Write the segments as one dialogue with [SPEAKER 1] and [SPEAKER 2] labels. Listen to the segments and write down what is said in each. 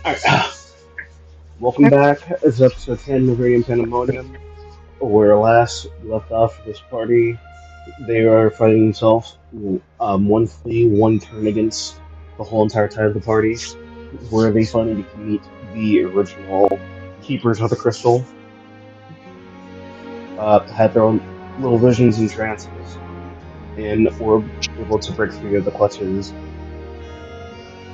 [SPEAKER 1] Alright, welcome back. It's episode 10 of Radio Pandemonium. Where last we left off with this party, they are fighting themselves. One flee, one turn against the whole entire time of the party, where they finally get to meet the original keepers of the crystal. Had their own little visions and trances, and were able to break free of the clutches.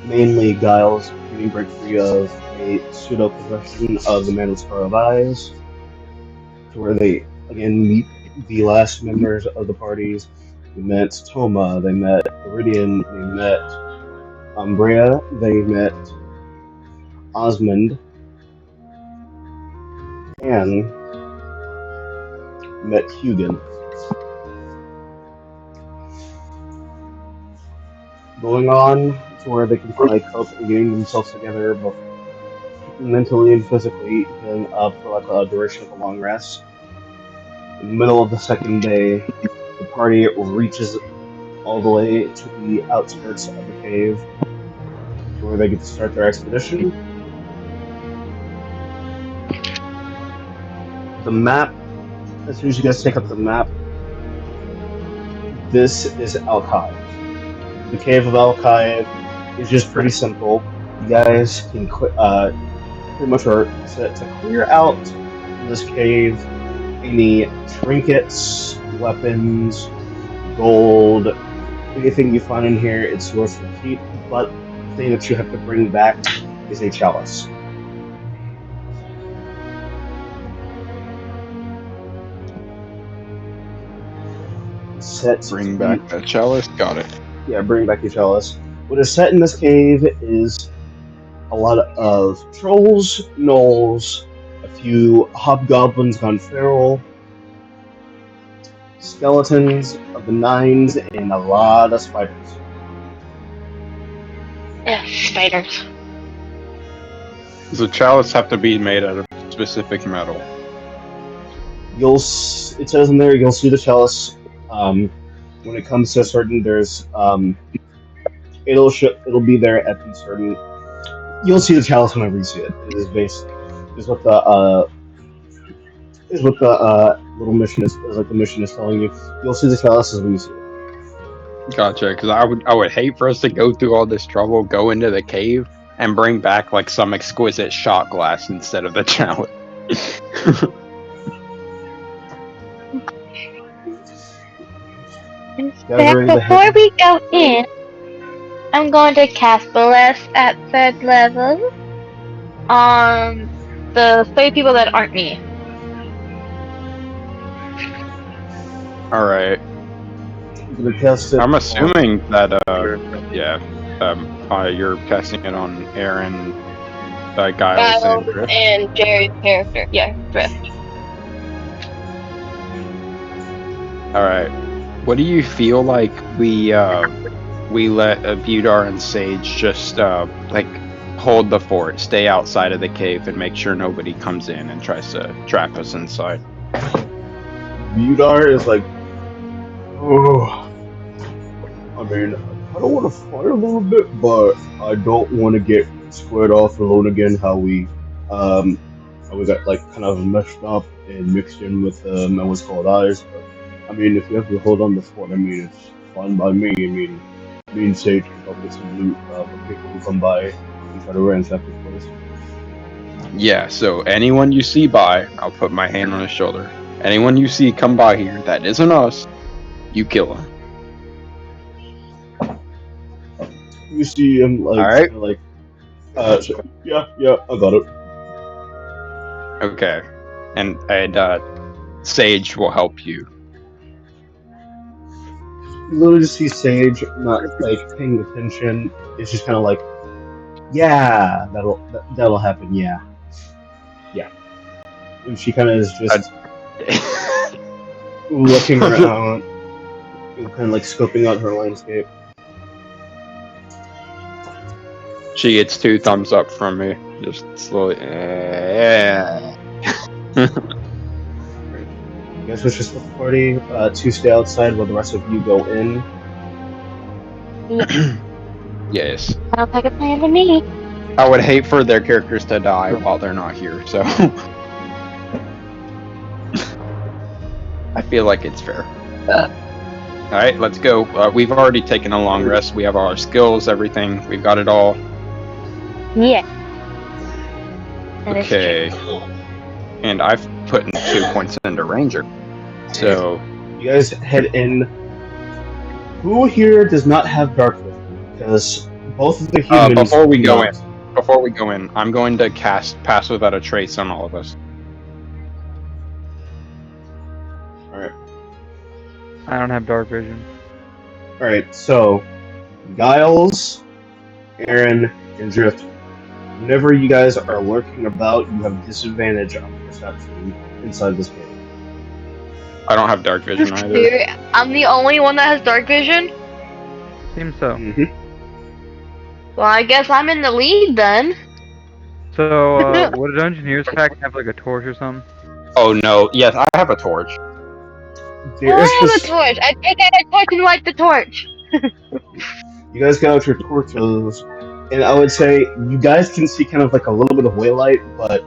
[SPEAKER 1] Mainly, Giles getting break free of a pseudo possession of the Man with Scarlet Eyes, to where they again meet the last members of the parties. We met Toma, they met Iridian, they met Umbrea, they met Osmond, and met Hugin. Going on to where they can finally cope and getting themselves together, both mentally and physically, healing up for like a duration of a long rest. In the middle of the second day, the party reaches all the way to the outskirts of the cave, to where they get to start their expedition. The map, as soon as you guys take up the map, this is Alkaive. The cave of Alkaive is just pretty simple. You guys can pretty much are set to clear out this cave any trinkets, weapons, gold, anything you find in here. It's yours to keep, but the thing that you have to bring back is a chalice. Set
[SPEAKER 2] Bring back that chalice. Got it.
[SPEAKER 1] Yeah, bring back your chalice. What is set in this cave is a lot of trolls, gnolls, a few hobgoblins gone feral, skeletons of the nines, and a lot of spiders.
[SPEAKER 3] Yeah, spiders.
[SPEAKER 2] Does the chalice have to be made out of specific metal?
[SPEAKER 1] It says in there you'll see the chalice. When it comes to certain, there's it'll be there at the certain. You'll see the chalice whenever you see it. It is based is what the little mission is like the mission is telling you. You'll see the chalice when you see it.
[SPEAKER 2] Gotcha. Because I would hate for us to go through all this trouble, go into the cave, and bring back like some exquisite shot glass instead of the chalice.
[SPEAKER 3] Before we go in, I'm going to cast Bless at third level on the 3 people that aren't me.
[SPEAKER 2] Alright. I'm assuming that, you're casting it on Aaron, Giles,
[SPEAKER 3] and Jerry's character. Yeah, Drift.
[SPEAKER 2] Alright. What do you feel like we let Budar and Sage just, hold the fort, stay outside of the cave, and make sure nobody comes in and tries to trap us inside?
[SPEAKER 1] Budar is like, oh, I mean, I don't want to fight a little bit, but I don't want to get squared off alone again. How we got like kind of meshed up and mixed in with what's called eyes. But I mean, if you have to hold on the fort, I mean, it's fine by me. I mean, me and Sage can help get some loot for people who come by and try to ransack this place.
[SPEAKER 2] Yeah, so anyone you see by, I'll put my hand on his shoulder. Anyone you see come by here that isn't us, you kill him.
[SPEAKER 1] You see him like,
[SPEAKER 2] Alright.
[SPEAKER 1] Yeah, I got it.
[SPEAKER 2] Okay, and Sage will help you.
[SPEAKER 1] You literally just see Sage not like paying attention. It's just kind of like, yeah, that'll happen. Yeah. And she kind of is just looking around and kind of like scoping out her landscape.
[SPEAKER 2] She gets 2 thumbs up from me. Just slowly. Yeah.
[SPEAKER 1] You guys wish to split the party to stay outside while the rest of you go in.
[SPEAKER 2] Yes.
[SPEAKER 3] Sounds like a plan to me.
[SPEAKER 2] I would hate for their characters to die while they're not here, so I feel like it's fair. All right, let's go. We've already taken a long rest. We have our skills, everything. We've got it all.
[SPEAKER 3] Yeah, that is true.
[SPEAKER 2] Okay. And I've put in 2 points into Ranger. So,
[SPEAKER 1] You guys head in. Who here does not have dark vision? Because both of the humans
[SPEAKER 2] before we
[SPEAKER 1] do
[SPEAKER 2] go in,
[SPEAKER 1] not.
[SPEAKER 2] I'm going to cast Pass Without a Trace on all of us.
[SPEAKER 1] Alright.
[SPEAKER 4] I don't have dark vision.
[SPEAKER 1] Alright, so Giles, Aaron, and Drift. Whenever you guys are lurking about, you have disadvantage on perception inside this cave.
[SPEAKER 2] I don't have Dark Vision either.
[SPEAKER 3] Dude, I'm the only one that has dark vision.
[SPEAKER 4] Seems so.
[SPEAKER 1] Mm-hmm.
[SPEAKER 3] Well, I guess I'm in the lead then.
[SPEAKER 4] So, would a Dungeoneer's pack have like a torch or something?
[SPEAKER 2] Oh no, yes, I have a torch.
[SPEAKER 1] There
[SPEAKER 3] Well,
[SPEAKER 1] is
[SPEAKER 3] I have a
[SPEAKER 1] this.
[SPEAKER 3] torch. I take out a torch and light the torch.
[SPEAKER 1] You guys got out your torches, and I would say you guys can see kind of like a little bit of waylight, but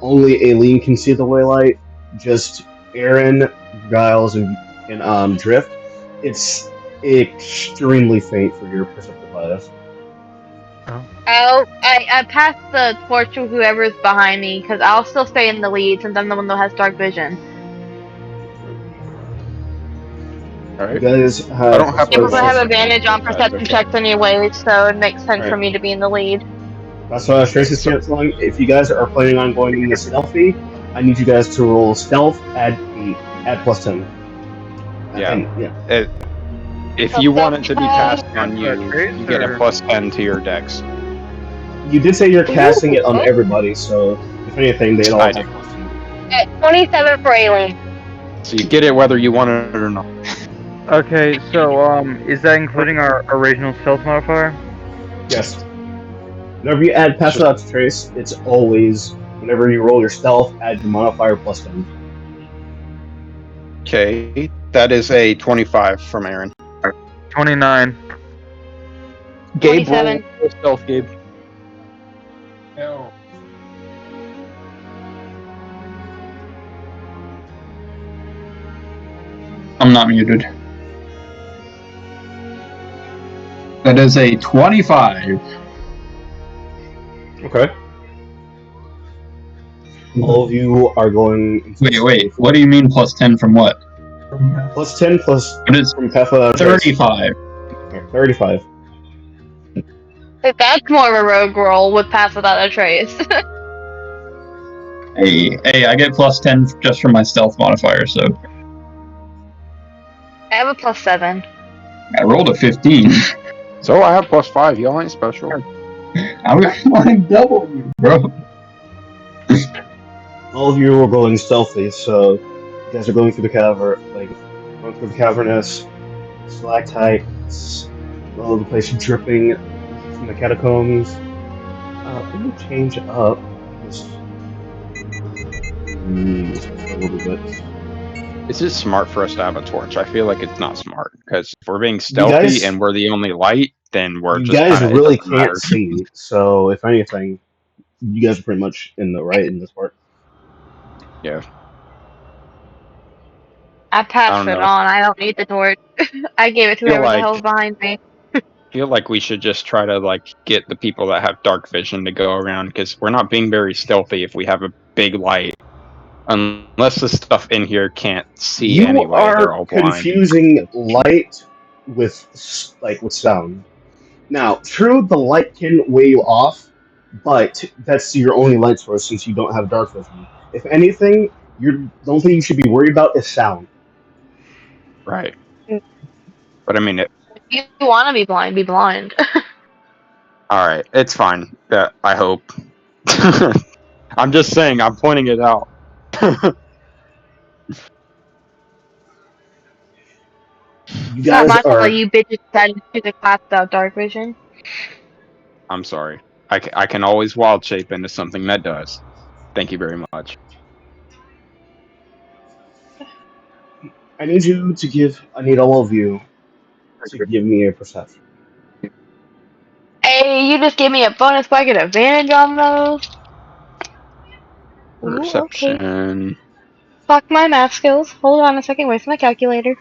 [SPEAKER 1] only Aileen can see the waylight. Just Aaron, Giles, and Drift. It's extremely faint for your perceptive bias.
[SPEAKER 3] I pass the torch to whoever's behind me because I'll still stay in the lead since I'm the one that has dark vision.
[SPEAKER 2] All
[SPEAKER 1] You
[SPEAKER 2] right.
[SPEAKER 1] guys
[SPEAKER 2] I
[SPEAKER 1] have
[SPEAKER 2] don't
[SPEAKER 1] as
[SPEAKER 2] have
[SPEAKER 3] Yeah,
[SPEAKER 1] far
[SPEAKER 3] because I have
[SPEAKER 1] as
[SPEAKER 3] advantage on perception
[SPEAKER 2] okay.
[SPEAKER 3] checks anyway, so it makes sense for
[SPEAKER 1] Alright.
[SPEAKER 3] me to be in the lead.
[SPEAKER 1] That's why Tracy's
[SPEAKER 2] So,
[SPEAKER 1] canceling. If you guys are planning on going in the stealthy, I need you guys to roll stealth, add 8, add plus 10.
[SPEAKER 2] yeah.
[SPEAKER 1] And yeah.
[SPEAKER 2] If you want it to be cast
[SPEAKER 4] Pass
[SPEAKER 2] on
[SPEAKER 4] Without
[SPEAKER 2] you,
[SPEAKER 4] Trace,
[SPEAKER 2] you get a
[SPEAKER 4] or
[SPEAKER 2] plus 10 to your dex.
[SPEAKER 1] You did say you're casting it on
[SPEAKER 3] Ooh,
[SPEAKER 1] everybody, so if anything, they'd all
[SPEAKER 2] I do.
[SPEAKER 1] have plus 10.
[SPEAKER 3] at 27 for Aileen.
[SPEAKER 2] So you get it whether you want it or not.
[SPEAKER 4] okay, so is that including our original stealth modifier?
[SPEAKER 1] Yes. Whenever you add pass without trace, it's always whenever you roll your stealth, add your modifier plus 10.
[SPEAKER 2] Okay, that is a 25 from Aaron.
[SPEAKER 4] 29.
[SPEAKER 2] Gabe, roll
[SPEAKER 3] 27.
[SPEAKER 2] stealth, Gabe.
[SPEAKER 5] No. I'm not muted. That is a 25.
[SPEAKER 1] Okay. All of you are going into the
[SPEAKER 5] Wait.
[SPEAKER 1] safe.
[SPEAKER 5] What do you mean plus 10 from what?
[SPEAKER 1] Plus 10 plus
[SPEAKER 5] What is
[SPEAKER 1] from pass without trace.
[SPEAKER 5] 35?
[SPEAKER 1] Okay, 35.
[SPEAKER 3] That's more of a rogue roll with pass without a trace.
[SPEAKER 5] Hey, I get plus 10 just from my stealth modifier, so
[SPEAKER 3] I have a plus 7.
[SPEAKER 5] I rolled a 15.
[SPEAKER 2] So I have plus 5. Y'all ain't special.
[SPEAKER 5] I'm like double you, bro.
[SPEAKER 1] All of you are going stealthy, so you guys are going through the cavern, going through the cavernous stalactites, all over the place dripping from the catacombs. Let me change up this just a little bit.
[SPEAKER 2] Is it smart for us to have a torch? I feel like it's not smart because if we're being
[SPEAKER 1] You
[SPEAKER 2] stealthy
[SPEAKER 1] guys,
[SPEAKER 2] and we're the only light, then we're
[SPEAKER 1] you
[SPEAKER 2] just
[SPEAKER 1] guys
[SPEAKER 2] kind of, it
[SPEAKER 1] really
[SPEAKER 2] doesn't
[SPEAKER 1] can't
[SPEAKER 2] matter.
[SPEAKER 1] see, so if anything, you guys are pretty much in the right in this part.
[SPEAKER 2] Yeah,
[SPEAKER 3] I
[SPEAKER 2] I
[SPEAKER 3] passed
[SPEAKER 2] don't
[SPEAKER 3] it
[SPEAKER 2] know.
[SPEAKER 3] on. I don't need the torch. I gave it to
[SPEAKER 2] Feel
[SPEAKER 3] whoever the
[SPEAKER 2] like
[SPEAKER 3] hell's behind me.
[SPEAKER 2] feel like we should just try to like get the people that have dark vision to go around because we're not being very stealthy if we have a big light. Unless the stuff in here can't see
[SPEAKER 1] You
[SPEAKER 2] anyway, they're
[SPEAKER 1] are
[SPEAKER 2] all blind.
[SPEAKER 1] confusing light with with sound. Now, true, the light can weigh you off, but that's your only light source since you don't have dark vision. If anything, the only thing you should be worried about is sound.
[SPEAKER 2] Right. But I mean,
[SPEAKER 3] If you want to be blind, be blind.
[SPEAKER 2] all right, it's fine. I hope. I'm just saying. I'm pointing it out.
[SPEAKER 1] You
[SPEAKER 3] It's not
[SPEAKER 1] guys
[SPEAKER 3] my fault that
[SPEAKER 1] are
[SPEAKER 3] you bitches decided to choose a class without dark vision.
[SPEAKER 2] I'm sorry. I can always wild shape into something that does. Thank you very much.
[SPEAKER 1] I need all of you to give me a perception.
[SPEAKER 3] Hey, you just gave me a bonus so I get advantage on those. Ooh, okay.
[SPEAKER 2] Perception.
[SPEAKER 3] Fuck my math skills. Hold on a second. Where's my calculator?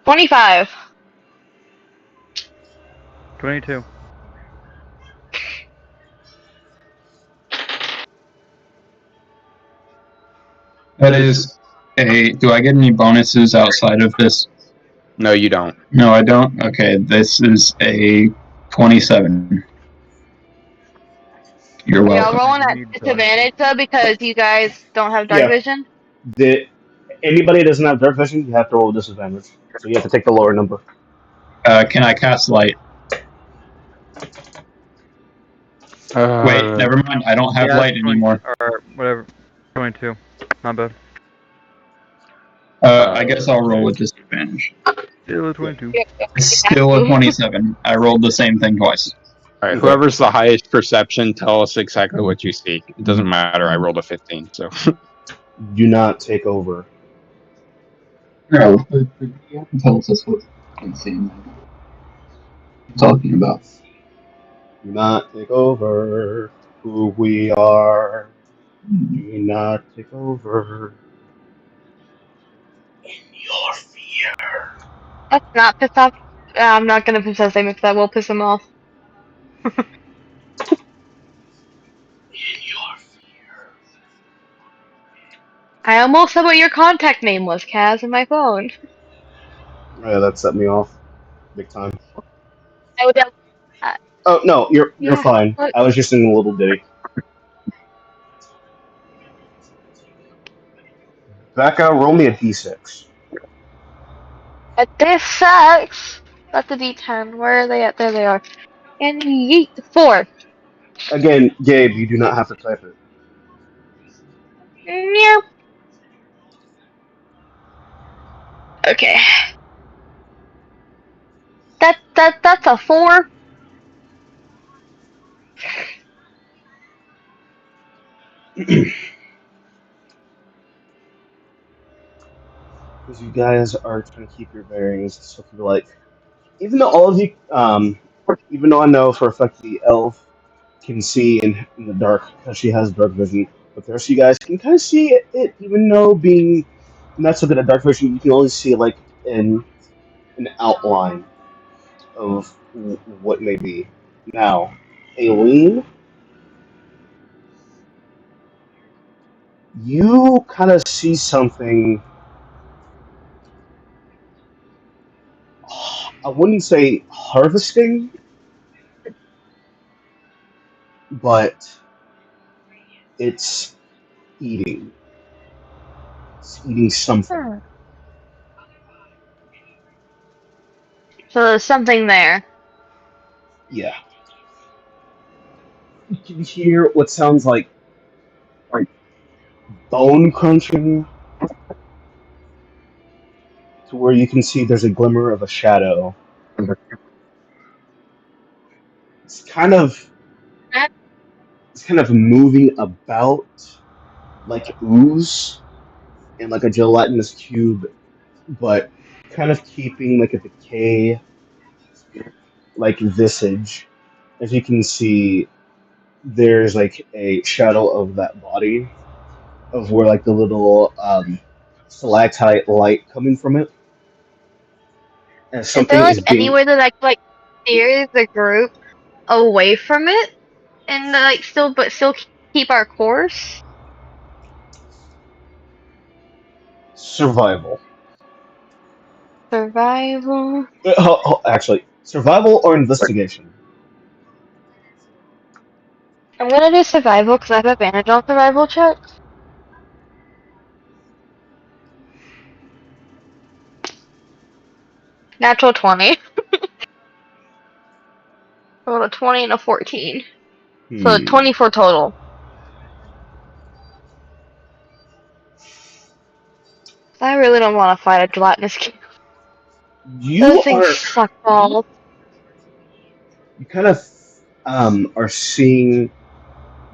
[SPEAKER 3] 25.
[SPEAKER 4] 22.
[SPEAKER 5] That is a. Do I get any bonuses outside of this?
[SPEAKER 2] No, you don't.
[SPEAKER 5] No, I don't. Okay, this is a 27. You're
[SPEAKER 3] Are y'all
[SPEAKER 5] welcome.
[SPEAKER 3] rolling
[SPEAKER 4] You
[SPEAKER 3] at
[SPEAKER 4] need bonuses.
[SPEAKER 3] disadvantage though because you guys don't have dark
[SPEAKER 1] Yeah.
[SPEAKER 3] vision?
[SPEAKER 1] Anybody that doesn't have dark vision, you have to roll a disadvantage. So you have to take the lower number.
[SPEAKER 5] Can I cast light? Wait, never mind. I don't have
[SPEAKER 4] Yeah,
[SPEAKER 5] light
[SPEAKER 4] it's 20,
[SPEAKER 5] anymore.
[SPEAKER 4] or whatever. 22. Not bad.
[SPEAKER 5] I guess I'll roll with disadvantage.
[SPEAKER 4] Still a 22.
[SPEAKER 3] Yep.
[SPEAKER 5] It's
[SPEAKER 3] You have
[SPEAKER 5] still a
[SPEAKER 3] to.
[SPEAKER 5] 27. I rolled the same thing twice.
[SPEAKER 2] All right,
[SPEAKER 1] Okay.
[SPEAKER 2] whoever's the highest perception, tell us exactly what you see. It doesn't matter. I rolled a 15, so.
[SPEAKER 1] Do not take over.
[SPEAKER 5] No, the DM tells us what I'm seeing. Talking about.
[SPEAKER 1] Do not take over who we are. Do not take over. Your fear.
[SPEAKER 3] That's not piss off. I'm not gonna possess him because that will piss him off.
[SPEAKER 1] Your fear.
[SPEAKER 3] I almost said what your contact name was, Kaz, in my phone.
[SPEAKER 1] Yeah, that set me off big time.
[SPEAKER 3] I would. Uh,
[SPEAKER 1] Oh no, you're
[SPEAKER 3] yeah.
[SPEAKER 1] fine.
[SPEAKER 3] Look,
[SPEAKER 1] I was just in a little ditty. Becca, roll me a d6.
[SPEAKER 3] this sucks. That's a D10. Where are they at? There they are. And yeet. 4.
[SPEAKER 1] Again, Gabe, you do not have to type it.
[SPEAKER 3] Meow. Okay. That's a 4.
[SPEAKER 1] Because you guys are trying to keep your bearings and stuff. You're like, even though all of you, even though I know for a fact the elf can see in the dark because she has dark vision, but the rest of you guys can kind of see it even though being not so good at dark vision, you can only see like an outline of what may be. Now, Aileen, you kind of see something. I wouldn't say harvesting, but it's eating. It's eating something.
[SPEAKER 3] Hmm. So there's something there.
[SPEAKER 1] Yeah. You can hear what sounds like bone crunching to where you can see there's a glimmer of a shadow. It's kind of it's kind of moving about like ooze in like a gelatinous cube, but kind of keeping like a decay like visage. As you can see, there's like a shadow of that body of where like the little stalactite light coming from it, and
[SPEAKER 3] Is there
[SPEAKER 1] something
[SPEAKER 3] like
[SPEAKER 1] is being
[SPEAKER 3] anywhere that I could like steer the group away from it and like still keep our course?
[SPEAKER 1] survival.
[SPEAKER 3] Survival.
[SPEAKER 1] Actually, survival or investigation.
[SPEAKER 3] I'm gonna do survival because I have advantage on survival checks. Natural 20. Rolled a 20 and a 14. So
[SPEAKER 1] Hmm.
[SPEAKER 3] 24 total. I really don't want to fight a gelatinous cube. Those
[SPEAKER 1] You
[SPEAKER 3] things
[SPEAKER 1] are
[SPEAKER 3] suck balls.
[SPEAKER 1] you kind of are seeing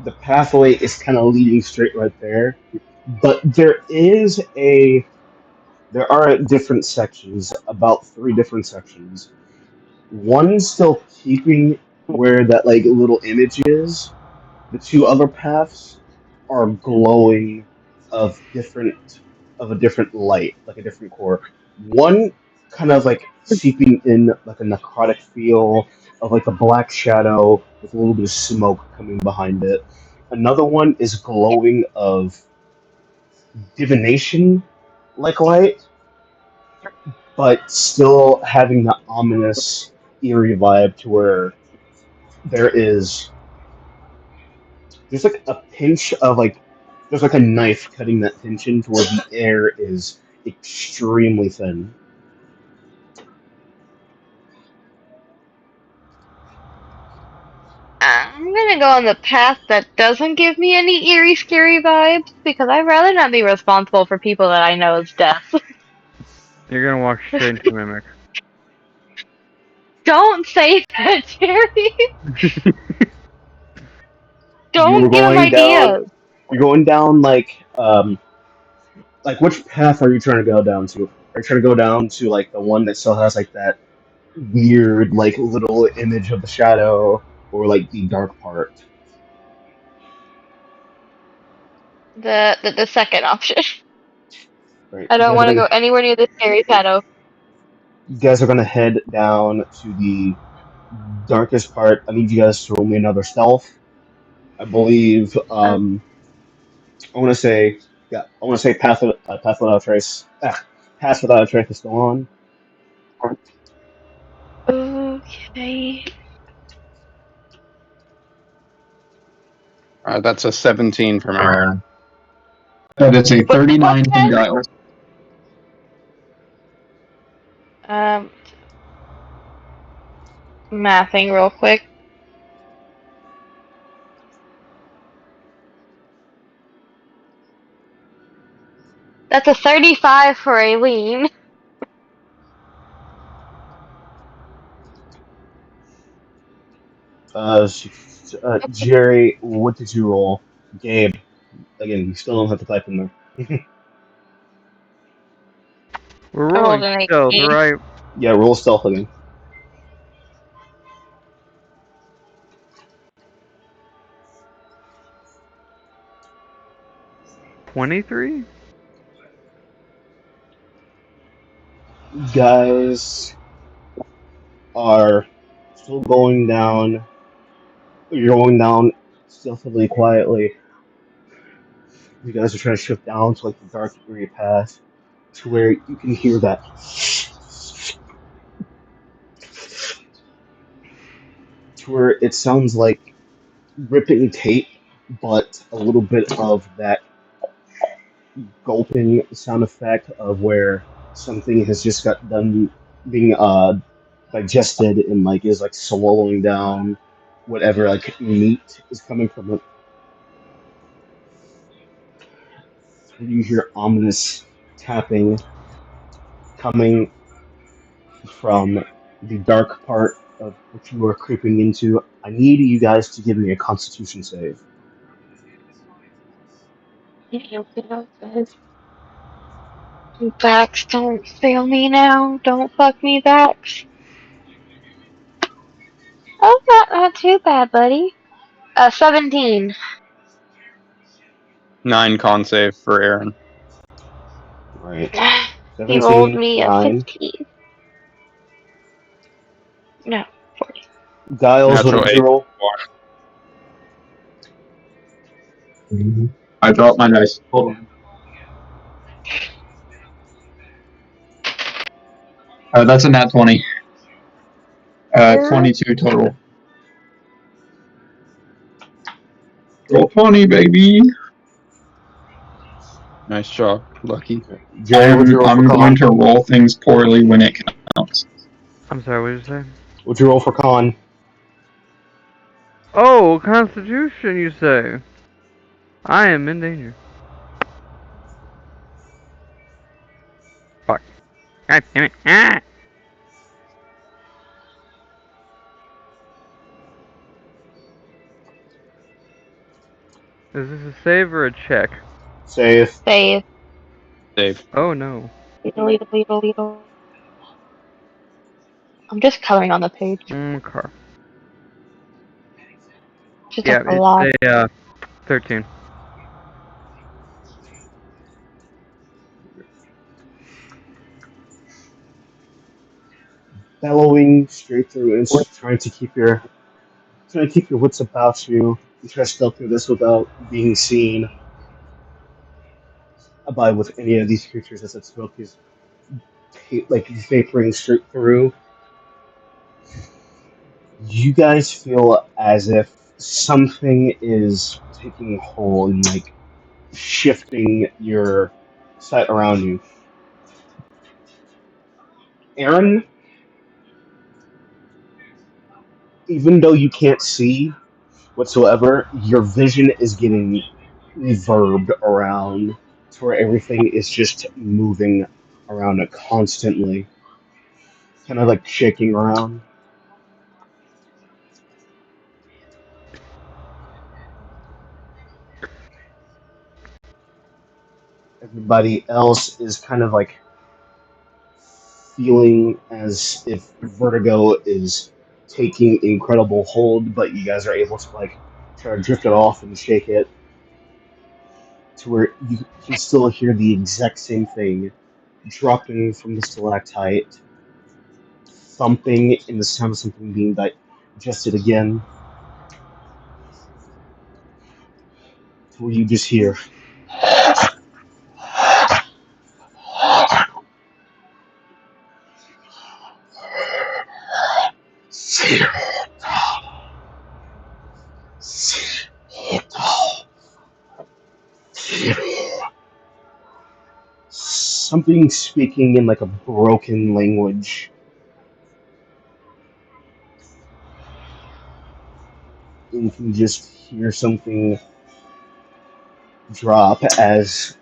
[SPEAKER 1] the pathway is kind of leading straight right there, but there is a there are different sections, about three different sections. One still keeping where that like little image is. The two other paths are glowing of different of a different light, like a different core. One kind of like seeping in like a necrotic feel of like a black shadow with a little bit of smoke coming behind it. Another one is glowing of divination like light, but still having the ominous, eerie vibe to where there is there's like a pinch of like there's like a knife cutting that tension to where the air is extremely thin.
[SPEAKER 3] I'm gonna go on the path that doesn't give me any eerie, scary vibes because I'd rather not be responsible for people that I know is death.
[SPEAKER 4] You're gonna walk straight into Mimic.
[SPEAKER 3] Don't say that, Jerry.
[SPEAKER 1] You're
[SPEAKER 3] Don't give him
[SPEAKER 1] going down.
[SPEAKER 3] ideas.
[SPEAKER 1] You're going down like which path are you trying to go down to? Are you trying to go down to like the one that still has like that weird like little image of the shadow, or like the dark part?
[SPEAKER 3] The second option.
[SPEAKER 1] Right.
[SPEAKER 3] I don't want to go anywhere near the scary shadow.
[SPEAKER 1] You guys are gonna head down to the darkest part. I need you guys to roll me another stealth. I believe I want to say, yeah, I want to say Path Without a Trace. Path Without a Trace is still on.
[SPEAKER 3] Okay.
[SPEAKER 2] That's a 17 from Aaron.
[SPEAKER 5] That's a
[SPEAKER 3] What
[SPEAKER 5] 39 from
[SPEAKER 3] then?
[SPEAKER 5] Giles.
[SPEAKER 3] Um, Mathing real quick. That's a 35 for Aileen.
[SPEAKER 1] Jerry, what did you roll? Gabe, again, you still don't have to type in there.
[SPEAKER 4] We're
[SPEAKER 3] I rolled
[SPEAKER 4] rolling
[SPEAKER 3] an
[SPEAKER 4] stealth,
[SPEAKER 3] 18.
[SPEAKER 4] right?
[SPEAKER 1] Yeah, roll stealth again.
[SPEAKER 4] 23?
[SPEAKER 1] Guys are still going down. You're going down stealthily, quietly. You guys are trying to shift down to like the dark area path to where you can hear that to where it sounds like ripping tape, but a little bit of that gulping sound effect of where something has just got done being digested and like is like swallowing down whatever like meat is coming from it. You hear ominous tapping coming from the dark part of what you are creeping into. I need you guys to give me a Constitution save.
[SPEAKER 3] Backs, don't fail me now. Don't fuck me, Backs. Oh, not too bad, buddy. 17.
[SPEAKER 2] 9 con save for Aaron.
[SPEAKER 1] Right,
[SPEAKER 3] He rolled
[SPEAKER 1] 17,
[SPEAKER 3] me a
[SPEAKER 1] 9.
[SPEAKER 3] 15. No, 40.
[SPEAKER 1] Giles, what
[SPEAKER 2] Natural
[SPEAKER 1] did you
[SPEAKER 2] 8.
[SPEAKER 1] roll?
[SPEAKER 5] I dropped my dice. Hold on. That's a nat 20. 22 total. Roll 20, baby.
[SPEAKER 2] Nice job. Lucky.
[SPEAKER 1] Jerry, what'd you roll for
[SPEAKER 5] I'm going
[SPEAKER 1] con?
[SPEAKER 5] to roll things poorly when it counts.
[SPEAKER 4] I'm sorry, what did you say?
[SPEAKER 1] What'd you roll for con?
[SPEAKER 4] Oh, Constitution, you say? I am in danger. Fuck. God damn it. Ah! Is this a save or a check?
[SPEAKER 1] Save.
[SPEAKER 3] Save.
[SPEAKER 2] Save.
[SPEAKER 4] Oh no.
[SPEAKER 3] I'm just coloring on the page.
[SPEAKER 4] Okay.
[SPEAKER 3] Just
[SPEAKER 4] Yeah,
[SPEAKER 3] a
[SPEAKER 4] it's
[SPEAKER 3] lot.
[SPEAKER 4] a 13.
[SPEAKER 1] Bellowing straight through and trying to keep your wits about you. You try to stealth through this without being seen by with any of these creatures as that smoke is like vaporing straight through. You guys feel as if something is taking hold and like shifting your sight around you. Aaron, even though you can't see whatsoever, your vision is getting reverbed around to where everything is just moving around it constantly, kind of like shaking around. Everybody else is kind of like feeling as if vertigo is taking incredible hold, but you guys are able to like try to drift it off and shake it to where you can still hear the exact same thing dropping from the stalactite, thumping in the sound of something being digested again, to where you just hear. Something speaking in like a broken language. And you can just hear something drop as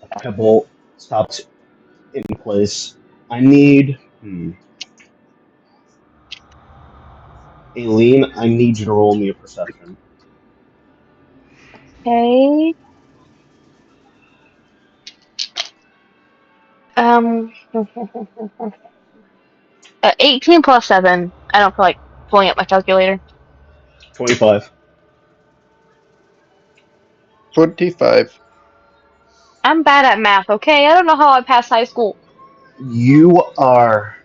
[SPEAKER 1] a pebble stops in place. I need. Aileen, I need you to roll me a perception.
[SPEAKER 3] Okay. Um, 18 plus 7. I don't feel like pulling up my calculator.
[SPEAKER 1] 25.
[SPEAKER 2] 25.
[SPEAKER 3] I'm bad at math, okay? I don't know how I passed high school.
[SPEAKER 1] You are.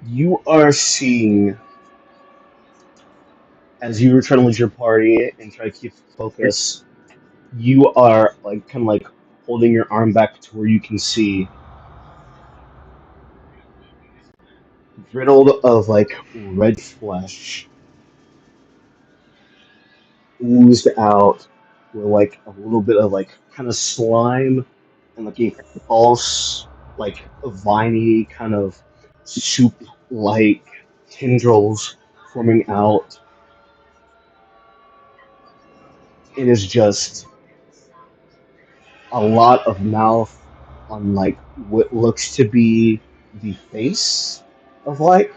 [SPEAKER 1] You are seeing as you try to lead your party and try to keep focus, you are like kind of like holding your arm back to where you can see, riddled of like red flesh, oozed out with like a little bit of like kind of slime and like a false like viney kind of soup like tendrils forming out. It is just a lot of mouth on like what looks to be the face of like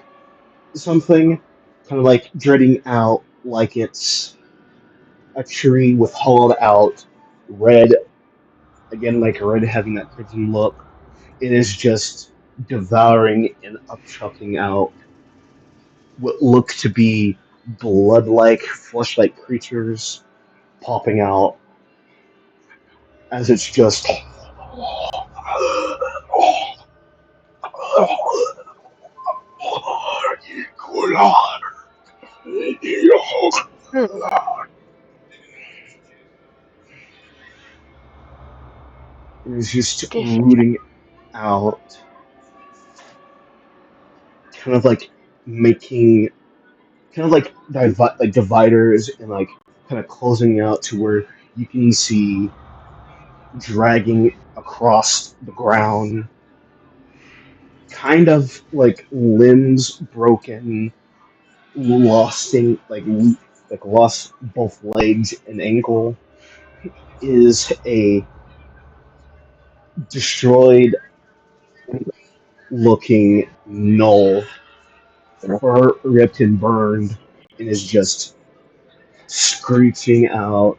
[SPEAKER 1] something, kind of like dreading out like it's a tree with hollowed out red, again like red having that crimson look. It is just devouring and upchucking out what look to be blood-like, flesh-like creatures popping out as it's just
[SPEAKER 3] Hmm.
[SPEAKER 1] it is just
[SPEAKER 3] This.
[SPEAKER 1] rooting out, kind of like making, kind of like like dividers and like kind of closing out to where you can see dragging across the ground, kind of like limbs broken, losing like lost both legs and ankle, is a destroyed looking knoll, fur ripped and burned, and is just screeching out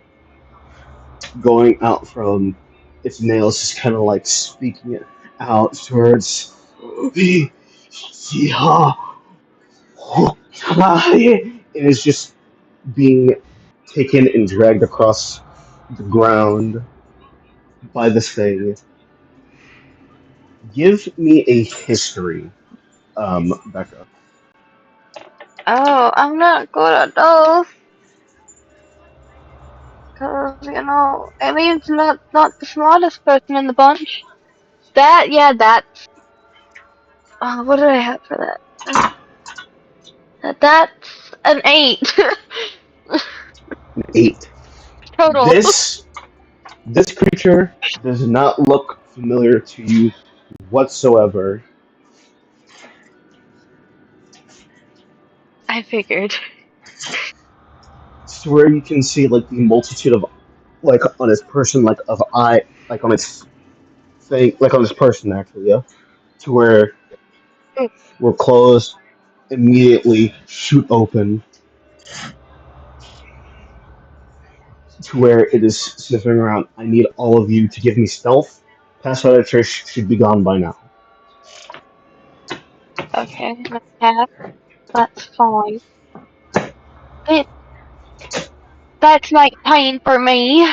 [SPEAKER 1] going out from its nails, just kind of like speaking it out towards. It is just being taken and dragged across the ground by this thing. Give me a history, Becca.
[SPEAKER 3] Oh, I'm not good at those. Cause, Alien's not the smartest person in the bunch. That. What did I have for that? That's an 8.
[SPEAKER 1] An 8.
[SPEAKER 3] Total.
[SPEAKER 1] This creature does not look familiar to you whatsoever.
[SPEAKER 3] I figured.
[SPEAKER 1] It's to where you can see like the multitude of like on its person, like of eye, like on its thing, like on its person actually, yeah. To where we're closed, immediately shoot open, to where it is sniffing around. I need all of you to give me stealth. Pass without a trace should be gone by now.
[SPEAKER 3] Okay, half. That's fine. It, that's like pain for me.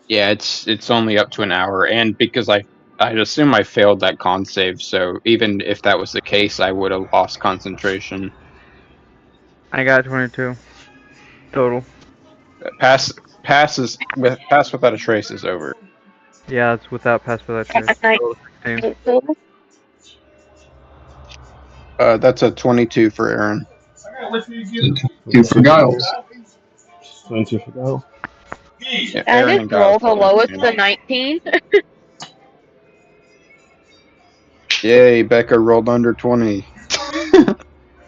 [SPEAKER 2] Yeah, it's only up to an hour, and because I'd assume I failed that con save, so even if that was the case, I would have lost concentration.
[SPEAKER 4] I got 22 total.
[SPEAKER 2] Pass pass without a trace is over.
[SPEAKER 4] Yeah, it's without pass without trace.
[SPEAKER 3] Like,
[SPEAKER 4] Total 16.
[SPEAKER 2] That's a 22 for Aaron.
[SPEAKER 5] 2 for
[SPEAKER 1] 22 for you.
[SPEAKER 5] Giles.
[SPEAKER 1] 22 for go.
[SPEAKER 2] Yeah,
[SPEAKER 3] I
[SPEAKER 2] Aaron
[SPEAKER 3] just
[SPEAKER 2] and Giles
[SPEAKER 3] rolled the
[SPEAKER 2] rolled the
[SPEAKER 3] lowest,
[SPEAKER 2] same.
[SPEAKER 3] the 19.
[SPEAKER 2] Yay, Becca rolled under 20.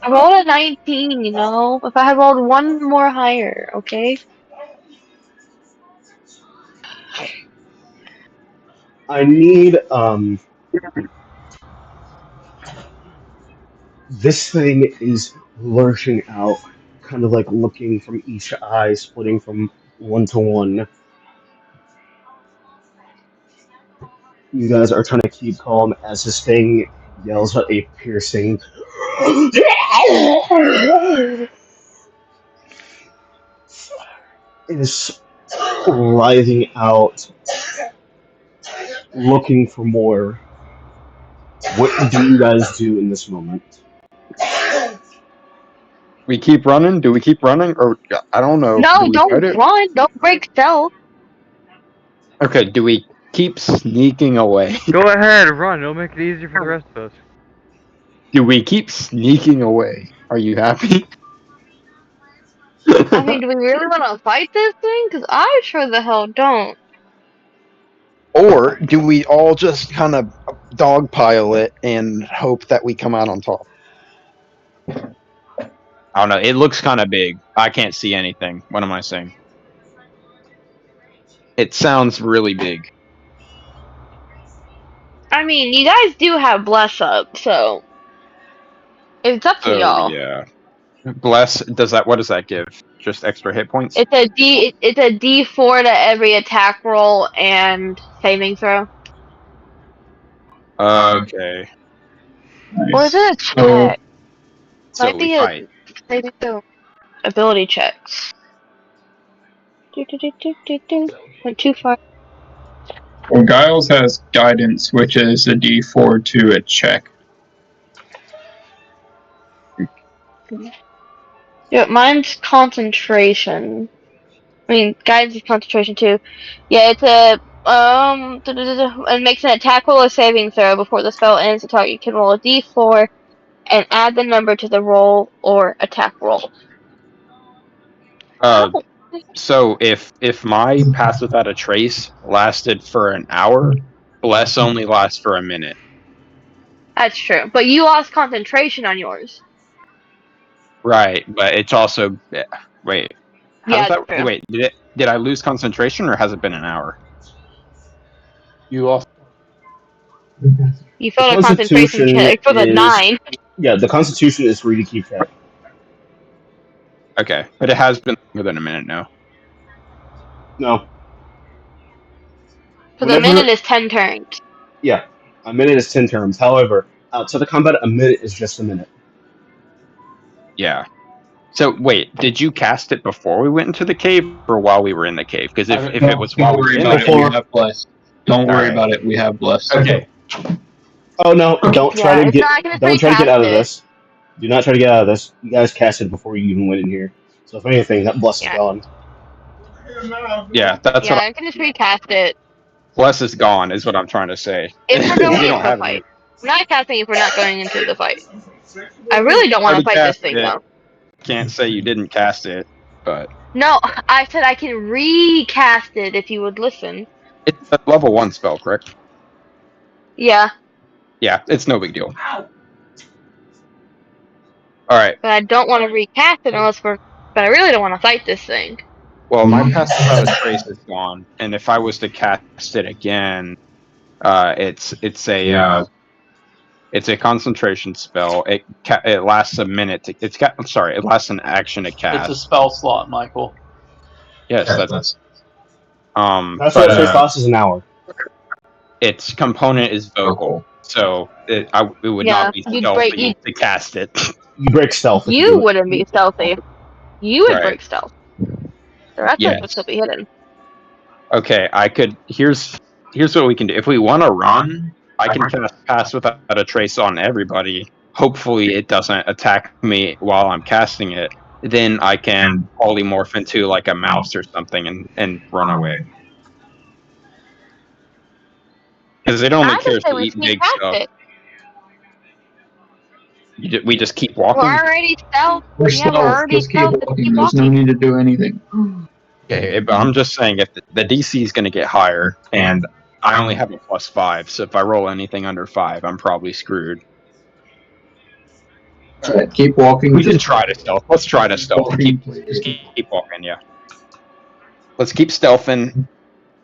[SPEAKER 3] I rolled a 19, If I had rolled one more higher, okay?
[SPEAKER 1] I need this thing is lurching out, kind of like looking from each eye, splitting from one to one. You guys are trying to keep calm as this thing yells out a piercing. It is writhing out, looking for more. What do you guys do in this moment?
[SPEAKER 2] We keep running? Do we keep running? Or I don't know. Do
[SPEAKER 3] No,
[SPEAKER 2] we fight
[SPEAKER 3] don't
[SPEAKER 2] it?
[SPEAKER 3] run. Don't break stealth.
[SPEAKER 2] Okay, do we keep sneaking away?
[SPEAKER 4] Go ahead, run. It'll make it easier for the rest of us.
[SPEAKER 2] Do we keep sneaking away? Are you happy?
[SPEAKER 3] I mean, do we really want to fight this thing? Because I sure the hell don't.
[SPEAKER 2] Or do we all just kind of dogpile it and hope that we come out on top? I don't know. It looks kind of big. I can't see anything. What am I saying? It sounds really big.
[SPEAKER 3] I mean, you guys do have bless up, so it's up to
[SPEAKER 2] So
[SPEAKER 3] y'all.
[SPEAKER 2] yeah. Bless does that what does that give? Just extra hit points?
[SPEAKER 3] It's a D4 to every attack roll and saving throw.
[SPEAKER 2] Okay.
[SPEAKER 3] Or is
[SPEAKER 5] Nice.
[SPEAKER 3] it a
[SPEAKER 5] So
[SPEAKER 3] check?
[SPEAKER 2] So
[SPEAKER 3] Might
[SPEAKER 2] we
[SPEAKER 3] be a
[SPEAKER 2] fight.
[SPEAKER 3] saving throw. Ability checks. Do, do, do, do, do, do. Went too far.
[SPEAKER 5] well, Giles has guidance, which is a D4 to a check.
[SPEAKER 3] Yeah, mine's concentration. I mean, guidance is concentration too. Yeah, it's a and makes an attack roll or saving throw before the spell ends. The target can roll a d4 and add the number to the roll or attack roll.
[SPEAKER 2] Uh
[SPEAKER 3] Ow!
[SPEAKER 2] so if my pass without a trace lasted for an hour, bless only lasts for a minute.
[SPEAKER 3] That's true, but you lost concentration on yours.
[SPEAKER 2] Right, but it's also wait. How does
[SPEAKER 3] Yeah,
[SPEAKER 2] that
[SPEAKER 3] that's true.
[SPEAKER 2] wait, did I lose concentration or has it been an hour? You lost.
[SPEAKER 3] You
[SPEAKER 1] The
[SPEAKER 3] failed a concentration
[SPEAKER 1] Constitution
[SPEAKER 3] check for the
[SPEAKER 1] is
[SPEAKER 3] 9.
[SPEAKER 1] yeah. The Constitution is for you to keep track.
[SPEAKER 2] Okay, but it has been longer than a minute now.
[SPEAKER 1] No.
[SPEAKER 3] So the
[SPEAKER 1] Whenever,
[SPEAKER 3] minute is 10 turns.
[SPEAKER 1] yeah, a minute is 10 turns. However, outside of combat, a minute is just a minute.
[SPEAKER 2] Yeah. So wait, did you cast it before we went into the cave or while we were in the cave? Because if it was while
[SPEAKER 5] Don't
[SPEAKER 2] we were
[SPEAKER 5] worry
[SPEAKER 2] in the
[SPEAKER 5] about it. We
[SPEAKER 2] cave,
[SPEAKER 5] have bless. Don't worry
[SPEAKER 2] Alright.
[SPEAKER 5] about it. We have bless.
[SPEAKER 2] Okay.
[SPEAKER 1] Oh no! Don't try
[SPEAKER 3] Yeah,
[SPEAKER 1] to
[SPEAKER 3] it's
[SPEAKER 1] get.
[SPEAKER 3] not gonna
[SPEAKER 1] Don't try to get
[SPEAKER 3] recast
[SPEAKER 1] out of
[SPEAKER 3] it.
[SPEAKER 1] this. Do not try to get out of this. You guys casted before you even went in here. So if anything, that bless is
[SPEAKER 3] Yeah.
[SPEAKER 1] gone.
[SPEAKER 2] Yeah, that's
[SPEAKER 3] Yeah,
[SPEAKER 2] what
[SPEAKER 3] I can just recast it.
[SPEAKER 2] Bless is gone is what I'm trying to say.
[SPEAKER 3] If we're
[SPEAKER 2] we
[SPEAKER 3] going
[SPEAKER 2] don't
[SPEAKER 3] into a
[SPEAKER 2] have
[SPEAKER 3] fight.
[SPEAKER 2] any.
[SPEAKER 3] I'm not casting if we're not going into the fight. I really don't want to
[SPEAKER 2] Already
[SPEAKER 3] fight this
[SPEAKER 2] cast
[SPEAKER 3] thing,
[SPEAKER 2] it.
[SPEAKER 3] though.
[SPEAKER 2] Can't say you didn't cast it, but
[SPEAKER 3] No, I said I can recast it if you would listen.
[SPEAKER 2] it's a level 1 spell, correct?
[SPEAKER 3] Yeah,
[SPEAKER 2] Yeah, it's no big deal. Alright.
[SPEAKER 3] but I don't want to recast it unless we're. But I really don't want to fight this thing.
[SPEAKER 2] Well, my Pass Without a Trace is gone, and if I was to cast it again, it's a concentration spell. It lasts a minute. It lasts an action to cast.
[SPEAKER 6] It's a spell slot, Michael.
[SPEAKER 2] Yes, that's
[SPEAKER 1] That's what trace lasts is an hour.
[SPEAKER 2] its component is vocal, so it would
[SPEAKER 3] Yeah,
[SPEAKER 2] not be
[SPEAKER 3] you'd break.
[SPEAKER 2] stealthy to cast it.
[SPEAKER 1] You break stealth if you
[SPEAKER 3] You
[SPEAKER 1] do it.
[SPEAKER 3] wouldn't be stealthy. You would
[SPEAKER 2] Right.
[SPEAKER 3] break stealth. The rest of us would
[SPEAKER 2] Yes.
[SPEAKER 3] still be hidden.
[SPEAKER 2] Okay, I could. Here's what we can do. If we want to run, I can cast Pass Without a Trace on everybody. Hopefully, it doesn't attack me while I'm casting it. Then I can polymorph into like a mouse or something and run away. Because it only
[SPEAKER 3] I just
[SPEAKER 2] cares
[SPEAKER 3] say
[SPEAKER 2] to
[SPEAKER 3] we
[SPEAKER 2] eat
[SPEAKER 3] sneak
[SPEAKER 2] big
[SPEAKER 3] past
[SPEAKER 2] stuff.
[SPEAKER 3] it.
[SPEAKER 2] We just keep
[SPEAKER 3] We're
[SPEAKER 2] walking.
[SPEAKER 3] already stealth.
[SPEAKER 5] We're
[SPEAKER 3] Yeah, we're
[SPEAKER 5] stealth.
[SPEAKER 3] already
[SPEAKER 5] Just keep
[SPEAKER 3] stealth. Just
[SPEAKER 5] walking.
[SPEAKER 3] keep
[SPEAKER 5] There's no
[SPEAKER 3] walking.
[SPEAKER 5] need to do anything.
[SPEAKER 2] Okay, but I'm just saying if the DC is going to get higher, and I only have a +5, so if I roll anything under 5, I'm probably screwed.
[SPEAKER 5] Alright, keep walking.
[SPEAKER 2] We just try to stealth. Let's try to stealth.
[SPEAKER 5] Walking.
[SPEAKER 2] Just keep walking, yeah. Let's keep stealthing.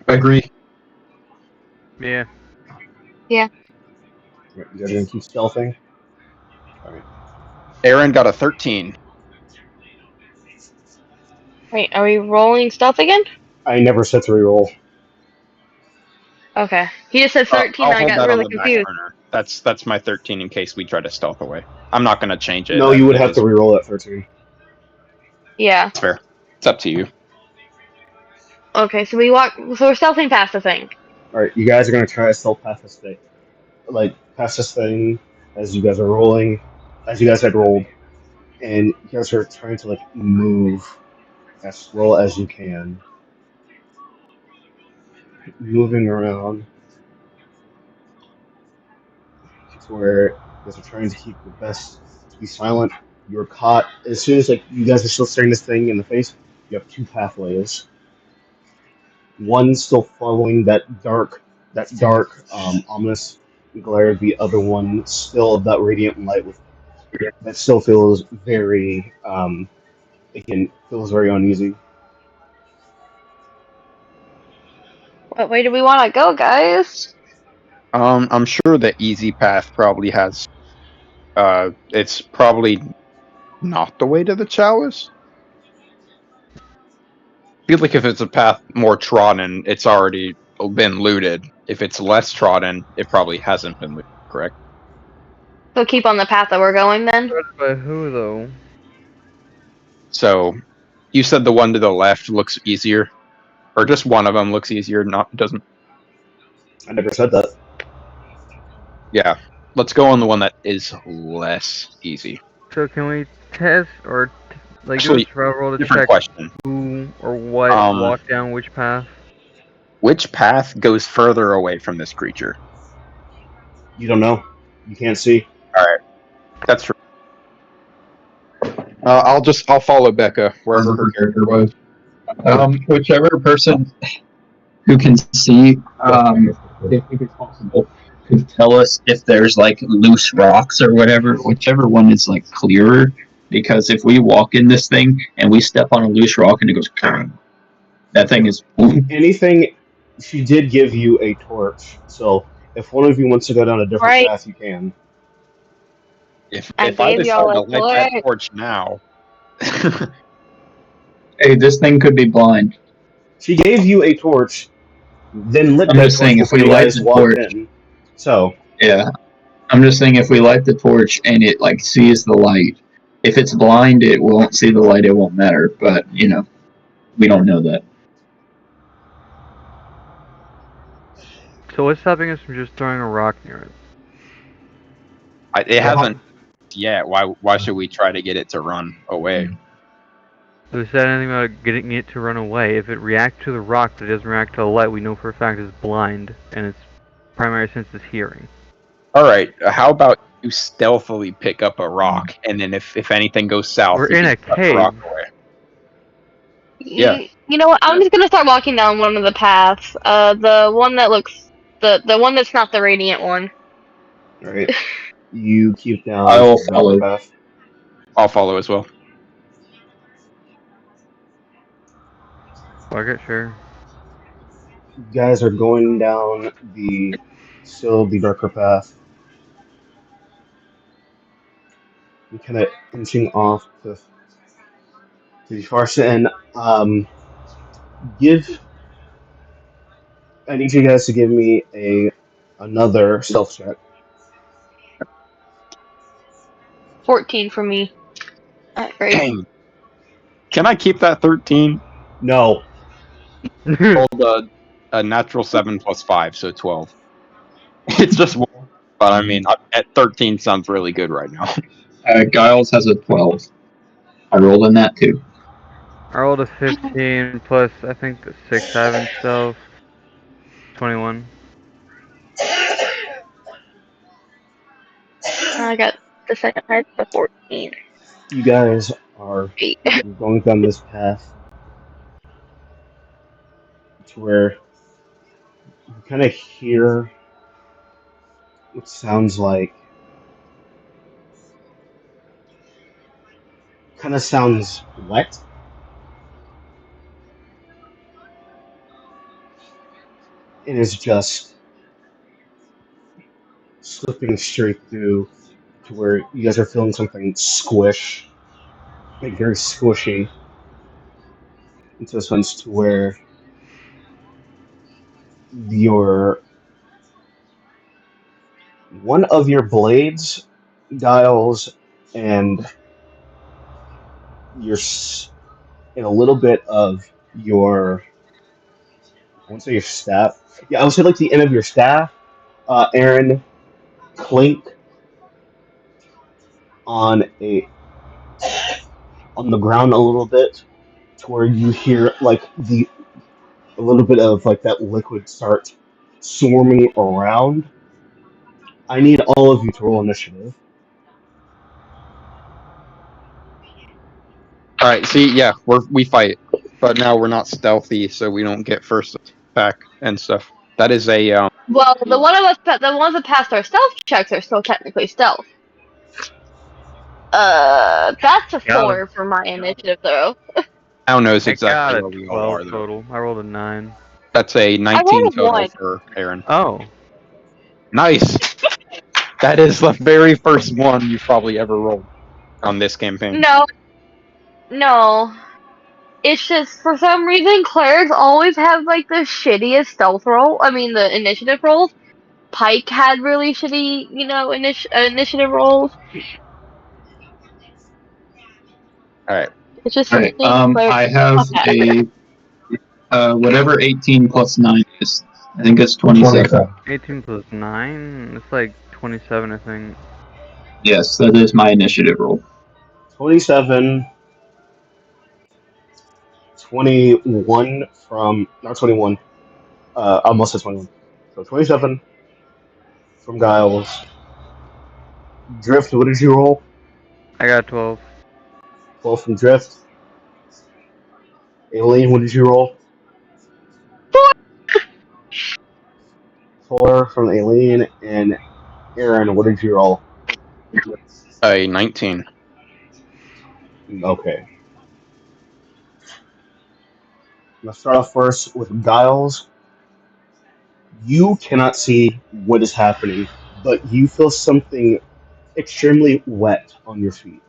[SPEAKER 2] Agree?
[SPEAKER 4] Yeah.
[SPEAKER 1] Right, you guys are gonna keep stealthing.
[SPEAKER 2] Aaron got a 13.
[SPEAKER 3] Wait, are we rolling stealth again?
[SPEAKER 1] I never set to reroll.
[SPEAKER 3] Okay. He just said 13.
[SPEAKER 2] I'll
[SPEAKER 3] I
[SPEAKER 2] hold
[SPEAKER 3] got
[SPEAKER 2] that on
[SPEAKER 3] really
[SPEAKER 2] the back
[SPEAKER 3] confused.
[SPEAKER 2] burner. That's my 13 in case we try to stealth away. I'm not going to change it.
[SPEAKER 1] No, you would
[SPEAKER 2] It
[SPEAKER 1] have
[SPEAKER 2] is-
[SPEAKER 1] to reroll at 13.
[SPEAKER 3] Yeah.
[SPEAKER 2] That's fair. It's up to you.
[SPEAKER 3] Okay, so we walk. So we're stealthing past the thing.
[SPEAKER 1] All right, you guys are gonna try to stealth past this thing, like past this thing, as you guys are rolling, as you guys had rolled, and you guys are trying to like move as slow as you can, moving around to where you guys are trying to keep your best to be silent. You're caught as soon as like you guys are still staring this thing in the face. You have two pathways. One still following that dark, ominous glare. The other one still of that radiant light with that still feels very, again, feels very uneasy.
[SPEAKER 3] What way do we want to go, guys?
[SPEAKER 2] I'm sure the easy path probably has. It's probably not the way to the chalice. I feel like if it's a path more trodden, it's already been looted. If it's less trodden, it probably hasn't been looted. Correct.
[SPEAKER 3] So keep on the path that we're going then.
[SPEAKER 4] By who though?
[SPEAKER 2] So, you said the one to the left looks easier, or just one of them looks easier. Not doesn't.
[SPEAKER 1] I never said that.
[SPEAKER 2] Yeah, let's go on the one that is less easy.
[SPEAKER 4] So can we test or like do a
[SPEAKER 2] Actually,
[SPEAKER 4] survival roll to
[SPEAKER 2] different
[SPEAKER 4] check
[SPEAKER 2] question.
[SPEAKER 4] who or what walked down which path?
[SPEAKER 2] Which path goes further away from this creature?
[SPEAKER 1] You don't know. You can't see.
[SPEAKER 2] All right, that's true. I'll follow Becca wherever her character was.
[SPEAKER 5] Whichever person who can see, if it's possible, could tell us if there's like loose rocks or whatever, whichever one is like clearer. Because if we walk in this thing and we step on a loose rock and it goes, that thing is boom.
[SPEAKER 1] Anything, she did give you a torch, so if one of you wants to go down a different
[SPEAKER 3] Right.
[SPEAKER 1] path, you can.
[SPEAKER 2] If
[SPEAKER 3] I
[SPEAKER 2] I
[SPEAKER 3] gave
[SPEAKER 2] decide
[SPEAKER 3] y'all
[SPEAKER 2] to
[SPEAKER 3] a
[SPEAKER 2] light that
[SPEAKER 3] torch.
[SPEAKER 2] torch now,
[SPEAKER 5] Hey, this thing could be blind.
[SPEAKER 1] She gave you a torch, then lit
[SPEAKER 5] I'm
[SPEAKER 1] that
[SPEAKER 5] just
[SPEAKER 1] torch
[SPEAKER 5] saying, if
[SPEAKER 1] before
[SPEAKER 5] we
[SPEAKER 1] you
[SPEAKER 5] light
[SPEAKER 1] guys
[SPEAKER 5] the
[SPEAKER 1] walked
[SPEAKER 5] torch,
[SPEAKER 1] in. So,
[SPEAKER 5] yeah. I'm just saying, if we light the torch and it like sees the light, if it's blind, it won't see the light. It won't matter. But we don't know that.
[SPEAKER 4] So what's stopping us from just throwing a rock near it?
[SPEAKER 2] It hasn't yet. Why should we try to get it to run away?
[SPEAKER 4] Who said anything about getting it to run away? If it reacts to the rock but it doesn't react to the light, we know for a fact it's blind, and its primary sense is hearing.
[SPEAKER 2] All right. How about you stealthily pick up a rock, and then if anything goes south,
[SPEAKER 4] We're
[SPEAKER 2] you
[SPEAKER 4] in
[SPEAKER 2] can
[SPEAKER 4] a
[SPEAKER 2] chuck the rock
[SPEAKER 4] cave.
[SPEAKER 2] away. Yeah.
[SPEAKER 3] You know what? I'm just gonna start walking down one of the paths. The one that looks the one that's not the radiant one.
[SPEAKER 1] alright. You keep down
[SPEAKER 5] I'll
[SPEAKER 1] the darker
[SPEAKER 5] follow.
[SPEAKER 1] path.
[SPEAKER 2] I'll follow as well.
[SPEAKER 4] Fuck it, sure.
[SPEAKER 1] You guys are going down the darker path. You're kind of inching off to the far end. Give. I need you guys to give me another stealth check.
[SPEAKER 3] 14 for me. Alright, great.
[SPEAKER 2] Dang. Can I keep that 13?
[SPEAKER 1] No.
[SPEAKER 2] Rolled a natural 7 plus 5, so 12. It's just one, but I mean, at 13 sounds really good right now.
[SPEAKER 5] Giles has a 12. I rolled in that too.
[SPEAKER 4] I rolled a 15 plus I think the 6 I have in stealth. 21.
[SPEAKER 3] I got the second highest of 14.
[SPEAKER 1] You guys are
[SPEAKER 3] Eight.
[SPEAKER 1] going down this path to where you kind of hear what sounds like, kind of sounds wet. It is just slipping straight through to where you guys are feeling something squish, like very squishy. Into this one's to where your one of your blades, dials, and your and a little bit of your, I won't say your staff. Yeah, I would say like the end of your staff, Aaron, clink on a on the ground a little bit, to where you hear like the a little bit of like that liquid start swarming around. I need all of you to roll initiative.
[SPEAKER 2] All right. See, yeah, we fight, but now we're not stealthy, so we don't get first attack and stuff. That is a
[SPEAKER 3] Well, the ones that passed our stealth checks are still technically stealth. That's a
[SPEAKER 4] Got it.
[SPEAKER 3] 4 for my initiative though.
[SPEAKER 2] now knows
[SPEAKER 4] I got
[SPEAKER 2] exactly
[SPEAKER 4] a
[SPEAKER 2] where we all
[SPEAKER 4] 12
[SPEAKER 2] are though.
[SPEAKER 4] total. I rolled a 9.
[SPEAKER 2] That's a
[SPEAKER 3] I
[SPEAKER 2] 19
[SPEAKER 3] rolled a
[SPEAKER 2] total
[SPEAKER 3] 1.
[SPEAKER 2] for Aaron.
[SPEAKER 4] Oh.
[SPEAKER 2] Nice. That is the very first one you've probably ever rolled on this campaign.
[SPEAKER 3] No, no. It's just for some reason clerics always have like the shittiest stealth roll. I mean the initiative rolls. Pike had really shitty, initiative rolls.
[SPEAKER 2] All right.
[SPEAKER 3] It's just
[SPEAKER 5] All right.
[SPEAKER 3] something clerics
[SPEAKER 5] I have
[SPEAKER 3] suck at.
[SPEAKER 5] a whatever 18 plus 9 is. I think it's 27.
[SPEAKER 4] 18 plus 9? It's like 27, I think.
[SPEAKER 5] Yes, that is my initiative roll.
[SPEAKER 1] 27, 21 from not 21. Almost said 21. So 27 from Giles. Drift, what did you roll?
[SPEAKER 4] I got 12.
[SPEAKER 1] 12 from Drift. Aileen, what did you roll? 4 from Aileen. And Aaron, what did you roll?
[SPEAKER 2] A 19.
[SPEAKER 1] Okay. Let's start off first with Giles. You cannot see what is happening, but you feel something extremely wet on your feet.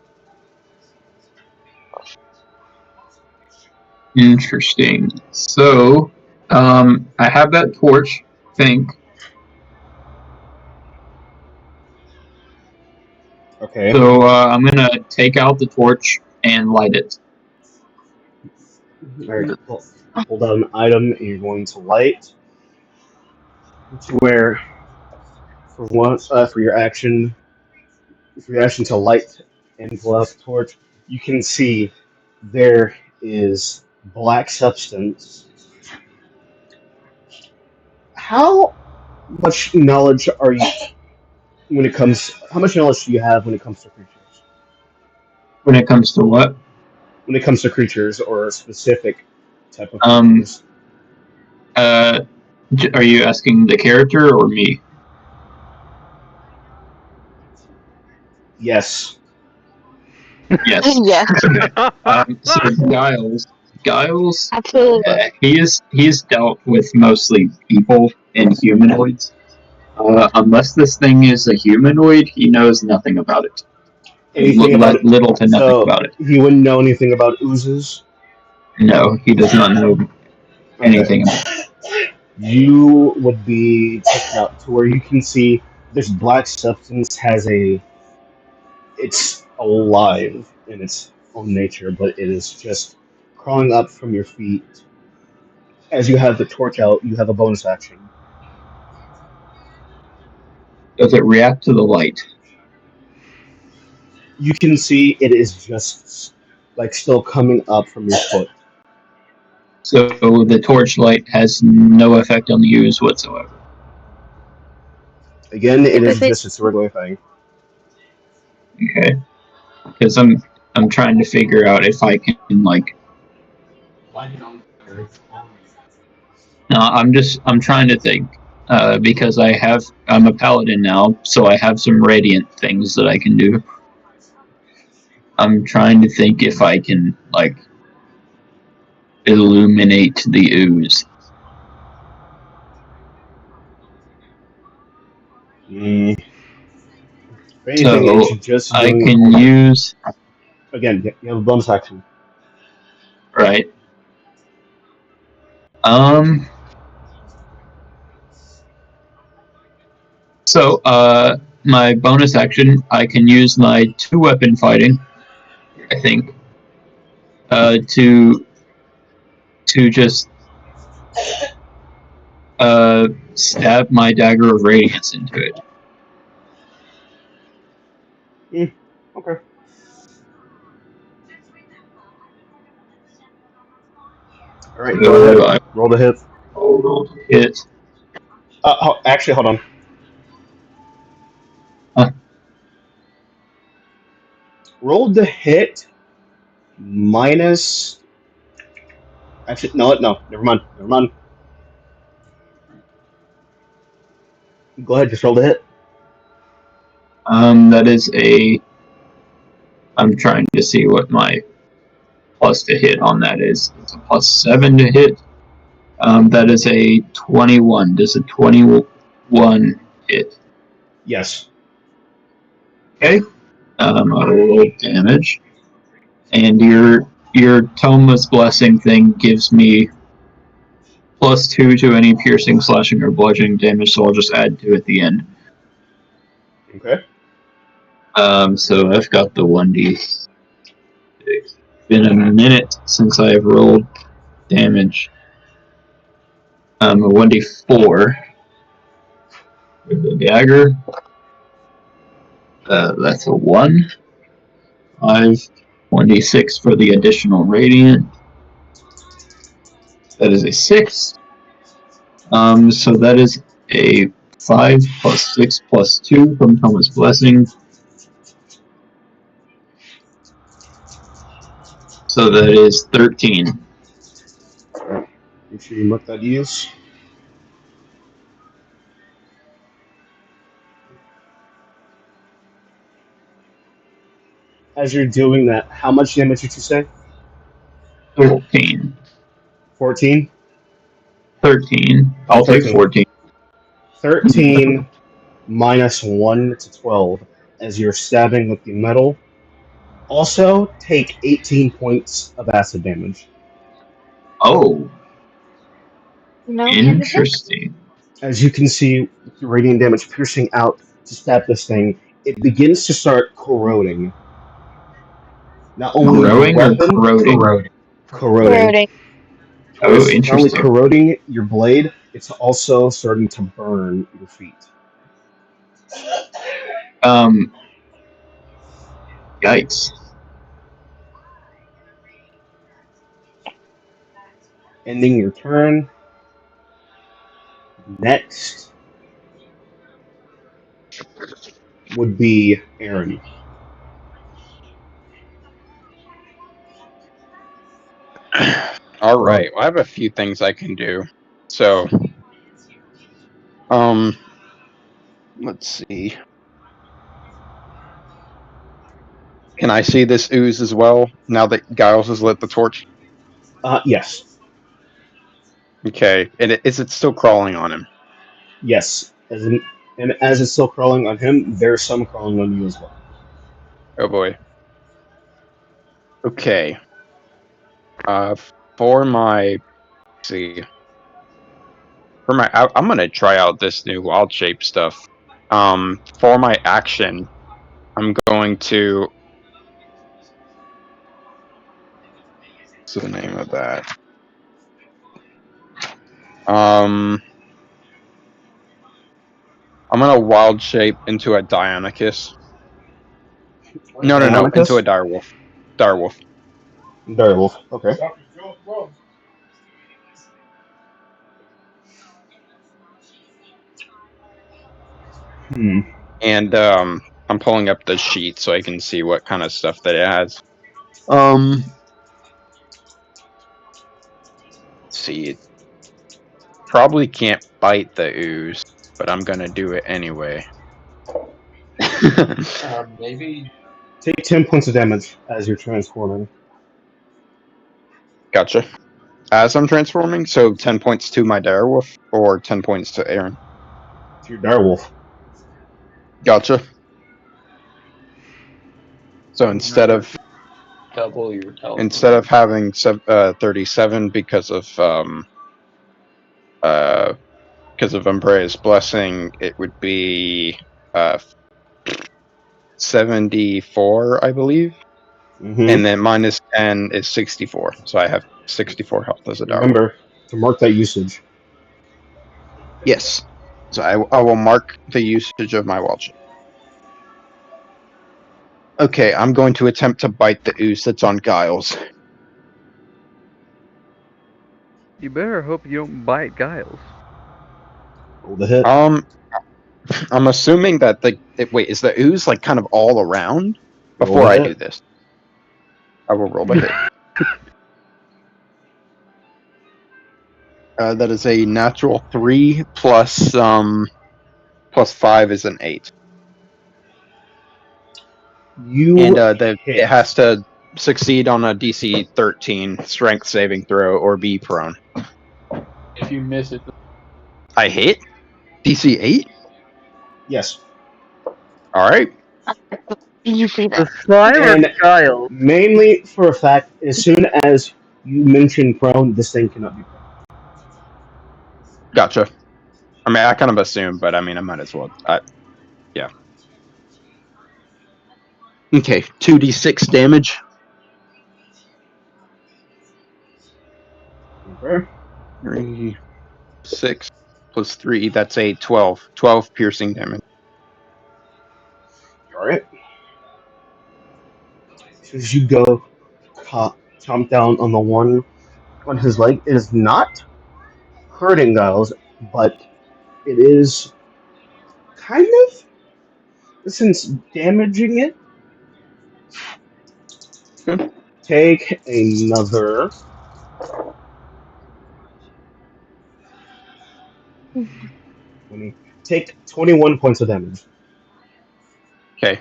[SPEAKER 5] Interesting. So, I have that torch, I think.
[SPEAKER 1] Okay.
[SPEAKER 5] So, I'm gonna take out the torch and light it.
[SPEAKER 1] All right. Pull out an item, and you're going to light. To where, for once, for your action to light and pull out the torch, you can see there is black substance. How much knowledge are you when it comes? How much knowledge do you have when it comes to creatures?
[SPEAKER 5] When it comes to what?
[SPEAKER 1] When it comes to creatures or a specific type of
[SPEAKER 5] Um,
[SPEAKER 1] creatures?
[SPEAKER 5] uh, are you asking the character or me?
[SPEAKER 1] Yes.
[SPEAKER 5] Yes.
[SPEAKER 3] Yes,
[SPEAKER 5] So Giles,
[SPEAKER 3] absolutely.
[SPEAKER 5] he's dealt with mostly people and humanoids. Unless this thing is a humanoid, he knows nothing about it.
[SPEAKER 1] Anything about it?
[SPEAKER 5] Little to nothing
[SPEAKER 1] So
[SPEAKER 5] about it.
[SPEAKER 1] he wouldn't know anything about oozes.
[SPEAKER 5] No, he does not know
[SPEAKER 1] Okay.
[SPEAKER 5] anything about
[SPEAKER 1] You would be checked out to where you can see this black substance has it's alive in its own nature, but it is just crawling up from your feet. As you have the torch out, you have a bonus action.
[SPEAKER 5] it. Does it react to the light?
[SPEAKER 1] You can see it is just like still coming up from your foot.
[SPEAKER 5] So the torch light has no effect on the ooze whatsoever.
[SPEAKER 1] Again, it
[SPEAKER 3] If
[SPEAKER 1] is
[SPEAKER 3] it,
[SPEAKER 1] just its regular thing.
[SPEAKER 5] Okay, because I'm trying to figure out if I can like. No, I'm trying to think. Because I'm a paladin now, so I have some radiant things that I can do. I'm trying to think if I can like illuminate the ooze.
[SPEAKER 1] Mm, if anything, it's
[SPEAKER 5] So
[SPEAKER 1] just
[SPEAKER 5] I
[SPEAKER 1] doing
[SPEAKER 5] can
[SPEAKER 1] okay.
[SPEAKER 5] use
[SPEAKER 1] Again, you have a bonus action.
[SPEAKER 5] right. Um. So my bonus action, I can use my 2-weapon fighting. I think to just stab my dagger of radiance into it.
[SPEAKER 1] Mm, okay. All right, go ahead.
[SPEAKER 5] So I
[SPEAKER 1] Roll the hit.
[SPEAKER 5] roll hit.
[SPEAKER 1] Actually, hold on.
[SPEAKER 5] Uh,
[SPEAKER 1] Roll the hit minus. Actually, no. Never mind. Never mind. Go ahead. Just roll the hit.
[SPEAKER 5] that is a. I'm trying to see what my plus to hit on that is. It's a +7 to hit. That is a 21. Does a 21 hit?
[SPEAKER 1] Yes.
[SPEAKER 5] Okay. I roll damage, and your Toma's blessing thing gives me +2 to any piercing, slashing, or bludgeoning damage. So I'll just add 2 at the end.
[SPEAKER 1] Okay.
[SPEAKER 5] So I've got the 1d. It's been a minute since I have rolled damage. A 1d4 with the dagger. That's a 1. 5. 1d6 for the additional radiant. That is a 6. So that is a 5 plus 6 plus 2 from Thomas Blessing. So that is 13.
[SPEAKER 1] Make sure you mark that use. As you're doing that, how much damage did you say?
[SPEAKER 5] 13.
[SPEAKER 1] 14?
[SPEAKER 5] 13.
[SPEAKER 1] Oh,
[SPEAKER 5] I'll take
[SPEAKER 1] 13.
[SPEAKER 5] 14.
[SPEAKER 1] 13 minus 1 to 12 as you're stabbing with the metal. Also, take 18 points of acid damage.
[SPEAKER 5] Oh,
[SPEAKER 3] No hand to hit.
[SPEAKER 5] interesting.
[SPEAKER 1] As you can see, with the radiant damage piercing out to stab this thing, it begins to start corroding. Not only your
[SPEAKER 5] Growing or
[SPEAKER 1] weapon,
[SPEAKER 5] corroding?
[SPEAKER 1] corroding.
[SPEAKER 3] Corroding.
[SPEAKER 5] Oh,
[SPEAKER 1] Twist, not only
[SPEAKER 5] interesting.
[SPEAKER 1] corroding your blade, it's also starting to burn your feet.
[SPEAKER 5] Um, yikes.
[SPEAKER 1] Ending your turn. Next would be Aaron.
[SPEAKER 2] All right. Well, I have a few things I can do. So, um, let's see. Can I see this ooze as well now that Giles has lit the torch?
[SPEAKER 1] Yes.
[SPEAKER 2] Okay. Is it still crawling on him?
[SPEAKER 1] Yes. And as it's still crawling on him, there's some crawling on you as well.
[SPEAKER 2] Oh boy. Okay. Uh, for my see, for my I'm gonna try out this new wild shape stuff. For my action, I'm going to. What's the name of that? Um, I'm gonna wild shape into a Dionyscus. No, into a
[SPEAKER 1] Dionicus?
[SPEAKER 2] direwolf. Direwolf.
[SPEAKER 1] Direwolf. Okay. Hmm.
[SPEAKER 2] And I'm pulling up the sheet so I can see what kind of stuff that it has. Let's see, it probably can't bite the ooze, but I'm gonna do it anyway.
[SPEAKER 6] Maybe.
[SPEAKER 1] Take 10 points of damage as you're transforming.
[SPEAKER 2] Gotcha. As I'm transforming, so 10 points to my direwolf or 10 points to Aaron.
[SPEAKER 1] To your direwolf.
[SPEAKER 2] Gotcha. So
[SPEAKER 6] Double your health.
[SPEAKER 2] instead of having 37 because of Umbraea's blessing, it would be uh 74, I believe.
[SPEAKER 1] Mm-hmm.
[SPEAKER 2] And then minus 10 is 64. So I have 64 health as a direwolf.
[SPEAKER 1] Remember to mark that usage.
[SPEAKER 2] Yes. So I will mark the usage of my wild shape. Okay, I'm going to attempt to bite the ooze that's on Giles.
[SPEAKER 4] You better hope you don't bite Giles.
[SPEAKER 1] Roll the hit.
[SPEAKER 2] I'm assuming that wait, is the ooze like kind of all around
[SPEAKER 1] Roll
[SPEAKER 2] before
[SPEAKER 1] the
[SPEAKER 2] I do
[SPEAKER 1] hit.
[SPEAKER 2] this? I will roll the hit. That is a natural 3 plus 5 is an 8. And
[SPEAKER 1] You
[SPEAKER 2] it
[SPEAKER 1] hit.
[SPEAKER 2] has to succeed on a DC 13 strength saving throw or be prone.
[SPEAKER 6] If you miss it,
[SPEAKER 2] I hit DC 8.
[SPEAKER 1] Yes.
[SPEAKER 2] All right.
[SPEAKER 3] You see
[SPEAKER 4] The
[SPEAKER 3] that?
[SPEAKER 4] Slimer
[SPEAKER 1] And
[SPEAKER 4] Giles.
[SPEAKER 1] mainly for a fact, as soon as you mention prone, this thing cannot be prone.
[SPEAKER 2] Gotcha. I mean, I kind of assumed, but I mean, I might as well. Yeah. Okay, 2d6 damage.
[SPEAKER 1] Okay.
[SPEAKER 2] 3, 6 plus 3. That's a 12. 12 piercing damage.
[SPEAKER 1] Alright. As you go chomp down on the one on his leg, it is not hurting Giles, but it is kind of, since damaging it.
[SPEAKER 2] Okay.
[SPEAKER 1] Take another. Take 21 points of damage.
[SPEAKER 2] Okay.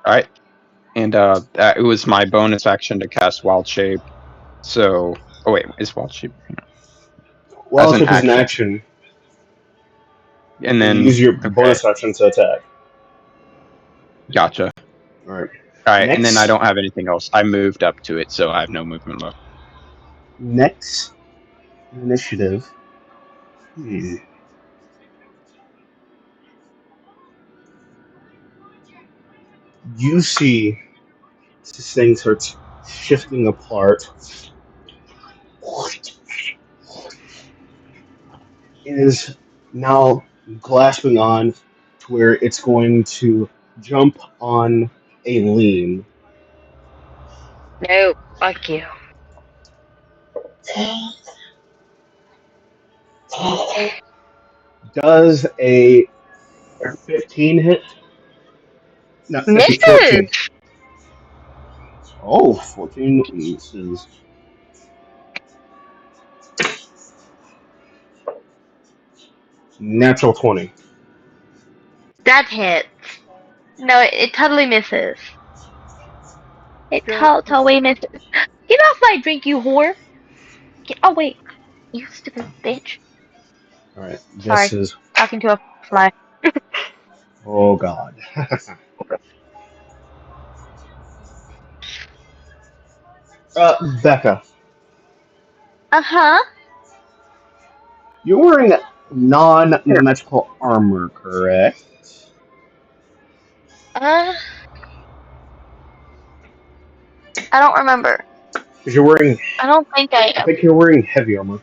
[SPEAKER 2] All right. And it was my bonus action to cast Wild Shape. So, oh wait, is Wild Shape as
[SPEAKER 1] Wild
[SPEAKER 2] an
[SPEAKER 1] Shape is an
[SPEAKER 2] action?
[SPEAKER 1] action.
[SPEAKER 2] And
[SPEAKER 1] You
[SPEAKER 2] then,
[SPEAKER 1] use your
[SPEAKER 2] okay,
[SPEAKER 1] bonus action to attack.
[SPEAKER 2] gotcha.
[SPEAKER 1] Alright.
[SPEAKER 2] All right, and then I
[SPEAKER 1] Next.
[SPEAKER 2] don't have anything else. I moved up to it, so I have no movement left.
[SPEAKER 1] Next initiative. Hmm. You see this thing starts shifting apart. It is now grasping on to where it's going to jump on a lean.
[SPEAKER 3] No, fuck you.
[SPEAKER 1] Does a 15 hit? No, actually
[SPEAKER 3] Misses!
[SPEAKER 1] 14. Oh, 14 misses. Natural 20.
[SPEAKER 3] That hits. No, it totally misses. It totally misses. Get off my drink, you whore! Get away, you stupid bitch.
[SPEAKER 1] Alright, this
[SPEAKER 3] Sorry,
[SPEAKER 1] is.
[SPEAKER 3] talking to a fly.
[SPEAKER 1] Oh god. Becca,
[SPEAKER 3] Uh-huh.
[SPEAKER 1] you're wearing non magical armor, correct?
[SPEAKER 3] Uh, I don't remember.
[SPEAKER 1] Because you're wearing.
[SPEAKER 3] I don't think I
[SPEAKER 1] I
[SPEAKER 3] am.
[SPEAKER 1] think you're wearing heavy armor.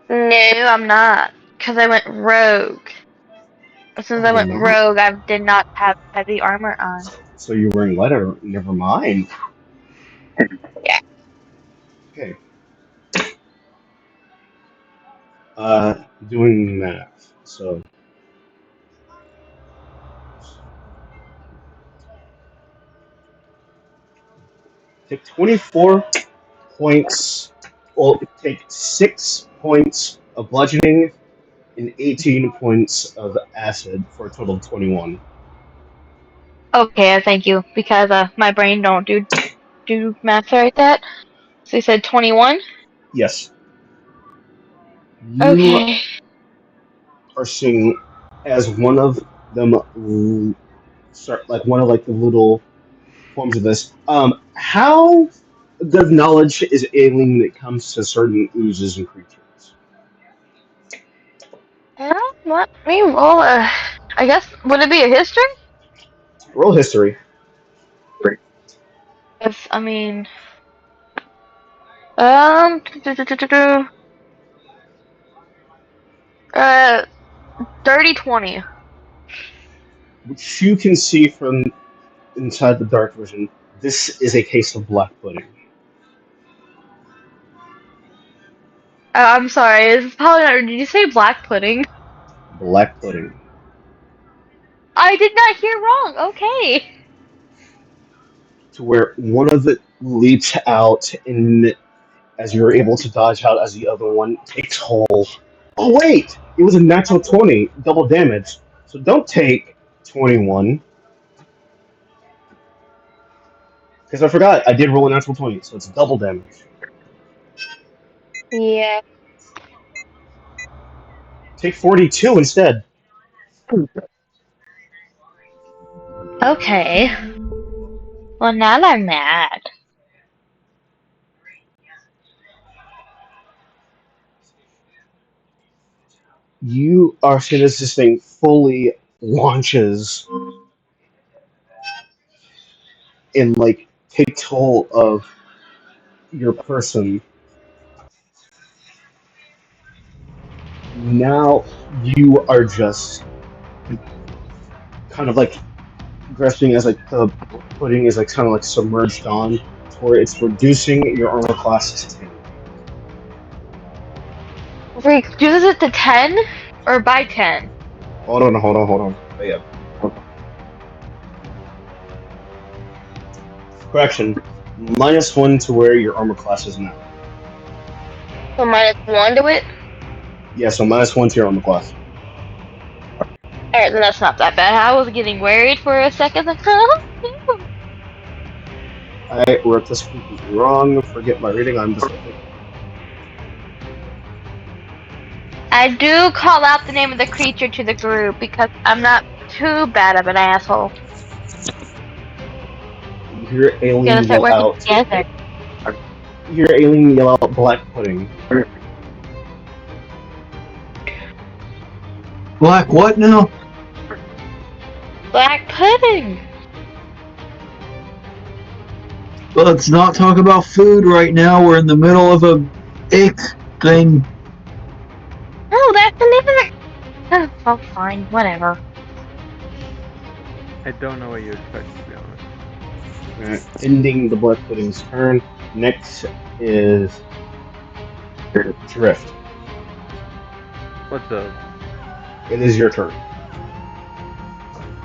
[SPEAKER 3] No, I'm not. Because I went rogue.
[SPEAKER 1] Oh,
[SPEAKER 3] Since I
[SPEAKER 1] you're
[SPEAKER 3] went
[SPEAKER 1] not?
[SPEAKER 3] rogue, I did not have heavy armor on.
[SPEAKER 1] So you're wearing leather? Never mind.
[SPEAKER 3] Yeah.
[SPEAKER 1] Okay. Uh, doing math. So take 24 points. Well, take 6 points of bludgeoning and 18 points of acid for a total of 21.
[SPEAKER 3] Okay, thank you. Because my brain don't do math like that. So you said 21?
[SPEAKER 1] Yes. You
[SPEAKER 3] Okay.
[SPEAKER 1] are seeing as one of them start like one of like the little forms of this. How good knowledge is alien when it comes to certain oozes and creatures?
[SPEAKER 3] Let me roll a. I guess, would it be a history?
[SPEAKER 1] Roll history.
[SPEAKER 3] Because, I mean. Um. Uh, 30-20.
[SPEAKER 1] Which you can see from inside the dark vision. This is a case of black pudding.
[SPEAKER 3] I'm sorry, it's probably not. Did you say black pudding?
[SPEAKER 1] Black pudding.
[SPEAKER 3] I did not hear wrong. Okay.
[SPEAKER 1] To where one of it leaps out, and as you're able to dodge out, as the other one takes hold. Oh wait, it was a natural 20, double damage. So don't take 21 because I forgot I did roll a natural 20, so it's double damage.
[SPEAKER 3] Yeah.
[SPEAKER 1] Take 42 instead.
[SPEAKER 3] Okay. Well, now I'm mad.
[SPEAKER 1] You are seeing as this thing fully launches and like takes hold of your person. Now you are just kind of like grasping as like the pudding is like kind of like submerged on to where it's reducing your armor class to 10.
[SPEAKER 3] Reduces it to 10 or by 10?
[SPEAKER 1] Hold on. Oh, yeah. Correction. -1 to where your armor class is now.
[SPEAKER 3] So -1 to it?
[SPEAKER 1] Yeah, so -1 to your armor class.
[SPEAKER 3] Alright, then that's not that bad. I was getting worried for a second. Like, huh?
[SPEAKER 1] I wrote this completely wrong. Forget my reading. I'm dyslexic.
[SPEAKER 3] I do call out the name of the creature to the group because I'm not too bad of an asshole.
[SPEAKER 1] You hear
[SPEAKER 3] We gotta
[SPEAKER 1] Aileen
[SPEAKER 3] start
[SPEAKER 1] yell
[SPEAKER 3] working
[SPEAKER 1] out.
[SPEAKER 3] together.
[SPEAKER 1] hear Aileen yell out black pudding.
[SPEAKER 5] Black what now?
[SPEAKER 3] Black pudding.
[SPEAKER 5] Let's not talk about food right now. We're in the middle of a ick thing.
[SPEAKER 3] Oh, that's another. Oh, well, fine, whatever.
[SPEAKER 4] I don't know what you expected, to be honest.
[SPEAKER 1] Ending the black pudding's turn. Next is Drift.
[SPEAKER 4] What's up?
[SPEAKER 1] It is your turn.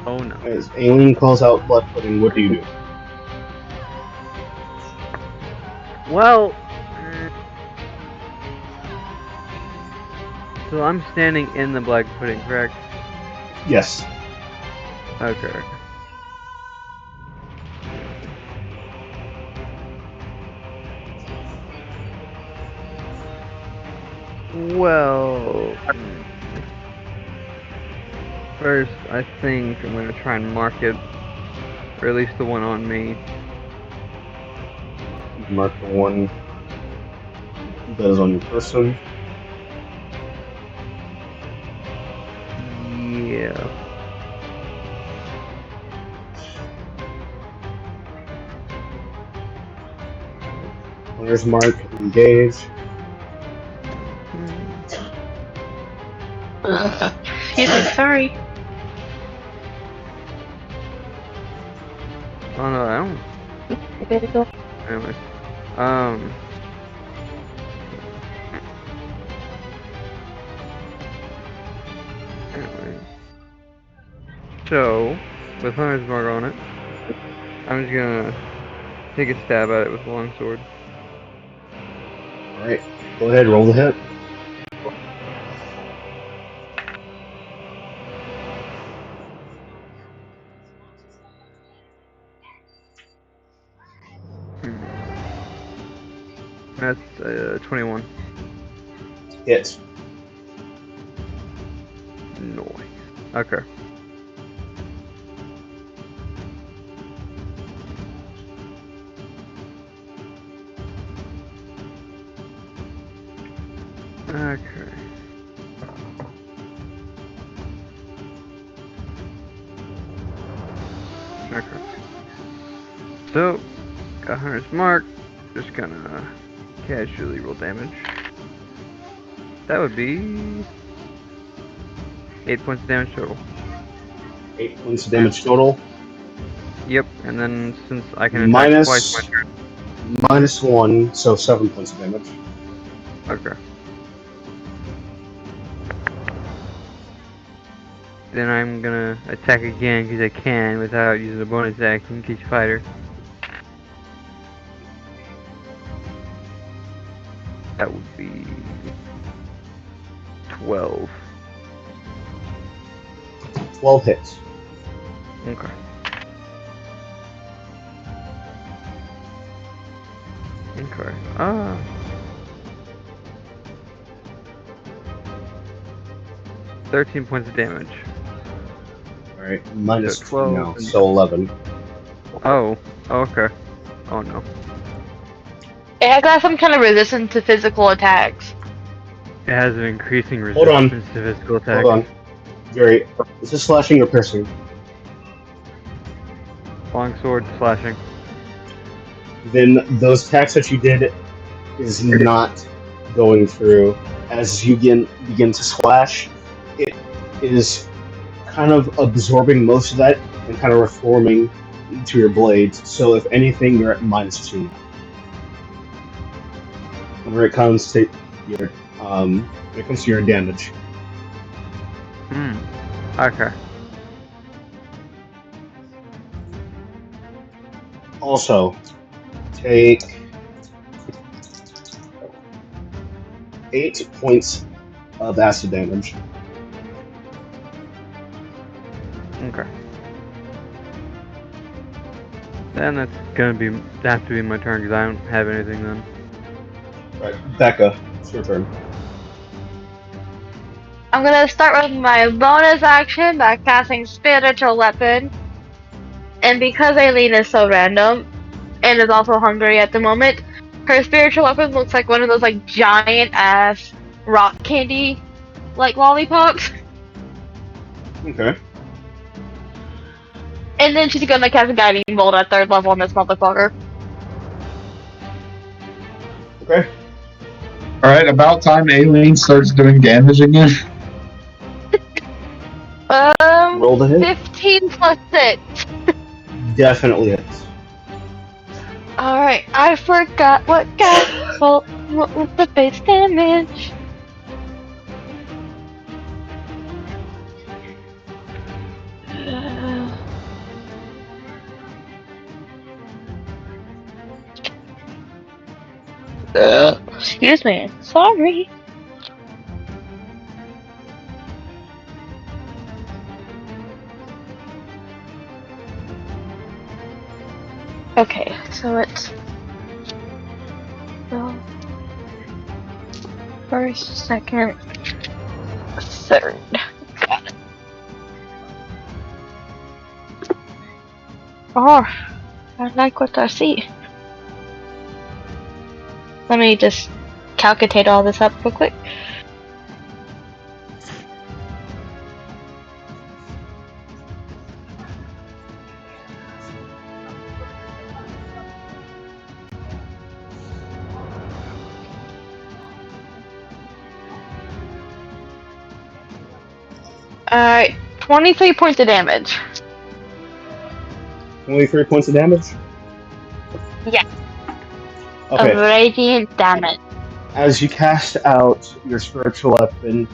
[SPEAKER 4] Oh no.
[SPEAKER 1] As Aileen calls out black pudding, what do you do?
[SPEAKER 4] Well, so I'm standing in the black pudding, correct?
[SPEAKER 1] Yes.
[SPEAKER 4] Okay. Well, first I think I'm gonna try and mark it, or at least the one on me.
[SPEAKER 1] Mark the one that is on your person.
[SPEAKER 4] Yeah.
[SPEAKER 1] Hunter's mark, engage.
[SPEAKER 3] Excuse me, sorry.
[SPEAKER 4] Oh no, I don't.
[SPEAKER 3] You gotta go.
[SPEAKER 4] Anyways, um, anyways. So, with Hunter's mark on it, I'm just gonna take a stab at it with the longsword.
[SPEAKER 1] Alright, go ahead, roll the hit.
[SPEAKER 4] That's 21.
[SPEAKER 1] Hit.
[SPEAKER 4] Noise. Okay. Okay. Okay. So, got Hunter's mark. Just gonna casually roll damage. That would be 8 points of damage total.
[SPEAKER 1] 8 points of damage total.
[SPEAKER 4] Yep, and then since I can attack twice my
[SPEAKER 1] Minus,
[SPEAKER 4] turn.
[SPEAKER 1] minus 1, so 7 points of damage.
[SPEAKER 4] Okay. Then I'm gonna attack again because I can without using a bonus action to each fighter. That would be 12.
[SPEAKER 1] 12 hits.
[SPEAKER 4] Okay. Okay. 13 points of damage.
[SPEAKER 1] Alright, minus
[SPEAKER 4] So
[SPEAKER 1] 2
[SPEAKER 4] 12
[SPEAKER 1] now,
[SPEAKER 4] and...
[SPEAKER 1] so 11.
[SPEAKER 4] Oh, okay. Oh no.
[SPEAKER 3] It has got some kind of resistance to physical attacks.
[SPEAKER 4] It has an increasing
[SPEAKER 1] Hold on.
[SPEAKER 4] resistance to physical
[SPEAKER 1] Hold
[SPEAKER 4] attacks.
[SPEAKER 1] on. Gary, is this slashing or piercing?
[SPEAKER 4] Longsword slashing.
[SPEAKER 1] Then those attacks that you did is not going through. As you begin to slash, it is kind of absorbing most of that and kind of reforming into your blades. So if anything, you're at minus 2 now. Whenever it comes to your damage.
[SPEAKER 4] Okay.
[SPEAKER 1] Also, take 8 points of acid damage.
[SPEAKER 4] Okay. Then that's gonna have to be my turn because I don't have anything then.
[SPEAKER 1] Right, Becca, it's your turn.
[SPEAKER 3] I'm gonna start with my bonus action by casting Spiritual Weapon. And because Aileen is so random, and is also hungry at the moment, Her spiritual weapon looks like one of those like giant ass rock candy like lollipops.
[SPEAKER 1] Okay.
[SPEAKER 3] And then she's gonna cast a guiding bolt at 3rd level on this motherfucker.
[SPEAKER 1] Okay.
[SPEAKER 5] Alright, about time Aileen starts doing damage again.
[SPEAKER 1] Roll the hit.
[SPEAKER 3] 15 plus 6.
[SPEAKER 1] Definitely hits.
[SPEAKER 3] Alright, I forgot what what was the base damage? Excuse me. Sorry. Okay, so it's first, second, third. Got it. Oh, I like what I see. Let me just calculate all this up real quick. Alright, 23 points of damage.
[SPEAKER 1] 23 points of damage?
[SPEAKER 3] Yeah.
[SPEAKER 1] Okay.
[SPEAKER 3] Of radiant damage.
[SPEAKER 1] As you cast out your spiritual weapon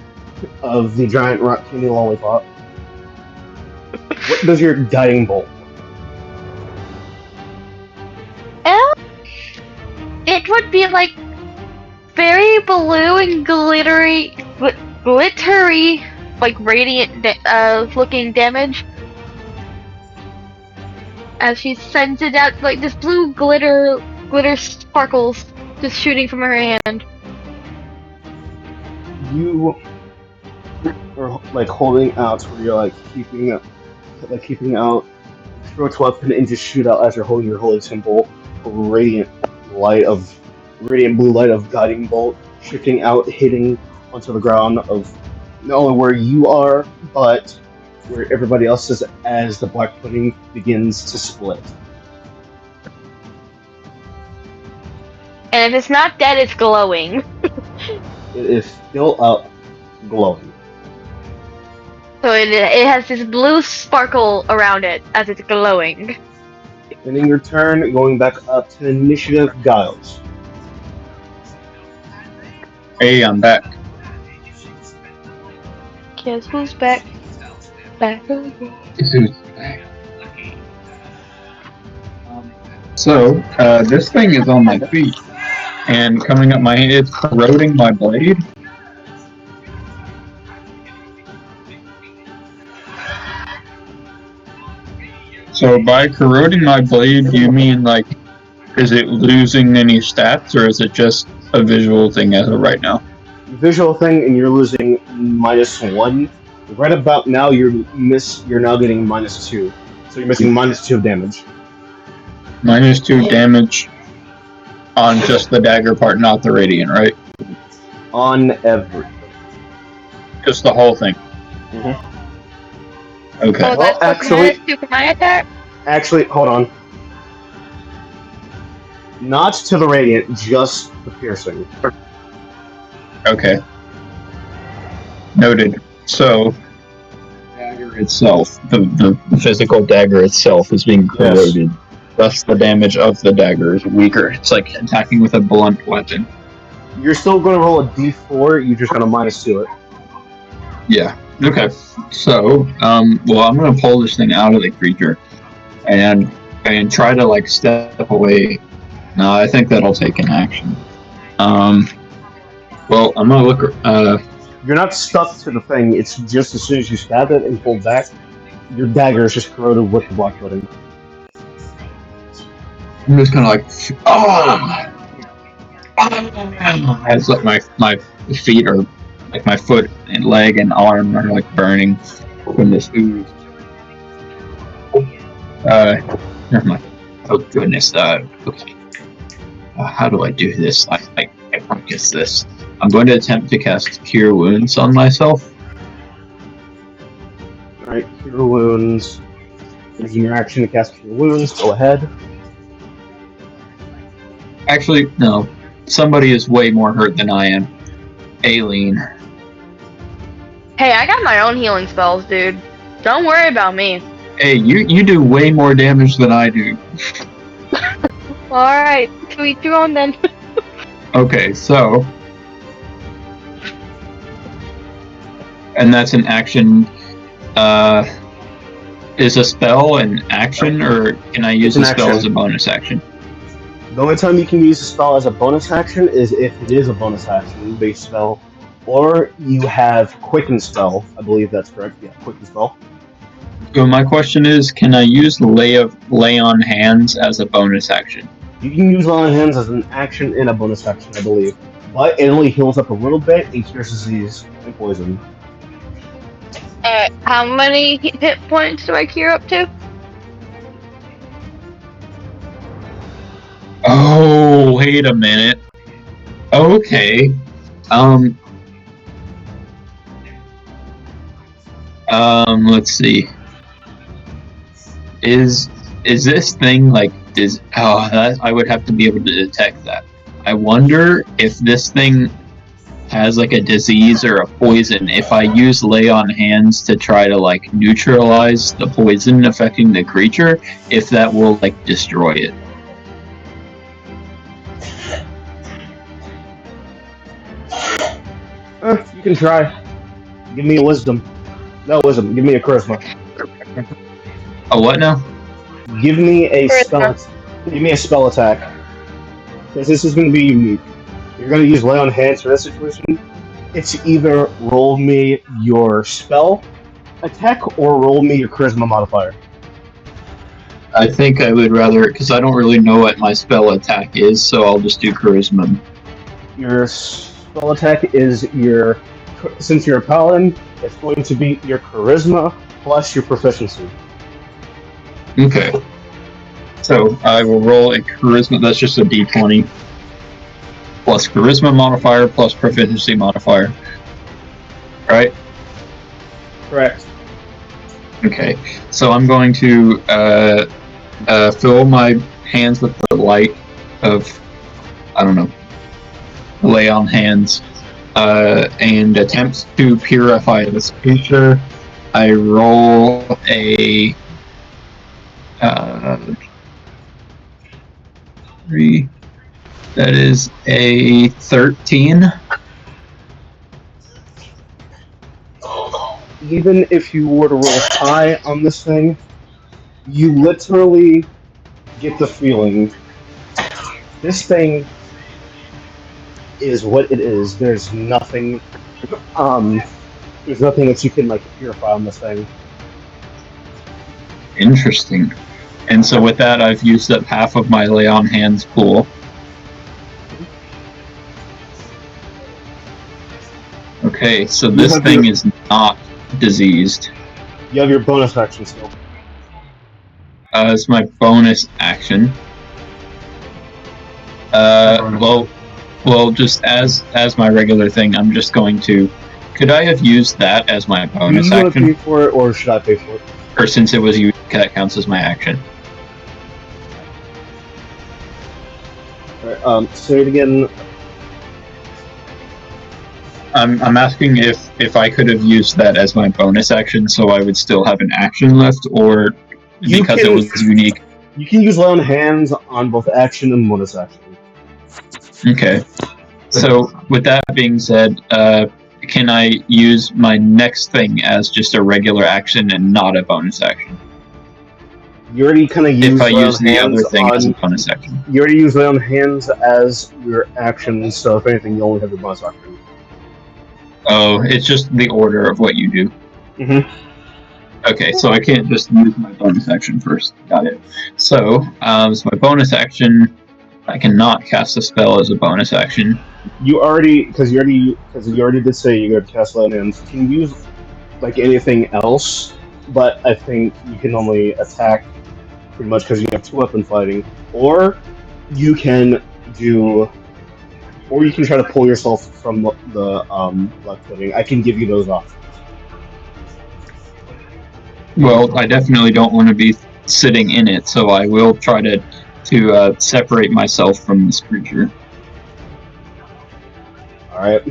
[SPEAKER 1] of the giant rock candy lollipop, what does your guiding bolt look
[SPEAKER 3] It would be like very blue and glittery, like radiant looking damage. As she sends it out, like this blue glitter sparkles just shooting from her hand.
[SPEAKER 1] You are like holding out where you're like keeping out spiritual weapon and just shoot out as you're holding your holy symbol, a radiant blue light of guiding bolt shifting out, hitting onto the ground of not only where you are, but where everybody else is as the black pudding begins to split.
[SPEAKER 3] And if it's not dead, it's glowing.
[SPEAKER 1] It is still up, glowing.
[SPEAKER 3] So it has this blue sparkle around it as it's glowing.
[SPEAKER 1] Ending your turn, going back up to initiative, Giles.
[SPEAKER 5] Hey, I'm back.
[SPEAKER 3] Guess who's back? Back again.
[SPEAKER 5] So, this thing is on my feet, and coming up my hand, it's corroding my blade. So by corroding my blade, do you mean like, is it losing any stats, or is it just a visual thing as of right now?
[SPEAKER 1] Visual thing, and you're losing -1. Right about now, you're now getting -2, so you're missing -2 of damage.
[SPEAKER 5] -2 damage on just the dagger part, not the radiant, right?
[SPEAKER 1] On everything.
[SPEAKER 5] Just the whole thing.
[SPEAKER 1] Mm-hmm.
[SPEAKER 5] Okay.
[SPEAKER 3] Oh,
[SPEAKER 1] Well,
[SPEAKER 3] that's -2 for my attack?
[SPEAKER 1] Actually, hold on. Not to the radiant, just the piercing.
[SPEAKER 5] Okay. Noted. So, dagger itself, the physical dagger itself is being corroded. Yes. Thus, the damage of the dagger is weaker. It's like attacking with a blunt weapon.
[SPEAKER 1] You're still going to roll a d4, you're just going to -2 it.
[SPEAKER 5] Yeah. Okay. So, well, I'm going to pull this thing out of the creature and try to, like, step away. No, I think that'll take an action. Well, I'm going to look...
[SPEAKER 1] You're not stuck to the thing, it's just as soon as you stab it and pull back, your dagger is just corroded with the black pudding.
[SPEAKER 5] I'm just kind of like, oh! As like my feet are, like my foot and leg and arm are like burning from this ooze. Never mind. Oh goodness. Okay. how do I do this? I practice this. I'm going to attempt to cast Cure Wounds on myself.
[SPEAKER 1] Alright, Cure Wounds. Using your action to cast Cure Wounds, go ahead.
[SPEAKER 5] Actually, no. Somebody is way more hurt than I am. Aileen.
[SPEAKER 3] Hey, I got my own healing spells, dude. Don't worry about me.
[SPEAKER 5] Hey, you do way more damage than I do.
[SPEAKER 3] Alright, to each your own then.
[SPEAKER 5] Okay, so... And that's an action... Is a spell an action, or can I use a spell
[SPEAKER 1] action.
[SPEAKER 5] as a bonus action?
[SPEAKER 1] The only time you can use a spell as a bonus action is if it is a bonus action based spell, or you have Quicken Spell. I believe that's correct. Yeah, Quicken Spell.
[SPEAKER 5] So my question is, can I use Lay on Hands as a bonus action?
[SPEAKER 1] You can use Lay on Hands as an action and a bonus action, I believe, but it only heals up a little bit and cures disease and poison.
[SPEAKER 3] How many hit points do I cure up to?
[SPEAKER 5] Oh, wait a minute. Okay. Let's see. Is this thing like I would have to be able to detect that. I wonder if this thing has like a disease or a poison. If I use Lay on Hands to try to like neutralize the poison affecting the creature, if that will like destroy it.
[SPEAKER 1] You can try. Give me a wisdom. No wisdom. Give me a charisma.
[SPEAKER 5] A what now?
[SPEAKER 1] Give me a spell. Give me a spell attack. Because this is going to be unique. You're going to use Lay on Hands for this situation. It's either roll me your spell attack or roll me your charisma modifier.
[SPEAKER 5] I think I would rather, because I don't really know what my spell attack is, so I'll just do charisma.
[SPEAKER 1] Your spell attack is your, since you're a paladin, it's going to be your charisma plus your proficiency.
[SPEAKER 5] Okay. So I will roll a charisma, that's just a d20, plus charisma modifier plus proficiency modifier. Right?
[SPEAKER 1] Correct.
[SPEAKER 5] Okay. So I'm going to fill my hands with the light of, I don't know, Lay on Hands, and attempt to purify this creature. I roll a 3. That is a 13.
[SPEAKER 1] Even if you were to roll high on this thing, you literally get the feeling this thing is what it is. There's nothing that you can like purify on this thing.
[SPEAKER 5] Interesting. And so with that, I've used up half of my Lay on Hands pool. Okay, so this thing is not diseased.
[SPEAKER 1] You have your bonus action still.
[SPEAKER 5] It's my bonus action. Well, just as my regular thing, I'm just going to. Could I have used that as my bonus
[SPEAKER 1] action? Do you want to pay
[SPEAKER 5] action?
[SPEAKER 1] for it, or should I pay for it?
[SPEAKER 5] Or since it was used, that counts as my action.
[SPEAKER 1] Alright, say it again.
[SPEAKER 5] I'm asking if I could have used that as my bonus action, so I would still have an action left, or because it was unique.
[SPEAKER 1] You can use Lay on Hands on both action and bonus action.
[SPEAKER 5] Okay. So with that being said, can I use my next thing as just a regular action and not a bonus action?
[SPEAKER 1] You already kind of used.
[SPEAKER 5] If I use the other thing as a bonus action.
[SPEAKER 1] You already used Lay on Hands as your action, so if anything, you only have your bonus action.
[SPEAKER 5] Oh, it's just the order of what you do.
[SPEAKER 1] Mm-hmm.
[SPEAKER 5] Okay, so I can't just use my bonus action first. Got it. So my bonus action, I cannot cast a spell as a bonus action.
[SPEAKER 1] You already did say you could cast Lay on Hands. You can use like anything else, but I think you can only attack pretty much because you have 2-weapon fighting, or you can do, or you can try to pull yourself from the black pudding. I can give you those options.
[SPEAKER 5] Well, I definitely don't want to be sitting in it, so I will try to separate myself from this creature.
[SPEAKER 1] All right.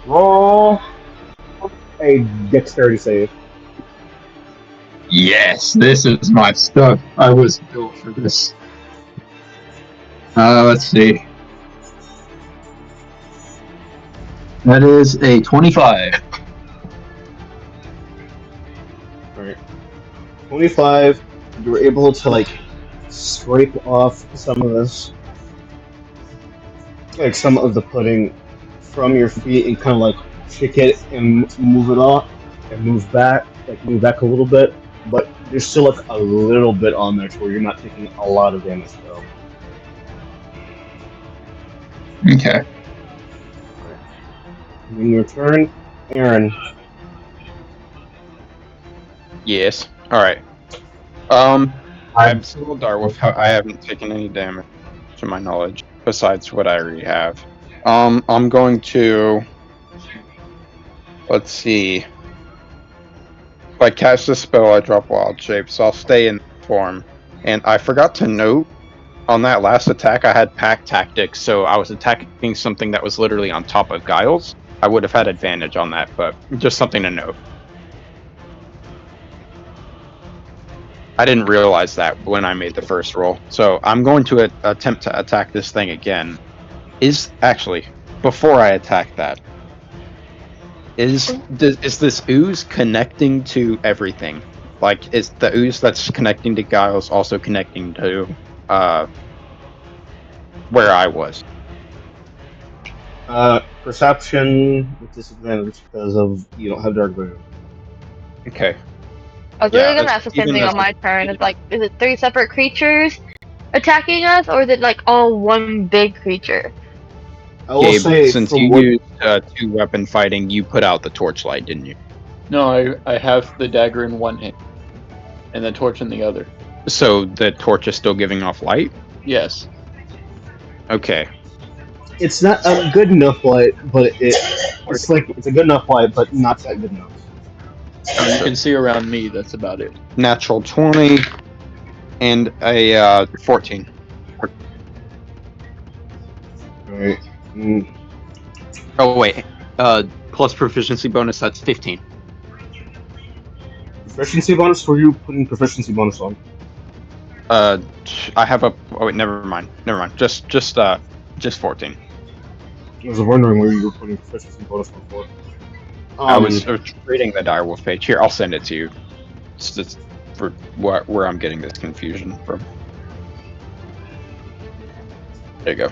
[SPEAKER 1] Roll a dexterity save.
[SPEAKER 5] Yes, this is my stuff. I was built for this. Let's see. That is a 25.
[SPEAKER 1] All right. 25. You were able to like scrape off some of this, like some of the pudding from your feet, and kind of like shake it and move it off and move back a little bit. But there's still like a little bit on there to where you're not taking a lot of damage though.
[SPEAKER 5] Okay.
[SPEAKER 1] All right. In your turn, Aaron.
[SPEAKER 2] Yes. All right. I'm still a direwolf. I haven't taken any damage to my knowledge, besides what I already have. I'm going to. Let's see. If I cast a spell, I drop wild shape, so I'll stay in form. And I forgot to note on that last attack, I had pack tactics, so I was attacking something that was literally on top of Giles. I would have had advantage on that, but just something to note. I didn't realize that when I made the first roll. So I'm going to attempt to attack this thing again. Before I attack that, is this ooze connecting to everything? Like, is the ooze that's connecting to Giles also connecting to where I was?
[SPEAKER 1] Perception with disadvantage because of you don't have dark vision.
[SPEAKER 2] Okay.
[SPEAKER 3] I was
[SPEAKER 2] Yeah,
[SPEAKER 3] literally gonna ask the same
[SPEAKER 2] even
[SPEAKER 3] thing
[SPEAKER 2] as
[SPEAKER 3] on my turn. It's like, is it three separate creatures attacking us, or is it like all one big creature?
[SPEAKER 1] I will
[SPEAKER 2] Gabe,
[SPEAKER 1] say
[SPEAKER 2] since
[SPEAKER 1] from
[SPEAKER 2] you
[SPEAKER 1] what
[SPEAKER 2] used two-weapon fighting, you put out the torchlight, didn't you?
[SPEAKER 6] No, I have the dagger in one hand and the torch in the other.
[SPEAKER 2] So the torch is still giving off light?
[SPEAKER 6] Yes.
[SPEAKER 2] Okay.
[SPEAKER 1] it's not a good enough light, but it's a good enough light, but not that good enough.
[SPEAKER 6] I mean, you
[SPEAKER 2] Gotcha.
[SPEAKER 6] can see around me. That's about it.
[SPEAKER 2] Natural 20 and a 14.
[SPEAKER 1] All right. Mm.
[SPEAKER 2] Oh, wait. Plus proficiency bonus, that's 15.
[SPEAKER 1] Proficiency bonus for you putting proficiency bonus on.
[SPEAKER 2] Uh, I have a. Oh, wait, never mind. Never mind. Just 14.
[SPEAKER 1] I was wondering where you were putting proficiency bonus on for.
[SPEAKER 2] I was
[SPEAKER 1] Um,
[SPEAKER 2] reading the direwolf page. Here, I'll send it to you. It's just for where I'm getting this confusion from. There you go.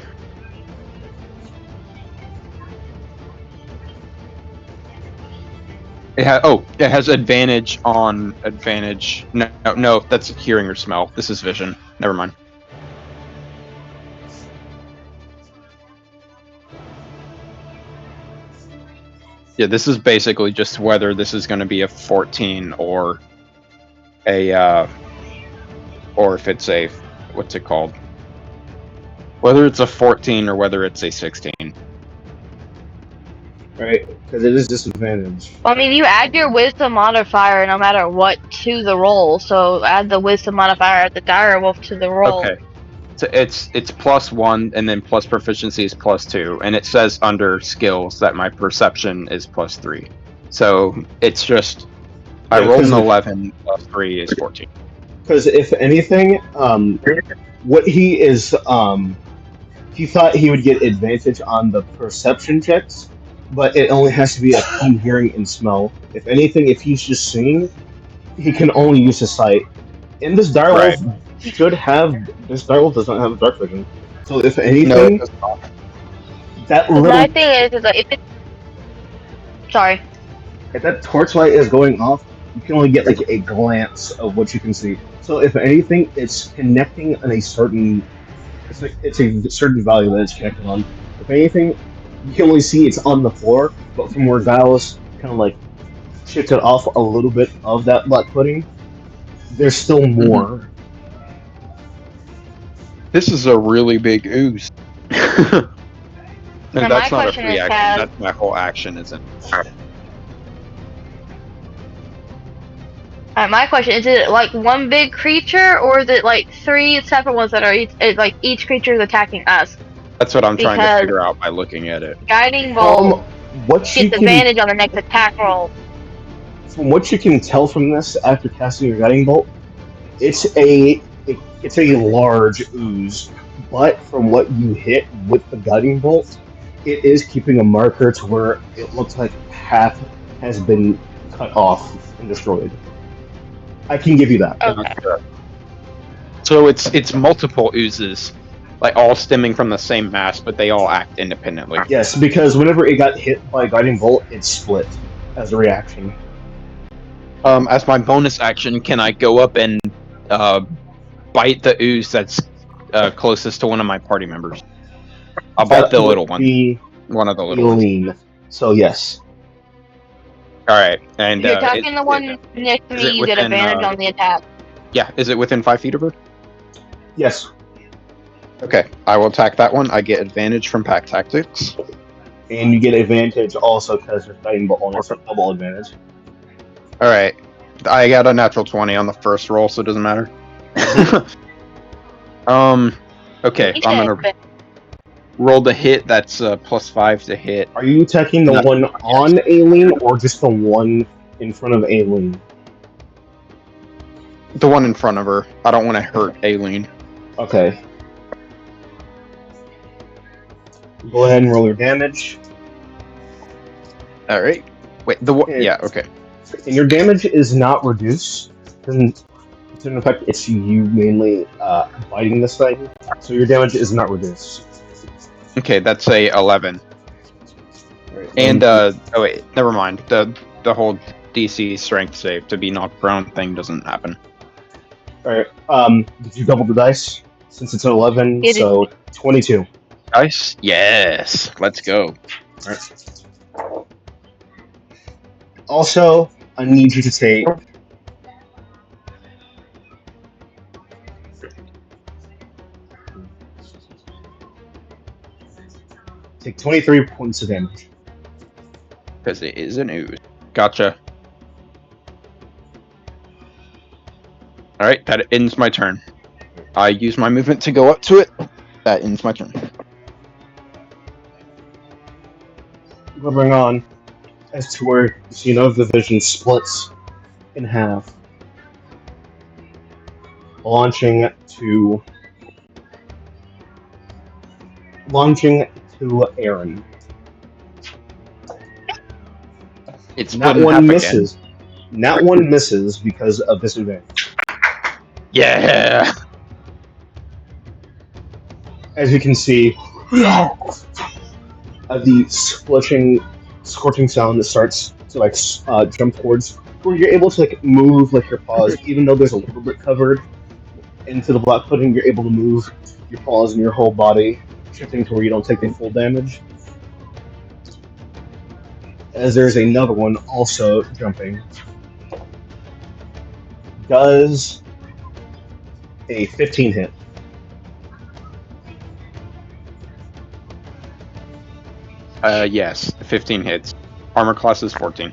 [SPEAKER 2] It has advantage on advantage. No, that's hearing or smell. This is vision. Never mind. Yeah, this is basically just whether this is going to be a 14 or or if it's a, what's it called? Whether it's a 14 or whether it's a 16.
[SPEAKER 1] right, because it is disadvantage.
[SPEAKER 3] Well, I mean, you add your wisdom modifier no matter what to the roll, so add the wisdom modifier at the direwolf to the roll.
[SPEAKER 2] Okay. So it's +1 and then plus proficiency is +2, and it says under skills that my perception is +3. So it's just I
[SPEAKER 1] Yeah,
[SPEAKER 2] rolled an 11 plus 3 is 14.
[SPEAKER 1] because if anything, what he is, he thought he would get advantage on the perception checks, but it only has to be a keen hearing and smell. If anything, if he's just seeing, he can only use his sight. And this direwolf this direwolf does not have dark vision. So if
[SPEAKER 2] No, it
[SPEAKER 1] anything,
[SPEAKER 2] does not.
[SPEAKER 1] that
[SPEAKER 3] Because my
[SPEAKER 1] little
[SPEAKER 3] thing is like, if it's sorry,
[SPEAKER 1] if that torchlight is going off, you can only get like a glance of what you can see. So if anything, it's connecting on a certain it's a certain value that it's connected on. If anything, you can only see it's on the floor, but from where Giles kind of like shifted off a little bit of that black pudding, there's still more.
[SPEAKER 2] This is a really big ooze. And
[SPEAKER 3] Now,
[SPEAKER 2] that's
[SPEAKER 3] my
[SPEAKER 2] not a
[SPEAKER 3] question
[SPEAKER 2] free
[SPEAKER 3] is,
[SPEAKER 2] action. That's my whole action, isn't it?
[SPEAKER 3] My question is it like one big creature, or is it like three separate ones that are each creature is attacking us?
[SPEAKER 2] That's what I'm trying to
[SPEAKER 3] Because
[SPEAKER 2] figure out by looking at it.
[SPEAKER 3] guiding bolt
[SPEAKER 1] What you
[SPEAKER 3] gets
[SPEAKER 1] can,
[SPEAKER 3] advantage on the next attack roll.
[SPEAKER 1] from what you can tell from this after casting your guiding bolt, it's a large ooze. But from what you hit with the guiding bolt, it is keeping a marker to where it looks like half has been cut off and destroyed. I can give you that.
[SPEAKER 3] Okay.
[SPEAKER 2] So it's multiple oozes, like all stemming from the same mass, but they all act independently.
[SPEAKER 1] Yes, because whenever it got hit by a guiding bolt, it split as a reaction.
[SPEAKER 2] As my bonus action, can I go up and bite the ooze that's closest to one of my party members? I'll bite
[SPEAKER 1] That
[SPEAKER 2] the
[SPEAKER 1] would
[SPEAKER 2] little one,
[SPEAKER 1] be
[SPEAKER 2] one of the
[SPEAKER 1] a
[SPEAKER 2] little ones.
[SPEAKER 1] lean. So yes.
[SPEAKER 2] All right, and
[SPEAKER 3] If you're attacking the one next to
[SPEAKER 2] is
[SPEAKER 3] me,
[SPEAKER 2] it
[SPEAKER 3] you get
[SPEAKER 2] within?
[SPEAKER 3] advantage on the attack.
[SPEAKER 2] Yeah, is it within 5 feet of her?
[SPEAKER 1] Yes.
[SPEAKER 2] Okay, I will attack that one. I get advantage from pack tactics.
[SPEAKER 1] And you get advantage also because there's guiding bolt on it, so double advantage.
[SPEAKER 2] All right, I got a natural 20 on the first roll, so it doesn't matter. Okay,
[SPEAKER 3] Each
[SPEAKER 2] I'm
[SPEAKER 3] day.
[SPEAKER 2] gonna roll the hit. That's +5 to hit.
[SPEAKER 1] Are you attacking the one on Aileen or just the one in front of Aileen?
[SPEAKER 2] The one in front of her. I don't want to hurt Aileen.
[SPEAKER 1] Okay. Go ahead and roll your damage.
[SPEAKER 2] All right. Wait. The one.
[SPEAKER 1] And-
[SPEAKER 2] Yeah. Okay.
[SPEAKER 1] And your damage is not reduced. In fact, it's you mainly biting this thing, so your damage is not reduced.
[SPEAKER 2] Okay, that's a 11.
[SPEAKER 1] Right,
[SPEAKER 2] And oh wait, never mind. The whole DC strength save to be knocked prone thing doesn't happen.
[SPEAKER 1] Alright, did you double the dice? Since it's an 11,
[SPEAKER 3] It is-
[SPEAKER 1] so 22.
[SPEAKER 2] Dice? Yes. Let's go.
[SPEAKER 1] Alright. Also, I need you to take 23 points of damage.
[SPEAKER 2] Because it is an ooze. Gotcha. All right, that ends my turn. I use my movement to go up to it. That ends my turn.
[SPEAKER 1] Moving on, as to where you see another division splits in half, launching to Aaron.
[SPEAKER 2] It's
[SPEAKER 1] Not
[SPEAKER 2] split in half
[SPEAKER 1] one
[SPEAKER 2] again.
[SPEAKER 1] misses. Not one misses because of disadvantage.
[SPEAKER 2] Yeah.
[SPEAKER 1] As you can see, the scorching sound that starts to jump towards where you're able to move your paws, even though there's a little bit covered into the black pudding. You're able to move your paws and your whole body, shifting to where you don't take the full damage. As there's another one also jumping. Does a 15 hit?
[SPEAKER 2] Yes. 15 hits. Armor class is 14.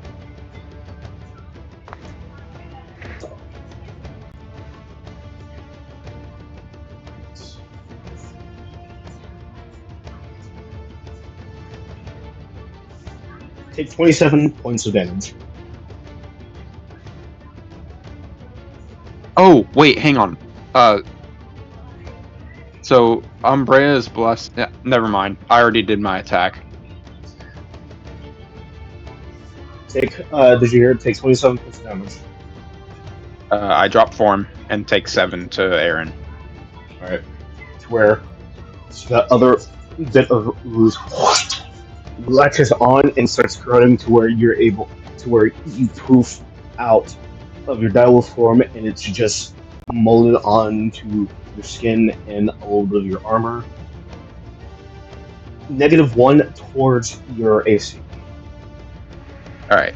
[SPEAKER 1] Take 27 points of damage.
[SPEAKER 2] Oh, wait, hang on. So Umbrea is blessed. Yeah, never mind. I already did my attack.
[SPEAKER 1] Did you hear it? Take 27 points of damage.
[SPEAKER 2] I drop form and take 7 to Aaron.
[SPEAKER 1] Alright. To where the other bit of ooze latches on and starts growing to where you poof out of your direwolf form, and it's just molded onto your skin and a little bit of your armor. -1 towards your AC.
[SPEAKER 2] Alright.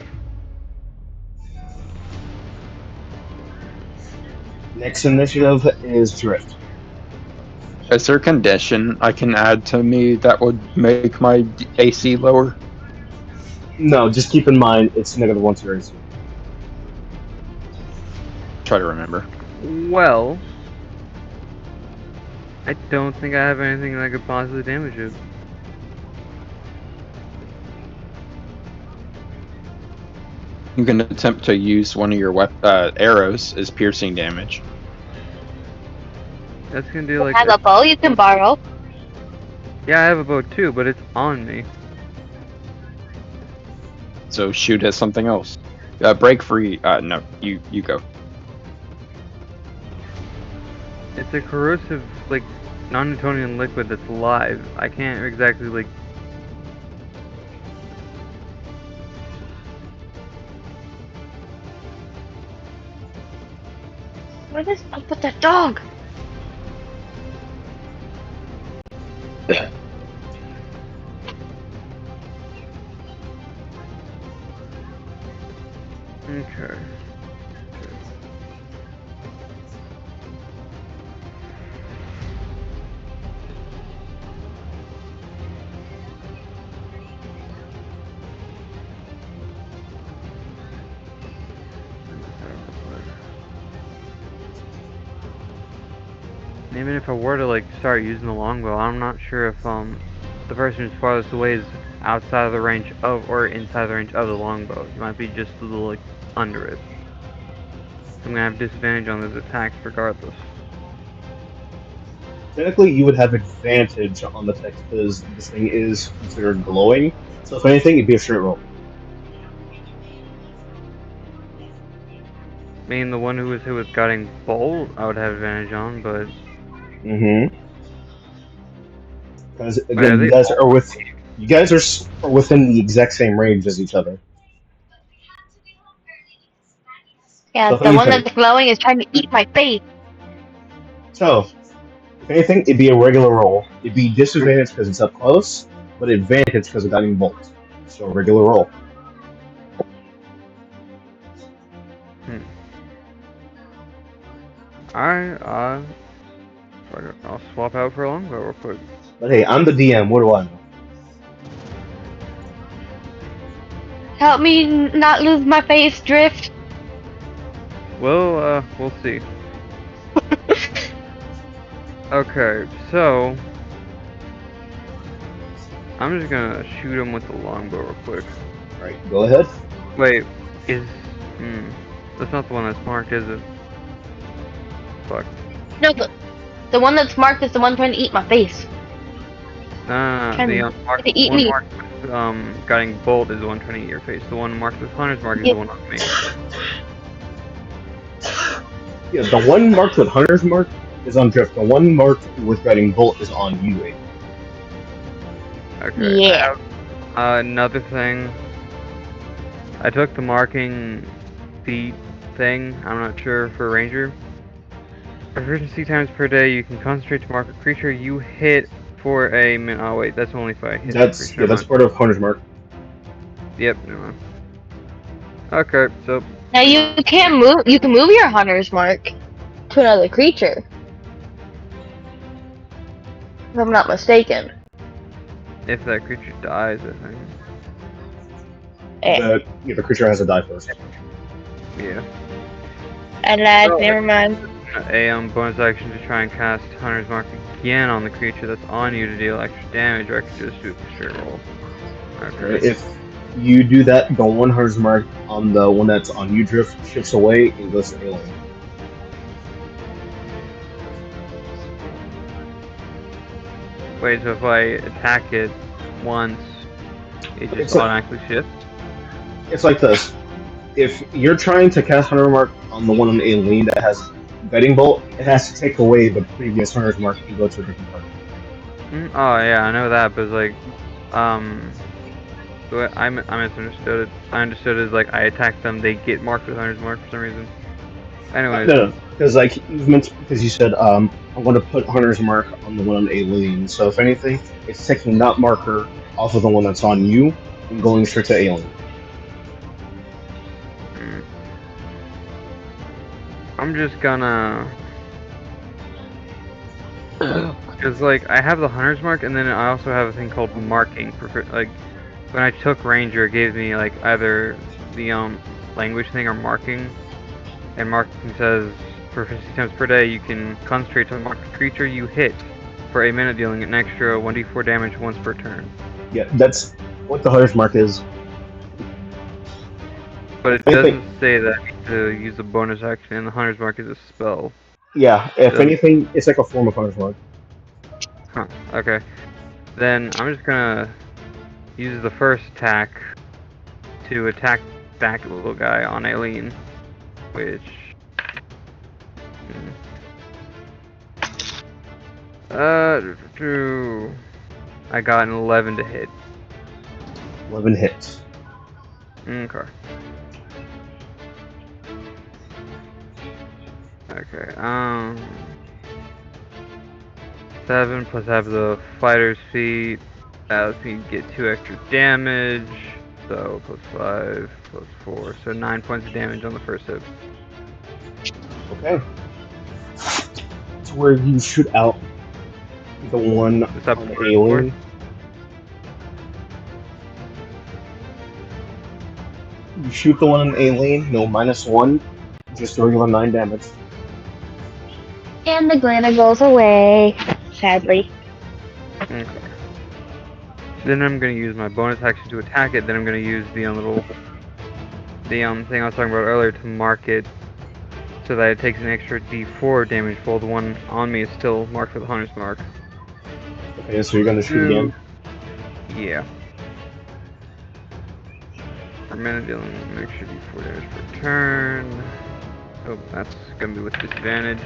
[SPEAKER 1] Next initiative is Drift.
[SPEAKER 2] Is there a condition I can add to me that would make my AC lower?
[SPEAKER 1] No, just keep in mind it's -1 to your AC.
[SPEAKER 2] Try to remember.
[SPEAKER 4] Well, I don't think I have anything that could possibly damage it.
[SPEAKER 2] You can attempt to use one of your arrows as piercing damage.
[SPEAKER 4] That's gonna do
[SPEAKER 3] You
[SPEAKER 4] like
[SPEAKER 3] have a bow you can borrow.
[SPEAKER 4] Yeah, I have a bow too, but it's on me.
[SPEAKER 2] So shoot at something else. Break free. No, you go.
[SPEAKER 4] It's a corrosive, like, non-Newtonian liquid that's live. I can't exactly, like...
[SPEAKER 3] What is up with that dog?
[SPEAKER 4] Okay. Even if I were to, like, start using the longbow, I'm not sure if, the person who's farthest away is outside of the range of, or inside the range of the longbow. You might be just a little, like, under it. I'm gonna have disadvantage on those attacks regardless.
[SPEAKER 1] Technically, you would have advantage on the text because this thing is considered glowing. So if anything, it'd be a straight roll.
[SPEAKER 4] I mean, the one who was hit with Guiding Bolt, I would have advantage on, but...
[SPEAKER 1] Mm-hmm. Because
[SPEAKER 4] Wait, are
[SPEAKER 1] again,
[SPEAKER 4] they
[SPEAKER 1] you guys are within the exact same range as each other.
[SPEAKER 3] Yeah,
[SPEAKER 1] So if
[SPEAKER 3] the one
[SPEAKER 1] anything,
[SPEAKER 3] that's glowing is trying to eat my face.
[SPEAKER 1] so if anything, it'd be a regular roll. It'd be disadvantage because it's up close, but advantage because of guiding bolt. So a regular roll.
[SPEAKER 4] Alright, I'll swap out for a longbow real quick.
[SPEAKER 1] But hey, I'm the DM. What do I know?
[SPEAKER 3] Help me not lose my face, Drift.
[SPEAKER 4] Well, we'll see. Okay, so... I'm just gonna shoot him with the longbow real quick.
[SPEAKER 1] All right, go ahead.
[SPEAKER 4] Wait, is... That's not the one that's marked, is it? Fuck.
[SPEAKER 3] No, the one that's marked is the one trying to eat my face.
[SPEAKER 4] Nah,
[SPEAKER 3] Trying
[SPEAKER 4] the
[SPEAKER 3] to eat
[SPEAKER 4] one
[SPEAKER 3] me.
[SPEAKER 4] marked with, Guiding Bolt is the one trying to eat your face. The one marked with Hunter's Mark is
[SPEAKER 3] Yeah.
[SPEAKER 4] the one on me.
[SPEAKER 1] Yeah, the one marked with Hunter's Mark is on Drift. The one marked with guiding bolt is on you, Aiden.
[SPEAKER 4] Okay, I
[SPEAKER 3] Yeah.
[SPEAKER 4] have another thing. I took the marking feet thing, I'm not sure, for Ranger. Proficiency times per day, you can concentrate to mark a creature you hit for a minute. Oh wait, that's only if I hit the creature.
[SPEAKER 1] That's part of Hunter's Mark.
[SPEAKER 4] Yep, never mind. Okay, so
[SPEAKER 3] Now you can move. You can move your hunter's mark to another creature. If I'm not mistaken.
[SPEAKER 4] if that creature dies, I think.
[SPEAKER 3] Eh,
[SPEAKER 1] The creature has to die first.
[SPEAKER 4] Yeah.
[SPEAKER 3] I lied.
[SPEAKER 4] So,
[SPEAKER 3] Never mind.
[SPEAKER 4] a bonus action to try and cast Hunter's Mark again on the creature that's on you to deal extra damage, or I could just do a straight roll. Okay.
[SPEAKER 1] If you do that, the one Hunter's Mark on the one that's on you, Drift, shifts away and goes to alien.
[SPEAKER 4] Wait, so if I attack it once, it just
[SPEAKER 1] It's like
[SPEAKER 4] automatically shifts?
[SPEAKER 1] it's like this. If you're trying to cast Hunter Mark on the one on alien that has guiding bolt, it has to take away the previous Hunter's Mark and go to a different target.
[SPEAKER 4] Oh yeah, I know that, but it's like, I misunderstood it. I understood it as like I attack them, they get marked with Hunter's Mark for some reason. Anyways,
[SPEAKER 1] No, because like you meant because you said I'm going to put Hunter's Mark on the one on alien. So if anything, it's taking that marker off of the one that's on you and going straight to alien.
[SPEAKER 4] I'm just gonna Because, like, I have the Hunter's Mark, and then I also have a thing called Marking. Like, when I took Ranger, it gave me, like, either the, language thing or Marking. And Marking says, for 50 times per day, you can concentrate to mark a creature you hit for a minute, dealing an extra 1d4 damage once per turn.
[SPEAKER 1] Yeah, that's what the Hunter's Mark is.
[SPEAKER 4] But
[SPEAKER 1] If
[SPEAKER 4] it
[SPEAKER 1] anything,
[SPEAKER 4] doesn't say that I need to use a bonus action, and the Hunter's Mark is a spell.
[SPEAKER 1] yeah, if
[SPEAKER 4] Doesn't.
[SPEAKER 1] anything, it's like a form of Hunter's Mark.
[SPEAKER 4] Huh, okay. Then I'm just gonna use the first attack to attack back the little guy on Aileen, which... I got an 11 to hit.
[SPEAKER 1] 11 hits.
[SPEAKER 4] Okay. Okay, 7 plus I have the fighter's feet. That lets me get 2 extra damage. So, plus 5, plus 4. So 9 points of damage on the first hit.
[SPEAKER 1] Okay. To where you shoot out the one
[SPEAKER 4] Is that
[SPEAKER 1] on
[SPEAKER 4] plus 4?
[SPEAKER 1] Aileen. You shoot the one on Aileen, no -1, just a regular 9 damage.
[SPEAKER 3] And the glitter goes away, sadly.
[SPEAKER 4] Okay. Then I'm gonna use my bonus action to attack it. Then I'm gonna use the thing I was talking about earlier to mark it, so that it takes an extra D4 damage while the one on me is still marked with the Hunter's Mark.
[SPEAKER 1] Okay, so you're gonna shoot again.
[SPEAKER 4] Yeah. Per minute, dealing an extra D4 damage per turn. Oh, that's gonna be with disadvantage.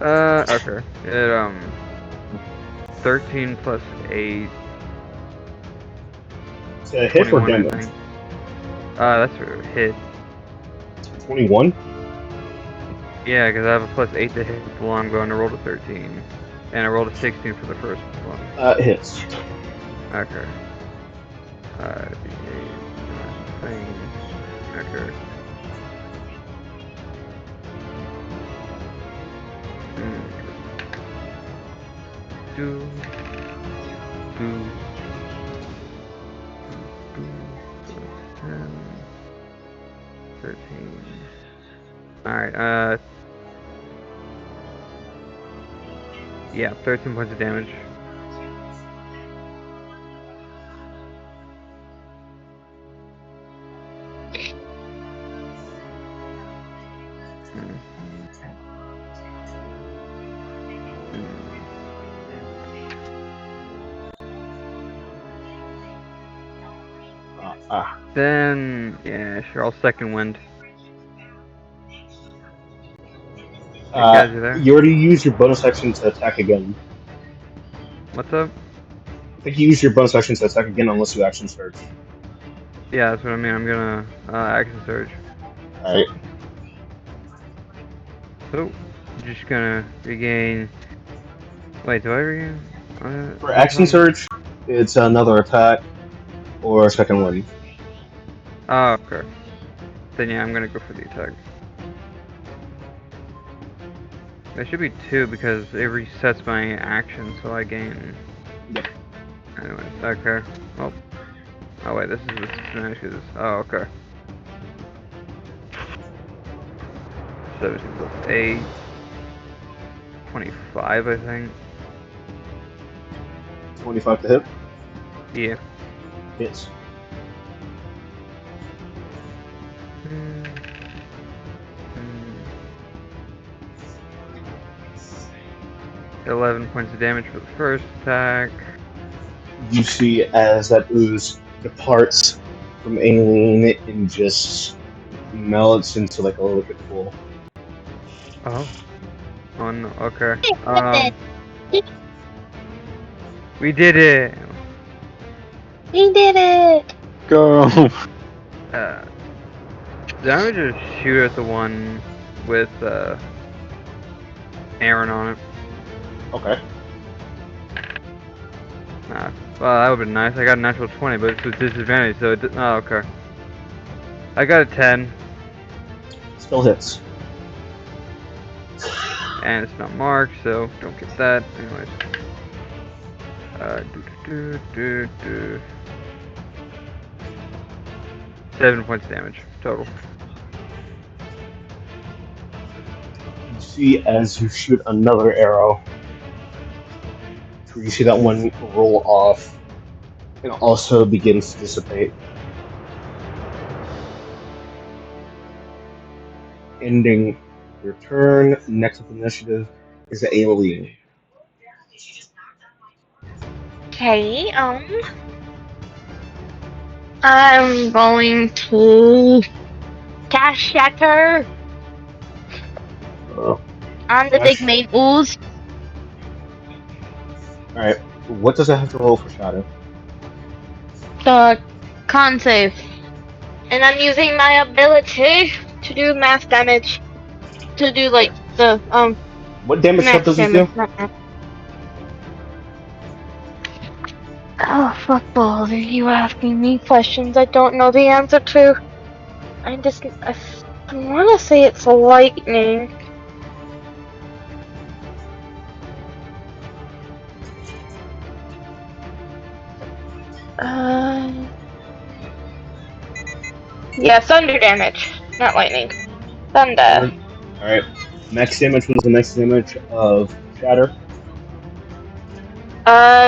[SPEAKER 4] Okay. It, 13 plus 8,
[SPEAKER 1] It's a hit for
[SPEAKER 4] 21, I
[SPEAKER 1] damage.
[SPEAKER 4] think. That's a hit.
[SPEAKER 1] 21?
[SPEAKER 4] Yeah, because I have a plus 8 to hit the longbow, and I rolled a 13. And I rolled a 16 for the first one.
[SPEAKER 1] Hits.
[SPEAKER 4] Okay. D8, thing. Okay. Do, do, do, 10, 13. Alright, yeah, 13 points of damage. Then, yeah, sure, I'll second wind. Hey guys, you there?
[SPEAKER 1] You already used your bonus action to attack again.
[SPEAKER 4] What's up?
[SPEAKER 1] I think you used your bonus action to attack again unless you action search.
[SPEAKER 4] Yeah, that's what I mean. I'm gonna action surge.
[SPEAKER 1] Alright.
[SPEAKER 4] So, just gonna regain. Wait, do I regain?
[SPEAKER 1] For
[SPEAKER 4] What's
[SPEAKER 1] action
[SPEAKER 4] on?
[SPEAKER 1] search, it's another attack or a second wind.
[SPEAKER 4] Oh, okay. Then yeah, I'm gonna go for the attack. There should be 2 because it resets my action, so I gain.
[SPEAKER 1] Yep.
[SPEAKER 4] Anyways, okay. Well. Oh wait, this is the disadvantage. Oh, okay. 17 plus 8. 25, I think.
[SPEAKER 1] 25 to hit.
[SPEAKER 4] Yeah.
[SPEAKER 1] Hits.
[SPEAKER 4] 11 points of damage for the first attack.
[SPEAKER 1] You see as that ooze departs from Aileen and just melts into like a liquid pool.
[SPEAKER 4] Oh. Oh no, okay.
[SPEAKER 3] We
[SPEAKER 4] We did it!
[SPEAKER 3] did it!
[SPEAKER 2] Go.
[SPEAKER 4] Did I just shoot at the one with, Aaron on it?
[SPEAKER 1] Okay.
[SPEAKER 4] Nah. Well, that would've been nice. I got a natural 20, but it's with disadvantage, so it oh, okay. I got a 10.
[SPEAKER 1] Still hits.
[SPEAKER 4] And it's not marked, so don't get that. Anyways. 7 points damage total.
[SPEAKER 1] You see as you shoot another arrow, you see that one roll off and also begins to dissipate, ending your turn. Next up initiative is the alien.
[SPEAKER 3] Okay, I'm going to cast Shatter
[SPEAKER 1] Uh,
[SPEAKER 3] on the big
[SPEAKER 1] Shash.
[SPEAKER 3] main ooze.
[SPEAKER 1] All right. What does it have to roll for Shadow?
[SPEAKER 3] The con save. And I'm using my ability to do mass damage. To do
[SPEAKER 1] Okay.
[SPEAKER 3] like the
[SPEAKER 1] What damage type
[SPEAKER 3] max
[SPEAKER 1] does it
[SPEAKER 3] damage,
[SPEAKER 1] do?
[SPEAKER 3] not max. Oh fuck balls, are you asking me questions I don't know the answer to? I wanna say it's lightning. Uh yeah, thunder damage. Not lightning. Thunder.
[SPEAKER 1] All right. Max damage was the max damage of Shatter.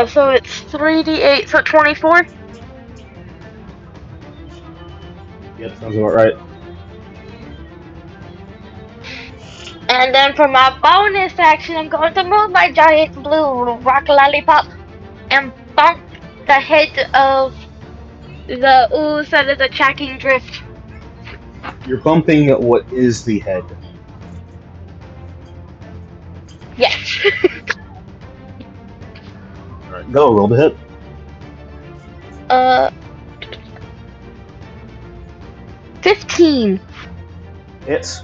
[SPEAKER 3] So it's 3d8, so 24.
[SPEAKER 1] Yep, sounds about right.
[SPEAKER 3] And then for my bonus action, I'm going to move my giant blue rock lollipop and bump the head of the ooze that is attacking Drift.
[SPEAKER 1] You're bumping what is the head.
[SPEAKER 3] Yes.
[SPEAKER 1] All right, go roll the hit.
[SPEAKER 3] uh, 15.
[SPEAKER 1] Hits.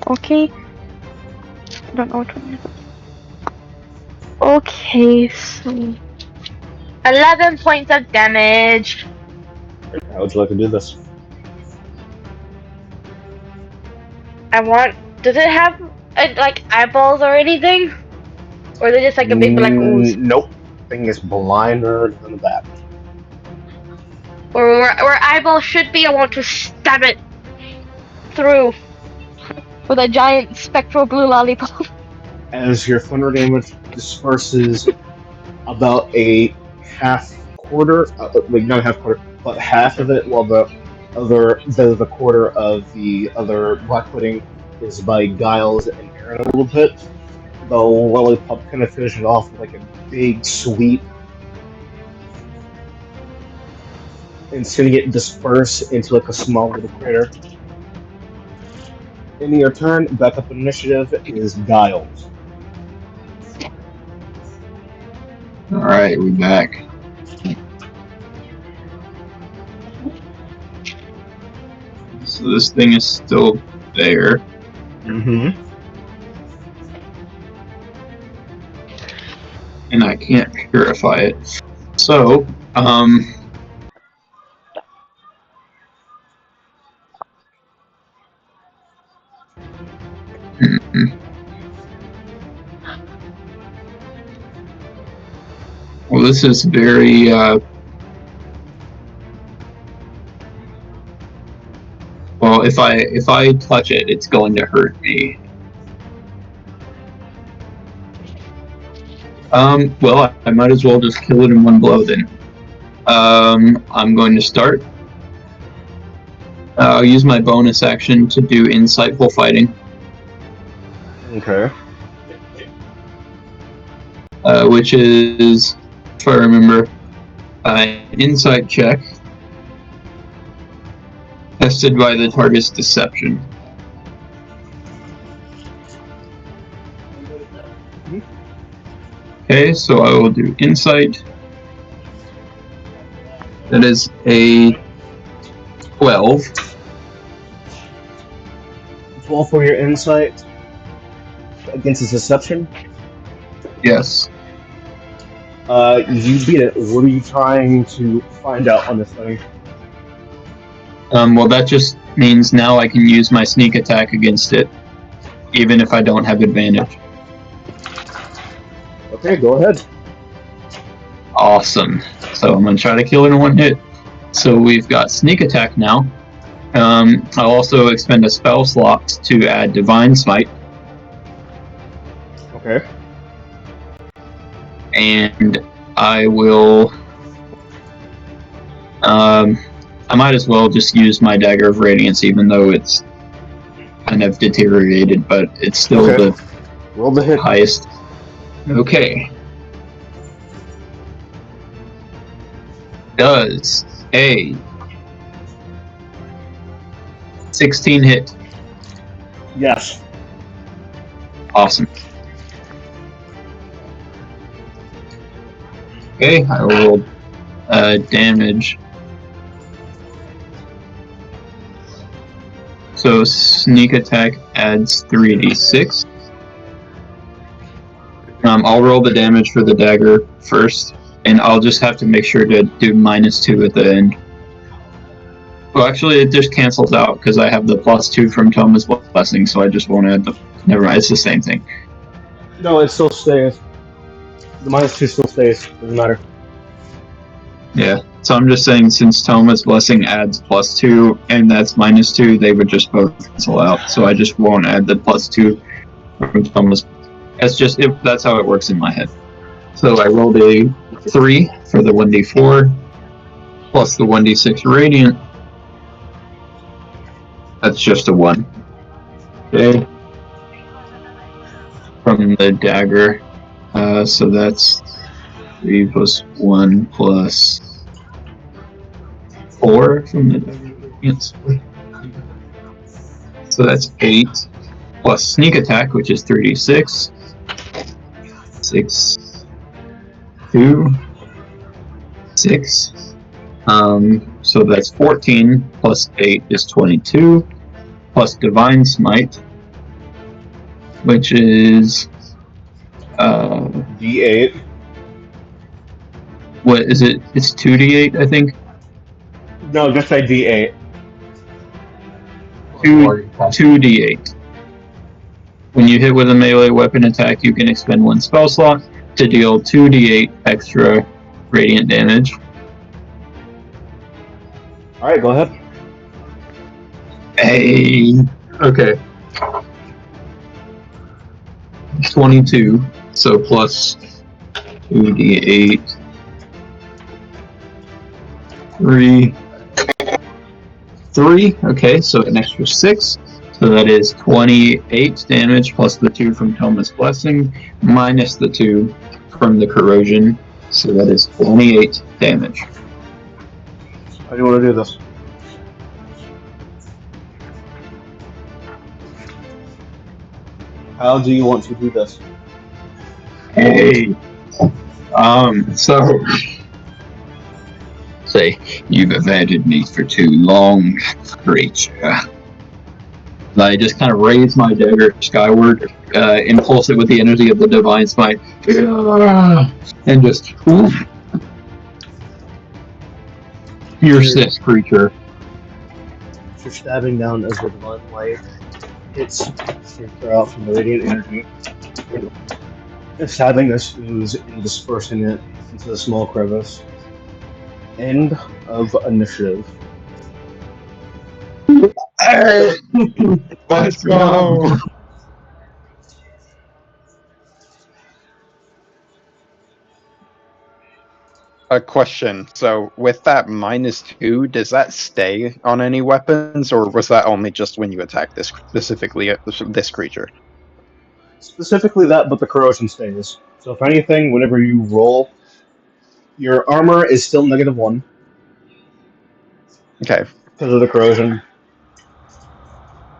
[SPEAKER 3] Okay. I don't know which one. Okay, so 11 points of damage.
[SPEAKER 1] How would you like to do this?
[SPEAKER 3] I want. Does it have like eyeballs or anything, or is it just like a big black ooze?
[SPEAKER 1] Nope. Thing is blinder than the bat.
[SPEAKER 3] Or where eyeballs should be, I want to stab it through with a giant spectral blue lollipop.
[SPEAKER 1] As your thunder damage disperses about a half quarter, like not a half quarter, but half of it, while the quarter of the other black pudding is by Giles and Aaron a little bit. The lollipop kind of finishes off with like a big sweep and seeing it disperse into like a small little crater. In your turn, backup initiative is Giles.
[SPEAKER 5] All right, we're back. So this thing is still there,
[SPEAKER 1] Mm-hmm.
[SPEAKER 5] and I can't purify it. So, well, this is very. Well, if I touch it, it's going to hurt me. Well, I might as well just kill it in one blow then. I'm going to start. I'll use my bonus action to do insightful fighting,
[SPEAKER 1] Okay.
[SPEAKER 5] which is, if I remember, an insight check tested by the target's deception. Okay, so I will do insight. That is a 12.
[SPEAKER 1] 12 for your insight against his deception.
[SPEAKER 5] Yes.
[SPEAKER 1] You beat it. What are you trying to find out on this thing?
[SPEAKER 5] Well, that just means now I can use my sneak attack against it. even if I don't have advantage.
[SPEAKER 1] Okay, go ahead.
[SPEAKER 5] Awesome. So I'm going to try to kill it in one hit. So we've got sneak attack now. I'll also expend a spell slot to add divine smite.
[SPEAKER 1] Okay.
[SPEAKER 5] And I will. I might as well just use my dagger of radiance, even though it's kind of deteriorated, but it's still the
[SPEAKER 1] Roll the hit.
[SPEAKER 5] highest. Okay. Does a 16 hit?
[SPEAKER 1] Yes.
[SPEAKER 5] Awesome. Okay, I will roll damage. So sneak attack adds 3d6. I'll roll the damage for the dagger first, and I'll just have to make sure to do -2 at the end. Well, actually, it just cancels out because I have the +2 from Thomas' Blessing, so I just won't add the. Never mind, it's the same thing.
[SPEAKER 1] No, it still stays. The -2 still stays. Doesn't matter.
[SPEAKER 5] Yeah, so I'm just saying since Thomas' Blessing adds +2 and that's -2, they would just both cancel out. So I just won't add the +2 from Thomas. That's how it works in my head. So I rolled a 3 for the 1d4 plus the 1d6 radiant. That's just a 1. Okay. From the dagger. So that's 3 plus 1 plus 4 from the dagger radiance. So that's 8 plus sneak attack, which is 3d6. 6, 2, 6. So that's 14 plus 8 is 22 plus divine smite, which is
[SPEAKER 1] D8.
[SPEAKER 5] what is it? It's 2d8, I think.
[SPEAKER 1] No, just say D8.
[SPEAKER 5] 2d8. When you hit with a melee weapon attack, you can expend 1 spell slot to deal 2d8 extra radiant damage.
[SPEAKER 1] All right, go ahead.
[SPEAKER 5] Hey. Okay. 22. So plus 2d8. 3. Okay, so an extra 6. So that is 28 damage plus the 2 from Thomas' Blessing minus the 2 from the corrosion. So that is 28 damage.
[SPEAKER 1] How do you want to do this? How do you want to do this?
[SPEAKER 5] Hey. So say you've evaded me for too long, creature. I just kind of raise my dagger skyward, impulse it with the energy of the divine smite, and just pierce this creature.
[SPEAKER 1] You're stabbing down as the divine light hits out from the radiant energy. Stabbing this ooze and dispersing it into the small crevice. End of initiative.
[SPEAKER 5] Let's go!
[SPEAKER 2] A question. So with that -2, does that stay on any weapons, or was that only just when you attack this specifically this creature?
[SPEAKER 1] Specifically that, but the corrosion stays. So if anything, whenever you roll, your armor is still -1
[SPEAKER 2] Okay.
[SPEAKER 1] because of the corrosion.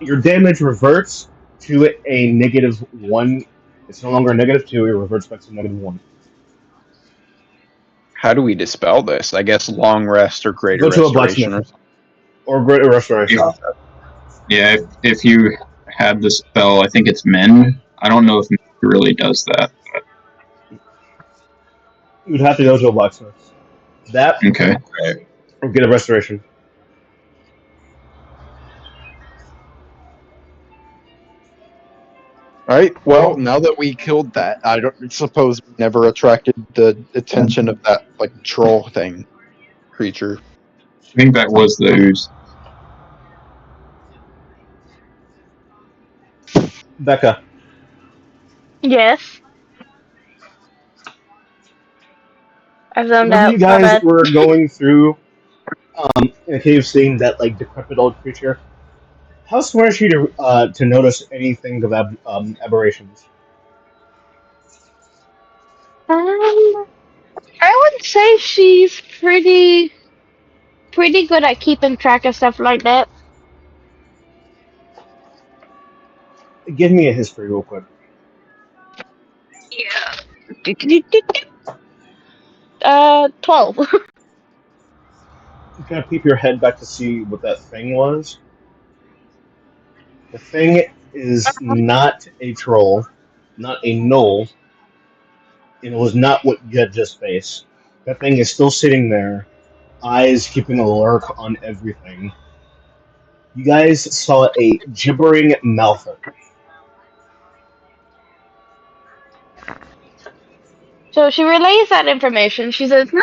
[SPEAKER 1] Your damage reverts to a -1. It's no longer -2. It reverts back to -1.
[SPEAKER 2] How do we dispel this? I guess long rest or greater
[SPEAKER 1] Go to a
[SPEAKER 2] restoration.
[SPEAKER 1] blacksmith or greater restoration.
[SPEAKER 5] Yeah, if you have the spell, I think it's Mend. I don't know if Mend really does that.
[SPEAKER 1] You'd have to go to a blacksmith. That
[SPEAKER 5] Okay.
[SPEAKER 1] or get a restoration.
[SPEAKER 2] All right. Well, now that we killed that, I don't suppose we never attracted the attention of that like troll thing creature.
[SPEAKER 5] I think that was the ooze.
[SPEAKER 1] Becca,
[SPEAKER 3] Yes. I've zoned
[SPEAKER 1] whenever you
[SPEAKER 3] out. My
[SPEAKER 1] guys
[SPEAKER 3] bad.
[SPEAKER 1] were going through in a cave, seeing that like decrepit old creature, how smart is she to notice anything of aberrations?
[SPEAKER 3] I would say she's pretty good at keeping track of stuff like that.
[SPEAKER 1] Give me a history real quick.
[SPEAKER 3] Yeah. 12.
[SPEAKER 1] You kind of peep your head back to see what that thing was. The thing is not a troll, not a gnoll, and it was not what you had just faced. That thing is still sitting there, eyes keeping a lurk on everything. You guys saw a gibbering mouther.
[SPEAKER 3] So she relays that information. She says, no,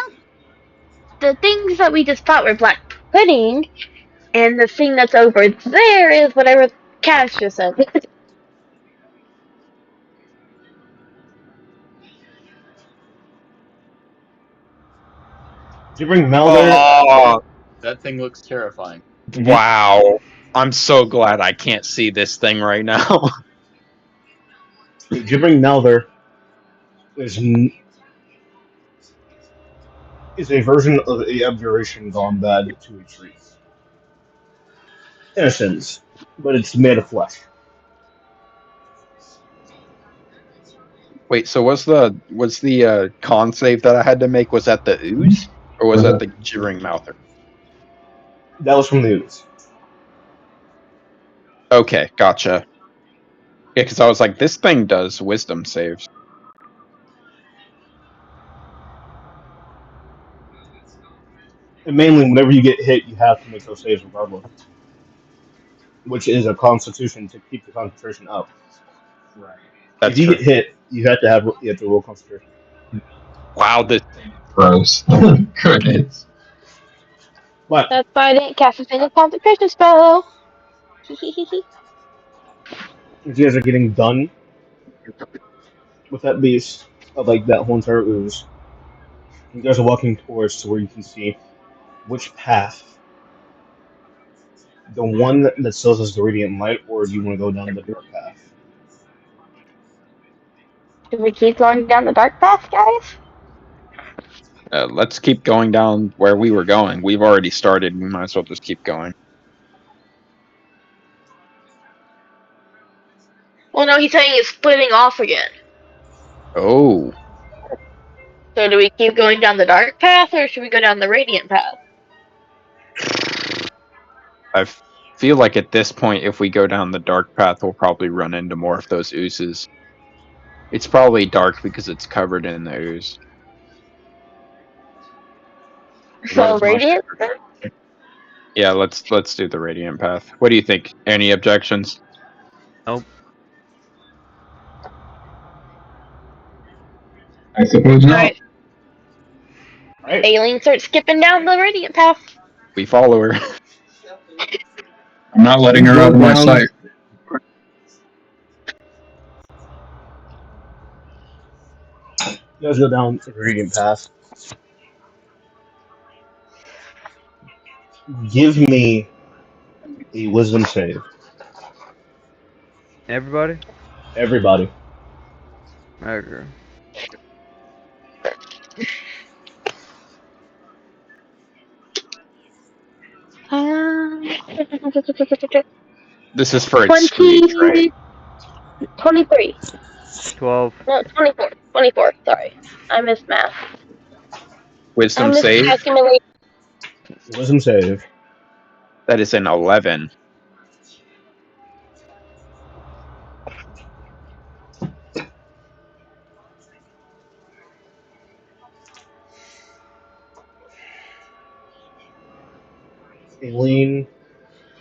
[SPEAKER 3] the things that we just thought were black pudding, and the thing that's over there is whatever Cass just said.
[SPEAKER 1] Gibbering mouther.
[SPEAKER 2] Oh,
[SPEAKER 6] That thing looks terrifying.
[SPEAKER 1] Mhm.
[SPEAKER 2] wow. I'm so glad I can't see this thing right now.
[SPEAKER 1] A gibbering mouther is is a version of a abjuration gone bad to a tree. In a sense, but it's made of flesh.
[SPEAKER 2] Wait, so was the con save that I had to make, was that the ooze? Or was that the gibbering mouther?
[SPEAKER 1] That was from the ooze.
[SPEAKER 2] Okay, gotcha. Yeah, because I was like, this thing does wisdom saves.
[SPEAKER 1] And mainly, whenever you get hit, you have to make those saves regardless, which is a constitution to keep the concentration up. If
[SPEAKER 2] That's
[SPEAKER 1] you
[SPEAKER 2] true.
[SPEAKER 1] get hit, you have to roll concentration.
[SPEAKER 2] Wow, this
[SPEAKER 5] Gross. Credits.
[SPEAKER 1] But
[SPEAKER 3] That's why I didn't cast a single concentration spell. Hehehehe.
[SPEAKER 1] if you guys are getting done with that beast of like that whole entire ooze, you guys are walking towards to where you can see which path, the one that still has the radiant light, or do you want to go down the dark path?
[SPEAKER 3] Should we keep going down the dark path, guys?
[SPEAKER 2] let's keep going down where we were going. We've already started. We might as well just keep going.
[SPEAKER 3] Well, no, he's saying he's splitting off again.
[SPEAKER 2] Oh,
[SPEAKER 3] So do we keep going down the dark path, or should we go down the radiant path?
[SPEAKER 2] I feel like at this point, if we go down the dark path, we'll probably run into more of those oozes. It's probably dark because it's covered in the ooze. What
[SPEAKER 3] So
[SPEAKER 2] is my
[SPEAKER 3] radiant?
[SPEAKER 2] Yeah, let's do the radiant path. What do you think? Any objections?
[SPEAKER 4] Nope.
[SPEAKER 5] I suppose not.
[SPEAKER 3] Alright.
[SPEAKER 1] All right,
[SPEAKER 3] Aileen starts skipping down the radiant path.
[SPEAKER 2] We follow her.
[SPEAKER 5] I'm not letting
[SPEAKER 1] you
[SPEAKER 5] her
[SPEAKER 1] go
[SPEAKER 5] out of my
[SPEAKER 1] down.
[SPEAKER 5] sight.
[SPEAKER 1] You guys go down the radiant path. Give me a wisdom save,
[SPEAKER 4] Everybody?
[SPEAKER 1] everybody.
[SPEAKER 4] Okay.
[SPEAKER 3] Um,
[SPEAKER 2] This is for its screech, right?
[SPEAKER 3] 20, 23.
[SPEAKER 4] 12.
[SPEAKER 3] No, 24. 24. Sorry. I missed math. I
[SPEAKER 2] Wisdom
[SPEAKER 3] missed
[SPEAKER 2] save.
[SPEAKER 3] calculation.
[SPEAKER 1] Wisdom save.
[SPEAKER 2] That is an 11.
[SPEAKER 1] Aileen,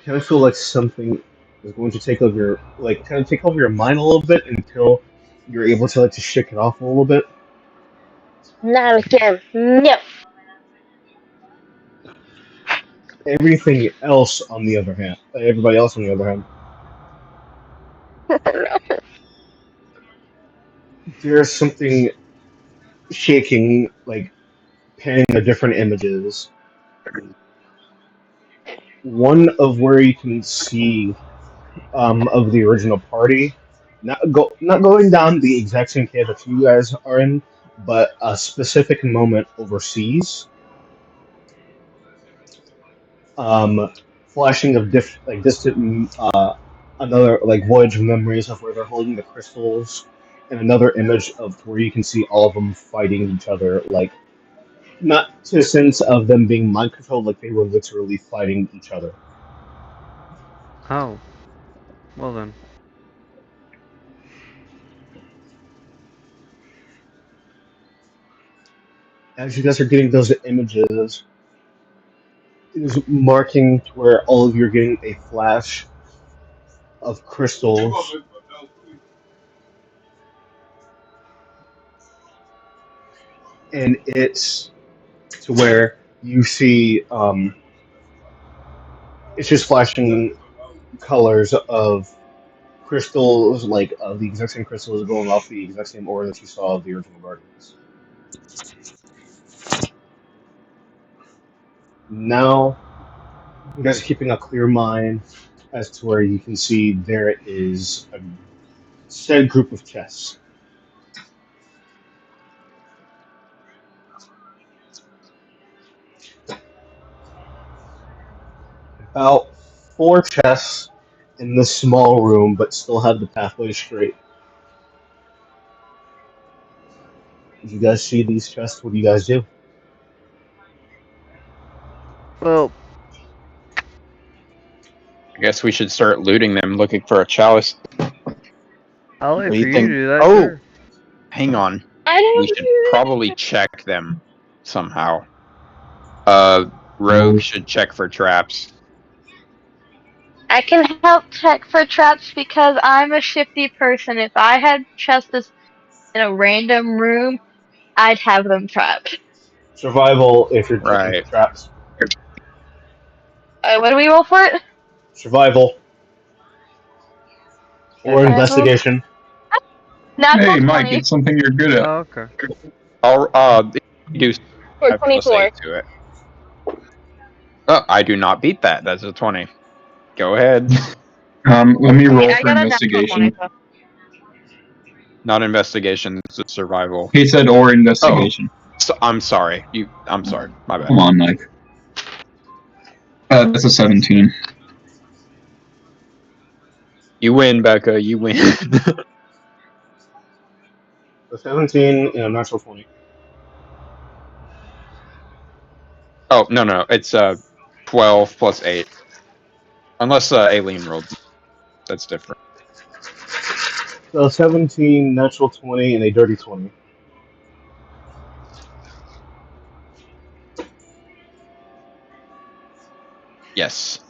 [SPEAKER 1] kind of feel like something. Is going to take over your kind of take over your mind a little bit until you're able to just shake it off a little bit.
[SPEAKER 3] Not again. No.
[SPEAKER 1] Everything else, on the other hand, everybody else on the other hand, there's something shaking, like panning the different images. One of where you can see of the original party, not going down the exact same cave that you guys are in, but a specific moment overseas. Flashing of distant another like voyage memories of where they're holding the crystals, and another image of where you can see all of them fighting each other, like not to the sense of them being mind controlled, like they were literally fighting each other.
[SPEAKER 4] Oh, well then.
[SPEAKER 1] As you guys are getting those images, it is marking to where all of you are getting a flash of crystals, and it's to where you see it's just flashing colors of crystals, like the exact same crystals going off the exact same aura that you saw of the original Guardians. Now, you guys are keeping a clear mind as to where you can see there is a said group of chests. About four chests in this small room, but still have the pathway straight. If you guys see these chests, what do you guys do?
[SPEAKER 4] Well,
[SPEAKER 2] I guess we should start looting them, looking for a chalice.
[SPEAKER 4] I'll
[SPEAKER 2] What
[SPEAKER 4] wait
[SPEAKER 2] do
[SPEAKER 4] for
[SPEAKER 2] you
[SPEAKER 4] you to
[SPEAKER 2] think?
[SPEAKER 4] do that,
[SPEAKER 2] Oh,
[SPEAKER 4] sure.
[SPEAKER 2] hang on.
[SPEAKER 3] I
[SPEAKER 2] We
[SPEAKER 3] don't
[SPEAKER 2] should
[SPEAKER 3] know.
[SPEAKER 2] probably check them somehow. Uh, Rogue should check for traps.
[SPEAKER 3] I can help check for traps because I'm a shifty person. If I had chests in a random room, I'd have them trapped.
[SPEAKER 1] Survival if you're checking for
[SPEAKER 2] Right.
[SPEAKER 1] traps.
[SPEAKER 3] What do we roll for it?
[SPEAKER 1] Survival or
[SPEAKER 3] Survival.
[SPEAKER 1] investigation.
[SPEAKER 3] Natural
[SPEAKER 5] Hey, Mike,
[SPEAKER 3] 20
[SPEAKER 5] it's something you're good at.
[SPEAKER 4] Oh, okay.
[SPEAKER 2] I'll do
[SPEAKER 3] or
[SPEAKER 2] 5 plus 8
[SPEAKER 3] 24.
[SPEAKER 2] to it. Oh, I do not beat that. That's a 20. Go ahead.
[SPEAKER 5] Let me
[SPEAKER 3] Okay,
[SPEAKER 5] roll
[SPEAKER 3] I
[SPEAKER 5] for
[SPEAKER 3] got a natural 20.
[SPEAKER 5] investigation.
[SPEAKER 3] So.
[SPEAKER 2] Not investigation. This is survival.
[SPEAKER 5] He said or
[SPEAKER 2] Oh,
[SPEAKER 5] investigation.
[SPEAKER 2] so, I'm sorry. I'm sorry. My bad.
[SPEAKER 5] Come on, Mike. That's a 17.
[SPEAKER 2] You win, Becca. You win.
[SPEAKER 1] A 17 and a natural 20.
[SPEAKER 2] Oh no. It's 12 plus 8. Unless Aileen rolled. That's different.
[SPEAKER 1] So 17, natural 20, and a dirty 20.
[SPEAKER 2] Yes.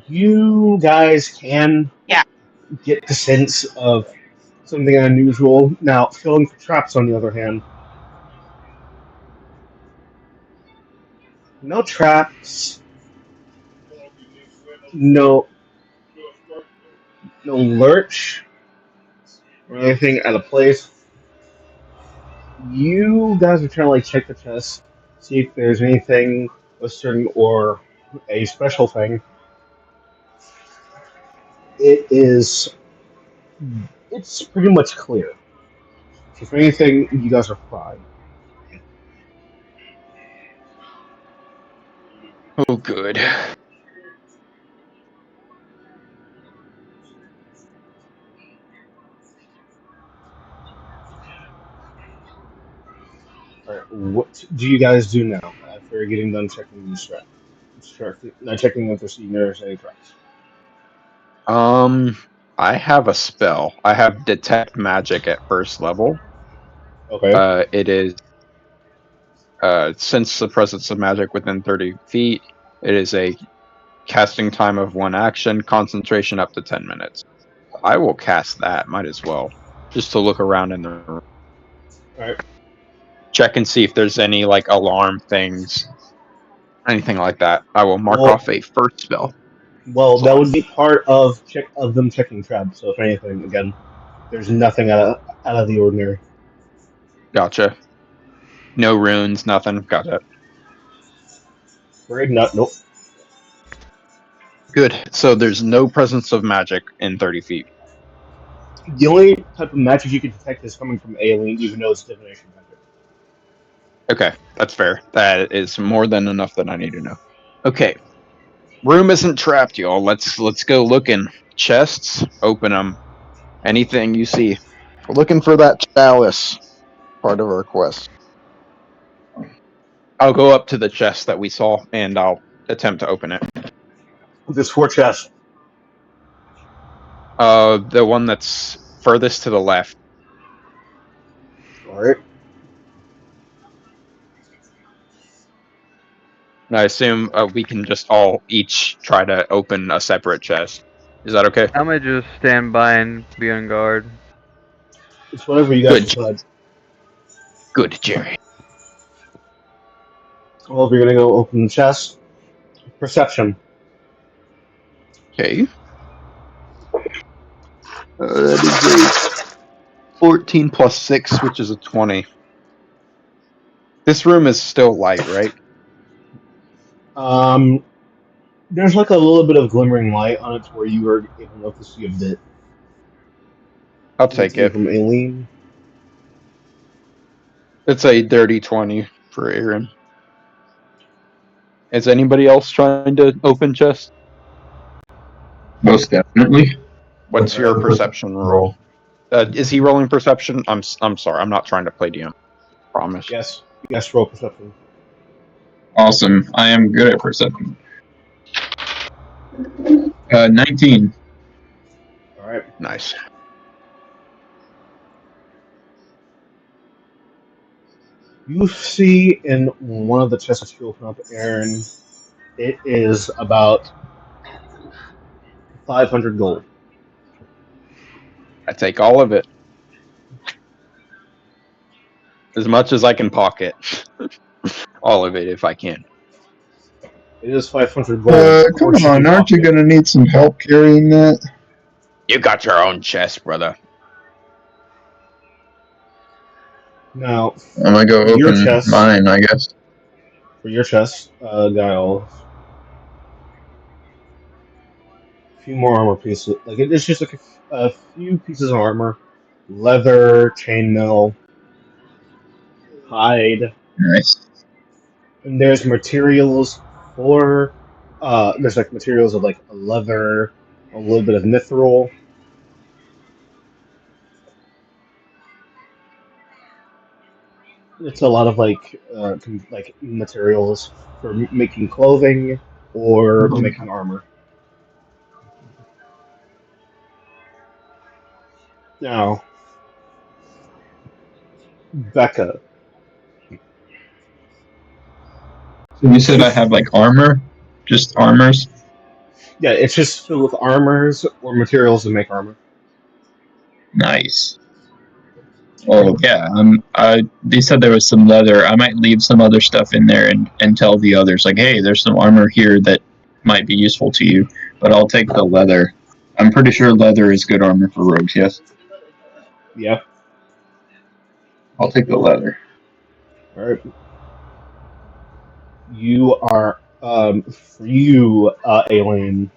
[SPEAKER 1] You guys can
[SPEAKER 3] Yeah.
[SPEAKER 1] get the sense of something unusual. Now, filling for traps, on the other hand, no traps, no no lurch or anything out of place. You guys are trying to check the chest, see if there's anything Western or a special thing. It is it's pretty much clear. So if anything, you guys are fine.
[SPEAKER 2] Oh, good.
[SPEAKER 1] All right, what do you guys do now after getting done checking these traps? Not checking if there's any traps.
[SPEAKER 2] Um, I have a spell. I have detect magic at first level.
[SPEAKER 1] Okay.
[SPEAKER 2] It is sense the presence of magic within 30 feet. It is a Casting time of 1 action, concentration up to 10 minutes. I will cast that, might as well. Just to look around in the room.
[SPEAKER 1] Alright.
[SPEAKER 2] Check and see if there's any like alarm things. Anything like that. I will mark
[SPEAKER 1] Well,
[SPEAKER 2] off a first spell
[SPEAKER 1] that
[SPEAKER 2] slot.
[SPEAKER 1] would be part of them checking traps. So if anything, again, there's nothing out of the ordinary.
[SPEAKER 2] Gotcha. No runes, nothing. Gotcha.
[SPEAKER 1] Right? Nope.
[SPEAKER 2] Good. So there's no presence of magic in 30 feet.
[SPEAKER 1] The only type of magic you can detect is coming from alien, even though it's divination magic.
[SPEAKER 2] Okay, that's fair. That is more than enough that I need to know. Okay, room isn't trapped, y'all. Let's go looking. Chests, open them. Anything you see. We're looking for that chalice. Part of our quest. I'll go up to the chest that we saw and I'll attempt to open it.
[SPEAKER 1] There's 4 chests.
[SPEAKER 2] The one that's furthest to the left.
[SPEAKER 1] Alright.
[SPEAKER 2] And I assume we can just all each try to open a separate chest. Is that okay?
[SPEAKER 4] I might just stand by and be on guard.
[SPEAKER 1] It's whatever you guys
[SPEAKER 2] Good,
[SPEAKER 1] decide.
[SPEAKER 2] good, Jerry.
[SPEAKER 1] Well, if you're gonna go open the chest, perception.
[SPEAKER 2] Okay. That is a 14 plus 6, which is a 20. This room is still light, right?
[SPEAKER 1] Um, there's like a little bit of glimmering light on it to where you are able to see a bit.
[SPEAKER 2] I'll
[SPEAKER 1] Is it
[SPEAKER 2] take
[SPEAKER 1] coming
[SPEAKER 2] it.
[SPEAKER 1] from Aileen?
[SPEAKER 2] It's a dirty 20 for Aaron. Is anybody else trying to open chest?
[SPEAKER 5] Most definitely.
[SPEAKER 2] What's your perception roll? Is he rolling perception? I'm sorry. I'm not trying to play DM. Promise.
[SPEAKER 1] Yes. Yes, roll perception.
[SPEAKER 5] Awesome. I am good at perception. 19.
[SPEAKER 1] Alright.
[SPEAKER 2] Nice.
[SPEAKER 1] You see in one of the chests that you open up, Aaron, it is about 500 gold.
[SPEAKER 2] I take all of it. As much as I can pocket. All of it if I can.
[SPEAKER 1] It is 500 gold. Or
[SPEAKER 5] Come
[SPEAKER 1] should you
[SPEAKER 5] on, aren't you
[SPEAKER 1] pocket it?
[SPEAKER 5] gonna need some help carrying that?
[SPEAKER 2] You got your own chest, brother.
[SPEAKER 1] Now,
[SPEAKER 5] I'm gonna go
[SPEAKER 1] for your
[SPEAKER 5] open
[SPEAKER 1] chest,
[SPEAKER 5] mine, I guess.
[SPEAKER 1] Guile, a few more armor pieces. Like it's just like a few pieces of armor, leather, chainmail, hide,
[SPEAKER 5] Nice.
[SPEAKER 1] and there's materials for. There's like materials of like a leather, a little bit of mithril. It's a lot of like materials for making clothing or making armor. Now, Becca,
[SPEAKER 5] So you said
[SPEAKER 1] you
[SPEAKER 5] I have like armor? Just armors?
[SPEAKER 1] yeah, it's just filled with armors or materials to make armor.
[SPEAKER 5] Nice. Oh yeah, they said there was some leather. I might leave some other stuff in there and tell the others like, hey, there's some armor here that might be useful to you, but I'll take the leather. I'm pretty sure leather is good armor for rogues. Yes,
[SPEAKER 1] Yeah.
[SPEAKER 5] I'll take the leather.
[SPEAKER 1] All right. You are for you, alien.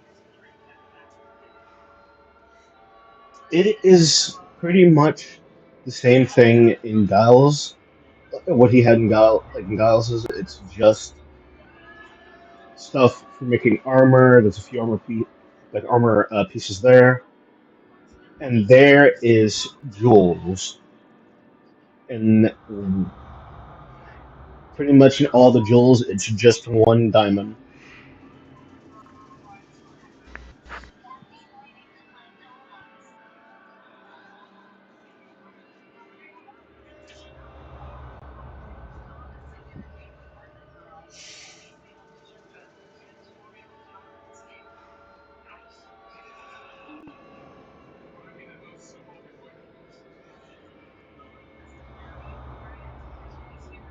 [SPEAKER 1] It is pretty much the same thing in Giles. What he had in Giles, it's just stuff for making armor. There's a few armor pieces there, and there is jewels, and pretty much in all the jewels, it's just 1 diamond.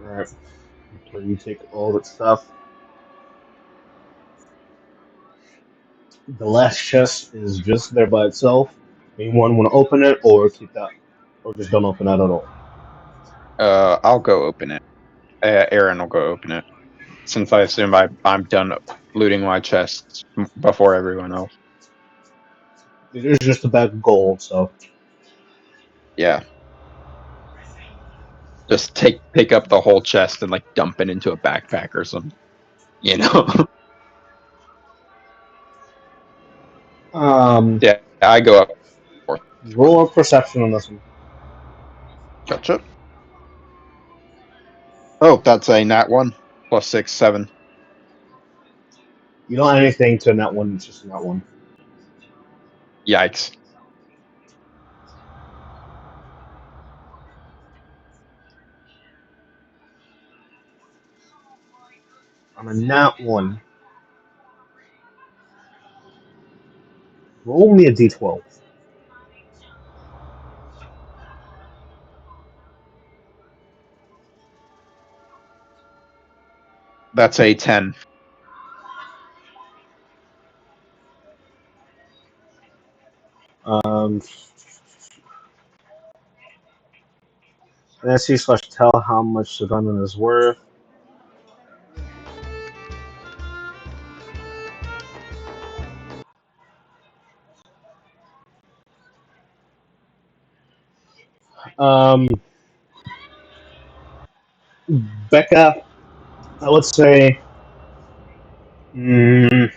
[SPEAKER 1] Alright. So you take all that stuff. The last chest is just there by itself. Anyone want to open it or keep that, or just don't open that at all?
[SPEAKER 2] I'll go open it. Aaron will go open it, since I assume I'm done looting my chests before everyone else.
[SPEAKER 1] It is just a bag of gold, so
[SPEAKER 2] Yeah. Just pick up the whole chest and like dump it into a backpack or something. You know? Yeah, I go up fourth one.
[SPEAKER 1] roll a perception on this one.
[SPEAKER 2] Gotcha. Oh, that's a nat 1 plus 6, 7.
[SPEAKER 1] You don't add anything to that one. It's just that one.
[SPEAKER 2] Yikes.
[SPEAKER 1] On a nat one, roll me a d12.
[SPEAKER 2] That's a 10.
[SPEAKER 1] Let's see slash tell how much the diamond is worth. Um, Becca, I would say, mm,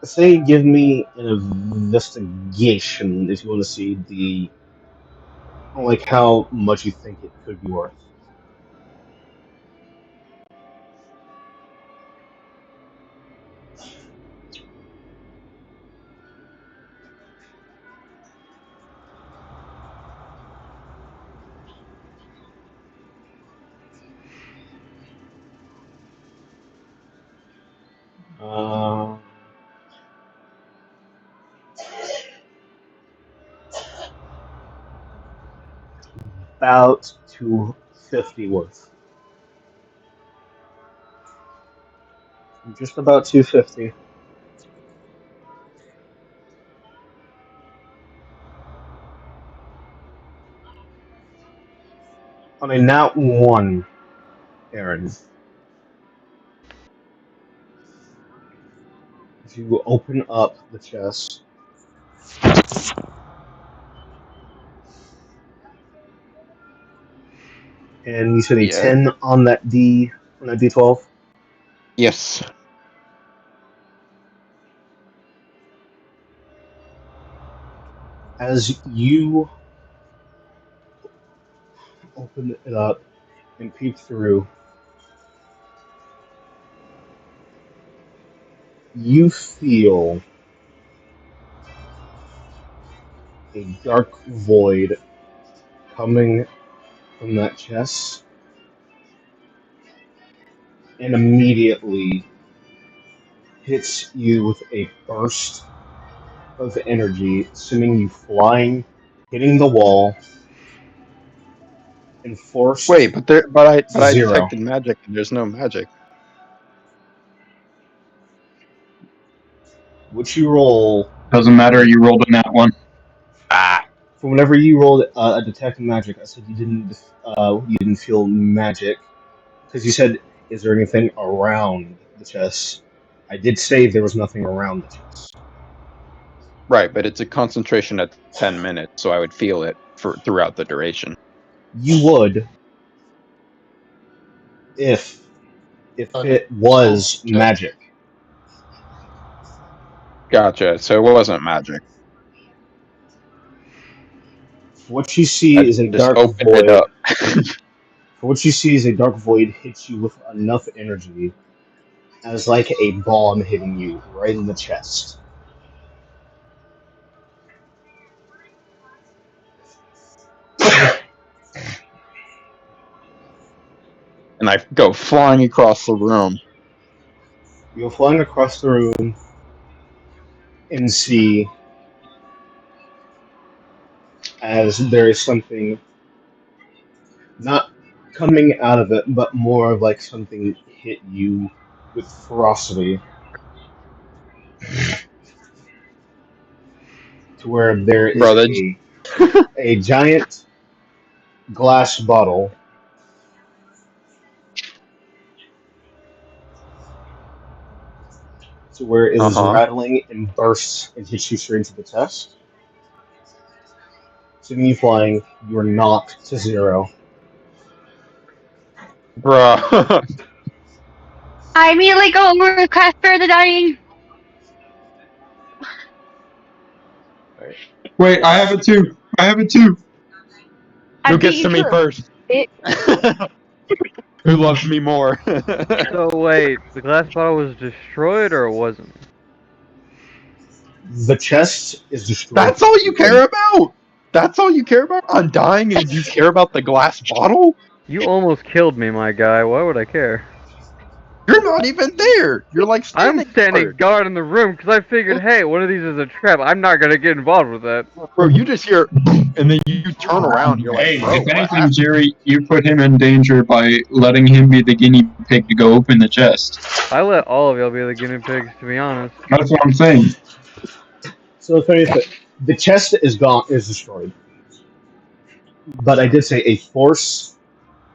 [SPEAKER 1] say give me an investigation if you want to see the like how much you think it could be worth. Uh, about 250 worth. Just about 250. On a nat one, Aaron, if you open up the chest, and you said a
[SPEAKER 2] Yeah.
[SPEAKER 1] 10 on that D12,
[SPEAKER 2] Yes.
[SPEAKER 1] as you open it up and peek through, you feel a dark void coming from that chest, and immediately hits you with a burst of energy, sending you flying, hitting the wall, and
[SPEAKER 2] Wait,
[SPEAKER 1] forced
[SPEAKER 2] but
[SPEAKER 1] to
[SPEAKER 2] I
[SPEAKER 1] zero.
[SPEAKER 2] detected magic and there's no magic.
[SPEAKER 1] Which you roll
[SPEAKER 5] Doesn't matter. You rolled in that one.
[SPEAKER 2] Ah.
[SPEAKER 1] for whenever you rolled a detect magic. I said you didn't feel magic because you said, "Is there anything around the chest?" I did say there was nothing around the chest.
[SPEAKER 2] Right, but it's a concentration at 10 minutes, so I would feel it for throughout the duration.
[SPEAKER 1] You would if it
[SPEAKER 6] So
[SPEAKER 1] was
[SPEAKER 6] just
[SPEAKER 1] magic.
[SPEAKER 2] Gotcha. So it wasn't magic.
[SPEAKER 1] What you see
[SPEAKER 2] I
[SPEAKER 1] is a
[SPEAKER 2] just
[SPEAKER 1] dark
[SPEAKER 2] opened it up.
[SPEAKER 1] void. For what you see is a dark void hits you with enough energy as like a bomb hitting you right in the chest.
[SPEAKER 2] And I go flying across the room.
[SPEAKER 1] You're flying across the room and see as there is something not coming out of it, but more of like something hit you with ferocity, to where there is
[SPEAKER 2] Bro, that
[SPEAKER 1] a giant glass bottle to where it is
[SPEAKER 2] uh-huh.
[SPEAKER 1] rattling and bursts and hits you straight into the chest. Sending you flying, you are knocked to zero.
[SPEAKER 2] Bro.
[SPEAKER 3] I immediately go over to Casper the Dying.
[SPEAKER 5] Wait, I have it too. I have it too.
[SPEAKER 3] I
[SPEAKER 2] Who
[SPEAKER 3] beat
[SPEAKER 2] gets
[SPEAKER 3] you
[SPEAKER 2] to me
[SPEAKER 3] to
[SPEAKER 2] first?
[SPEAKER 3] it.
[SPEAKER 2] Who loves me more?
[SPEAKER 4] So wait, the glass bottle was destroyed or it wasn't?
[SPEAKER 1] The chest is destroyed
[SPEAKER 2] That's all you
[SPEAKER 1] completely.
[SPEAKER 2] care about? That's all you care about? I'm dying and you care about the glass bottle?
[SPEAKER 4] You almost killed me, my guy. Why would I care?
[SPEAKER 2] You're not even there. You're like
[SPEAKER 4] I'm
[SPEAKER 2] standing
[SPEAKER 4] standing
[SPEAKER 2] guard.
[SPEAKER 4] guard in the room because I figured, hey, one of these is a trap. I'm not gonna get involved with that.
[SPEAKER 2] Bro, you just hear and then you turn around. You're like,
[SPEAKER 5] Hey,
[SPEAKER 2] bro,
[SPEAKER 5] if
[SPEAKER 2] what
[SPEAKER 5] anything,
[SPEAKER 2] happened?
[SPEAKER 5] Jerry, you put him in danger by letting him be the guinea pig to go open the chest.
[SPEAKER 4] I let all of y'all be the guinea pigs, to be honest.
[SPEAKER 5] That's what I'm saying.
[SPEAKER 1] So if anything, the chest is gone, is destroyed. But I did say a force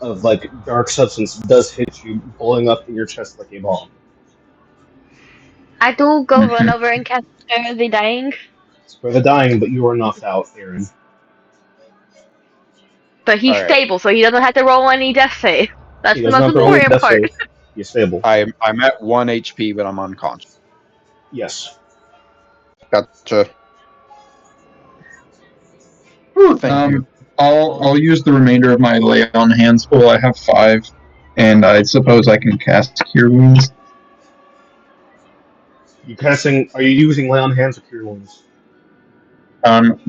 [SPEAKER 1] of like dark substance does hit you, blowing up in your chest like a bomb.
[SPEAKER 3] I do go run over and Casper the Dying,
[SPEAKER 1] It's for the dying, but you are knocked out, Aaron.
[SPEAKER 3] but he's
[SPEAKER 2] Alright.
[SPEAKER 3] stable, so he doesn't have to roll any death save.
[SPEAKER 1] He
[SPEAKER 3] That's the
[SPEAKER 1] doesn't
[SPEAKER 3] most
[SPEAKER 1] have to roll any
[SPEAKER 3] important
[SPEAKER 1] death
[SPEAKER 3] part.
[SPEAKER 1] save. He's stable.
[SPEAKER 2] I'm at 1 HP, but I'm unconscious.
[SPEAKER 1] Yes.
[SPEAKER 2] Gotcha. Ooh, thank you.
[SPEAKER 5] I'll use the remainder of my lay on hands pool. I have 5, and I suppose I can cast Cure Wounds.
[SPEAKER 1] You casting? Are you using lay on hands or cure wounds?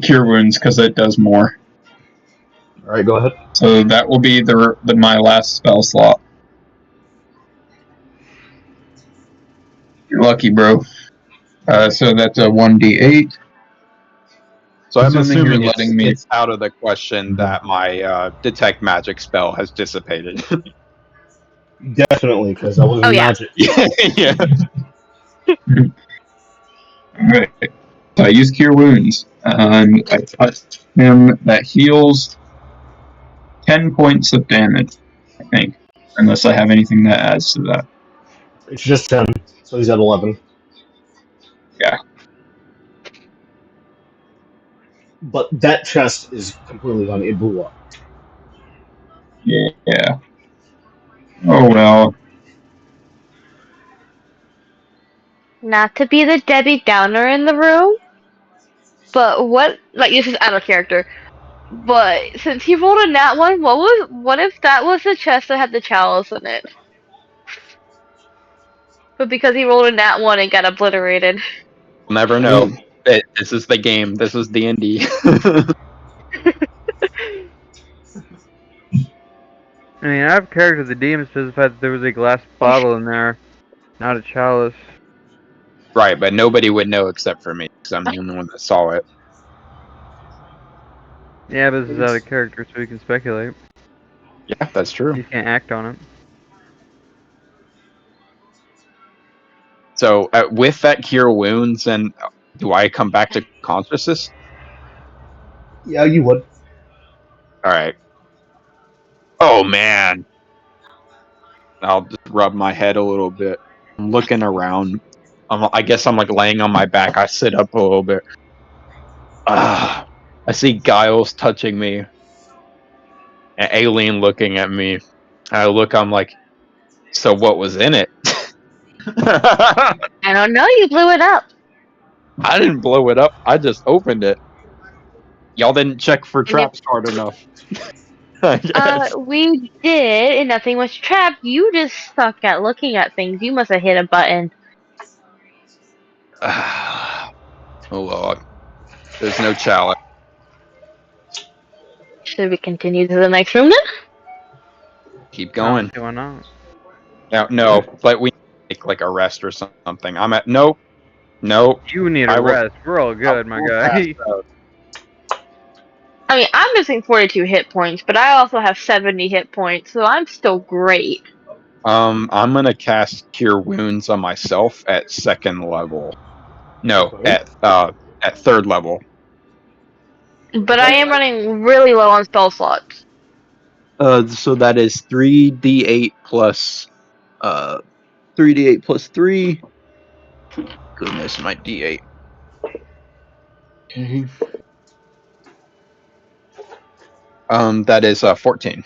[SPEAKER 5] Cure Wounds because it does more.
[SPEAKER 1] All right, go ahead.
[SPEAKER 5] So that will be my last spell slot. You're lucky, bro. So that's a 1d8.
[SPEAKER 2] So I'm
[SPEAKER 5] Assuming you're
[SPEAKER 2] assuming
[SPEAKER 5] letting me.
[SPEAKER 2] it's out of the question that my detect magic spell has dissipated.
[SPEAKER 1] Definitely, because that
[SPEAKER 3] Oh
[SPEAKER 1] wasn't
[SPEAKER 3] yeah.
[SPEAKER 1] magic.
[SPEAKER 2] Yeah.
[SPEAKER 5] Alright. So I use Cure Wounds. And I touch him. That heals 10 points of damage, I think. Unless I have anything that adds to that.
[SPEAKER 1] It's just 10, so he's at 11.
[SPEAKER 5] Yeah.
[SPEAKER 1] But that chest is completely gone. It blew up.
[SPEAKER 5] Yeah. Oh well.
[SPEAKER 3] Not to be the Debbie Downer in the room, but what? Like this is out of character. But since he rolled a nat one, what if that was the chest that had the chalice in it? But because he rolled a nat one, it got obliterated.
[SPEAKER 2] We'll never
[SPEAKER 1] I
[SPEAKER 2] know.
[SPEAKER 1] mean,
[SPEAKER 2] This is the game. This is D&D.
[SPEAKER 4] I mean, I have character the DM specified that there was a glass bottle in there, not a chalice.
[SPEAKER 2] Right, but nobody would know except for me because I'm the only one that saw it.
[SPEAKER 4] Yeah, but this is out of character, so we can speculate.
[SPEAKER 2] Yeah, that's true.
[SPEAKER 4] You can't act on it.
[SPEAKER 2] So with that cure wounds, and do I come back to consciousness?
[SPEAKER 1] yeah, you would.
[SPEAKER 2] All right. Oh man, I'll just rub my head a little bit. I'm looking around. I guess I'm like laying on my back. I sit up a little bit. Ah, I see Giles touching me, and Aileen looking at me. I look. I'm like, so what was in it? I
[SPEAKER 3] I don't know. You blew it up.
[SPEAKER 2] didn't blow it up. I just opened it. Y'all didn't check for
[SPEAKER 3] And if
[SPEAKER 2] traps hard enough. I guess.
[SPEAKER 3] we did, and nothing was trapped. You just suck at looking at things. You must have hit a button.
[SPEAKER 2] Oh Lord. There's no challenge.
[SPEAKER 3] Should we continue to the next room then?
[SPEAKER 2] Keep
[SPEAKER 4] I don't
[SPEAKER 2] going.
[SPEAKER 4] see why not.
[SPEAKER 2] No, but we take like a rest or something. I'm at nope. Nope.
[SPEAKER 4] You need a
[SPEAKER 2] I will
[SPEAKER 4] rest. We're all
[SPEAKER 2] I
[SPEAKER 4] good, my
[SPEAKER 2] will pass
[SPEAKER 4] guy.
[SPEAKER 2] out.
[SPEAKER 3] I mean, I'm missing 42 hit points, but I also have 70 hit points, so I'm still great.
[SPEAKER 2] I'm gonna cast Cure Wounds on myself at second level. No,
[SPEAKER 1] Okay.
[SPEAKER 2] at third level.
[SPEAKER 3] But I
[SPEAKER 1] Okay.
[SPEAKER 3] am running really low on spell slots.
[SPEAKER 2] So that is 3d8 plus 3d8 plus 3. Goodness, my d8. Okay. That is 14.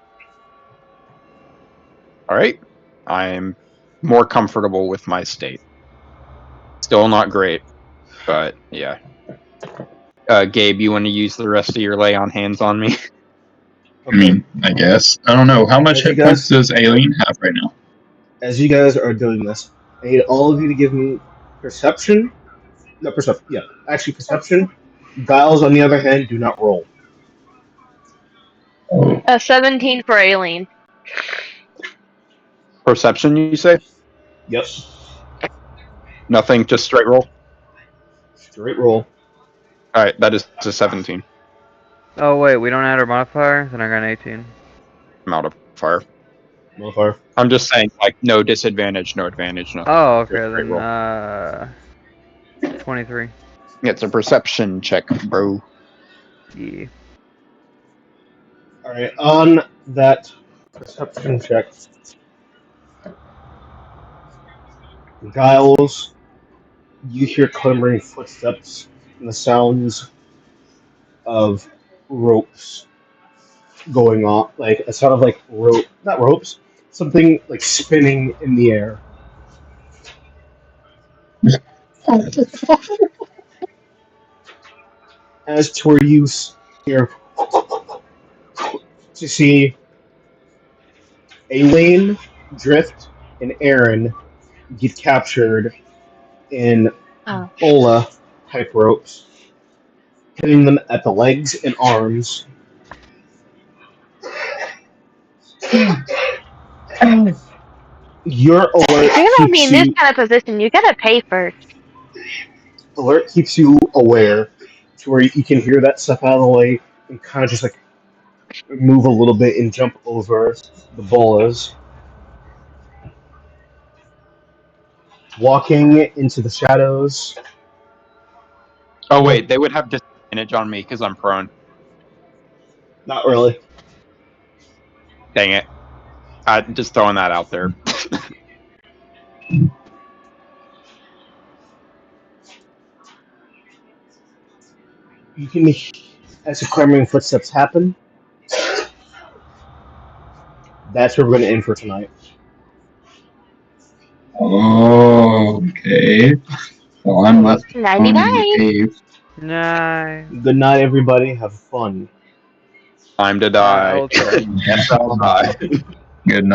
[SPEAKER 2] All right. I'm more comfortable with my state. Still not great, but yeah. Gabe, you want to use the rest of your lay on hands on me?
[SPEAKER 5] I mean, I guess. I don't know. How much
[SPEAKER 1] As you
[SPEAKER 5] hit points
[SPEAKER 1] guys,
[SPEAKER 5] does Aileen have right now?
[SPEAKER 1] as you guys are doing this, I need all of you to give me perception. No, perception. Yeah, actually, perception. Guiles, on the other hand, do not roll.
[SPEAKER 3] 17 for Aileen.
[SPEAKER 2] Perception, you say?
[SPEAKER 1] Yep.
[SPEAKER 2] Nothing, just straight roll?
[SPEAKER 1] Straight roll.
[SPEAKER 2] All right, that is a 17.
[SPEAKER 4] Oh wait, we don't add our modifier? Then I got an 18.
[SPEAKER 2] I'm out of fire.
[SPEAKER 1] Modifier.
[SPEAKER 2] I'm just saying, like, no disadvantage, no advantage, nothing.
[SPEAKER 4] Oh,
[SPEAKER 2] Just
[SPEAKER 4] okay,
[SPEAKER 2] straight
[SPEAKER 4] then,
[SPEAKER 2] roll.
[SPEAKER 4] 23.
[SPEAKER 2] It's a perception check, bro.
[SPEAKER 4] Yeah.
[SPEAKER 1] All right. On that perception check, Giles, you hear clambering footsteps and the sounds of ropes going on, like a sound of like rope, not ropes, something like spinning in the air. As to where you hear to see Elaine, Drift, and Aaron get captured in
[SPEAKER 3] Oh.
[SPEAKER 1] bola type ropes, hitting them at the legs and arms. Your
[SPEAKER 3] If
[SPEAKER 1] alert
[SPEAKER 3] you're gonna be
[SPEAKER 1] keeps
[SPEAKER 3] in this
[SPEAKER 1] you
[SPEAKER 3] kind of position, you gotta pay first.
[SPEAKER 1] aware to where you can hear that stuff out of the way and kind of just like move a little bit and jump over the bolas. Walking into the shadows.
[SPEAKER 2] Oh, wait, they would have disadvantage on me because I'm prone.
[SPEAKER 1] Not really.
[SPEAKER 2] Dang it. I'm just throwing that out there.
[SPEAKER 1] You can, as the clambering footsteps happen, that's where we're going to end for tonight.
[SPEAKER 5] Oh, okay. Well, I'm left
[SPEAKER 3] Nighty
[SPEAKER 5] alone in the
[SPEAKER 3] night.
[SPEAKER 5] cave.
[SPEAKER 4] Nice.
[SPEAKER 1] Good night, everybody. Have fun.
[SPEAKER 2] Time to
[SPEAKER 4] I
[SPEAKER 2] die.
[SPEAKER 4] will try.
[SPEAKER 2] Yes, I'll die.
[SPEAKER 5] Good night.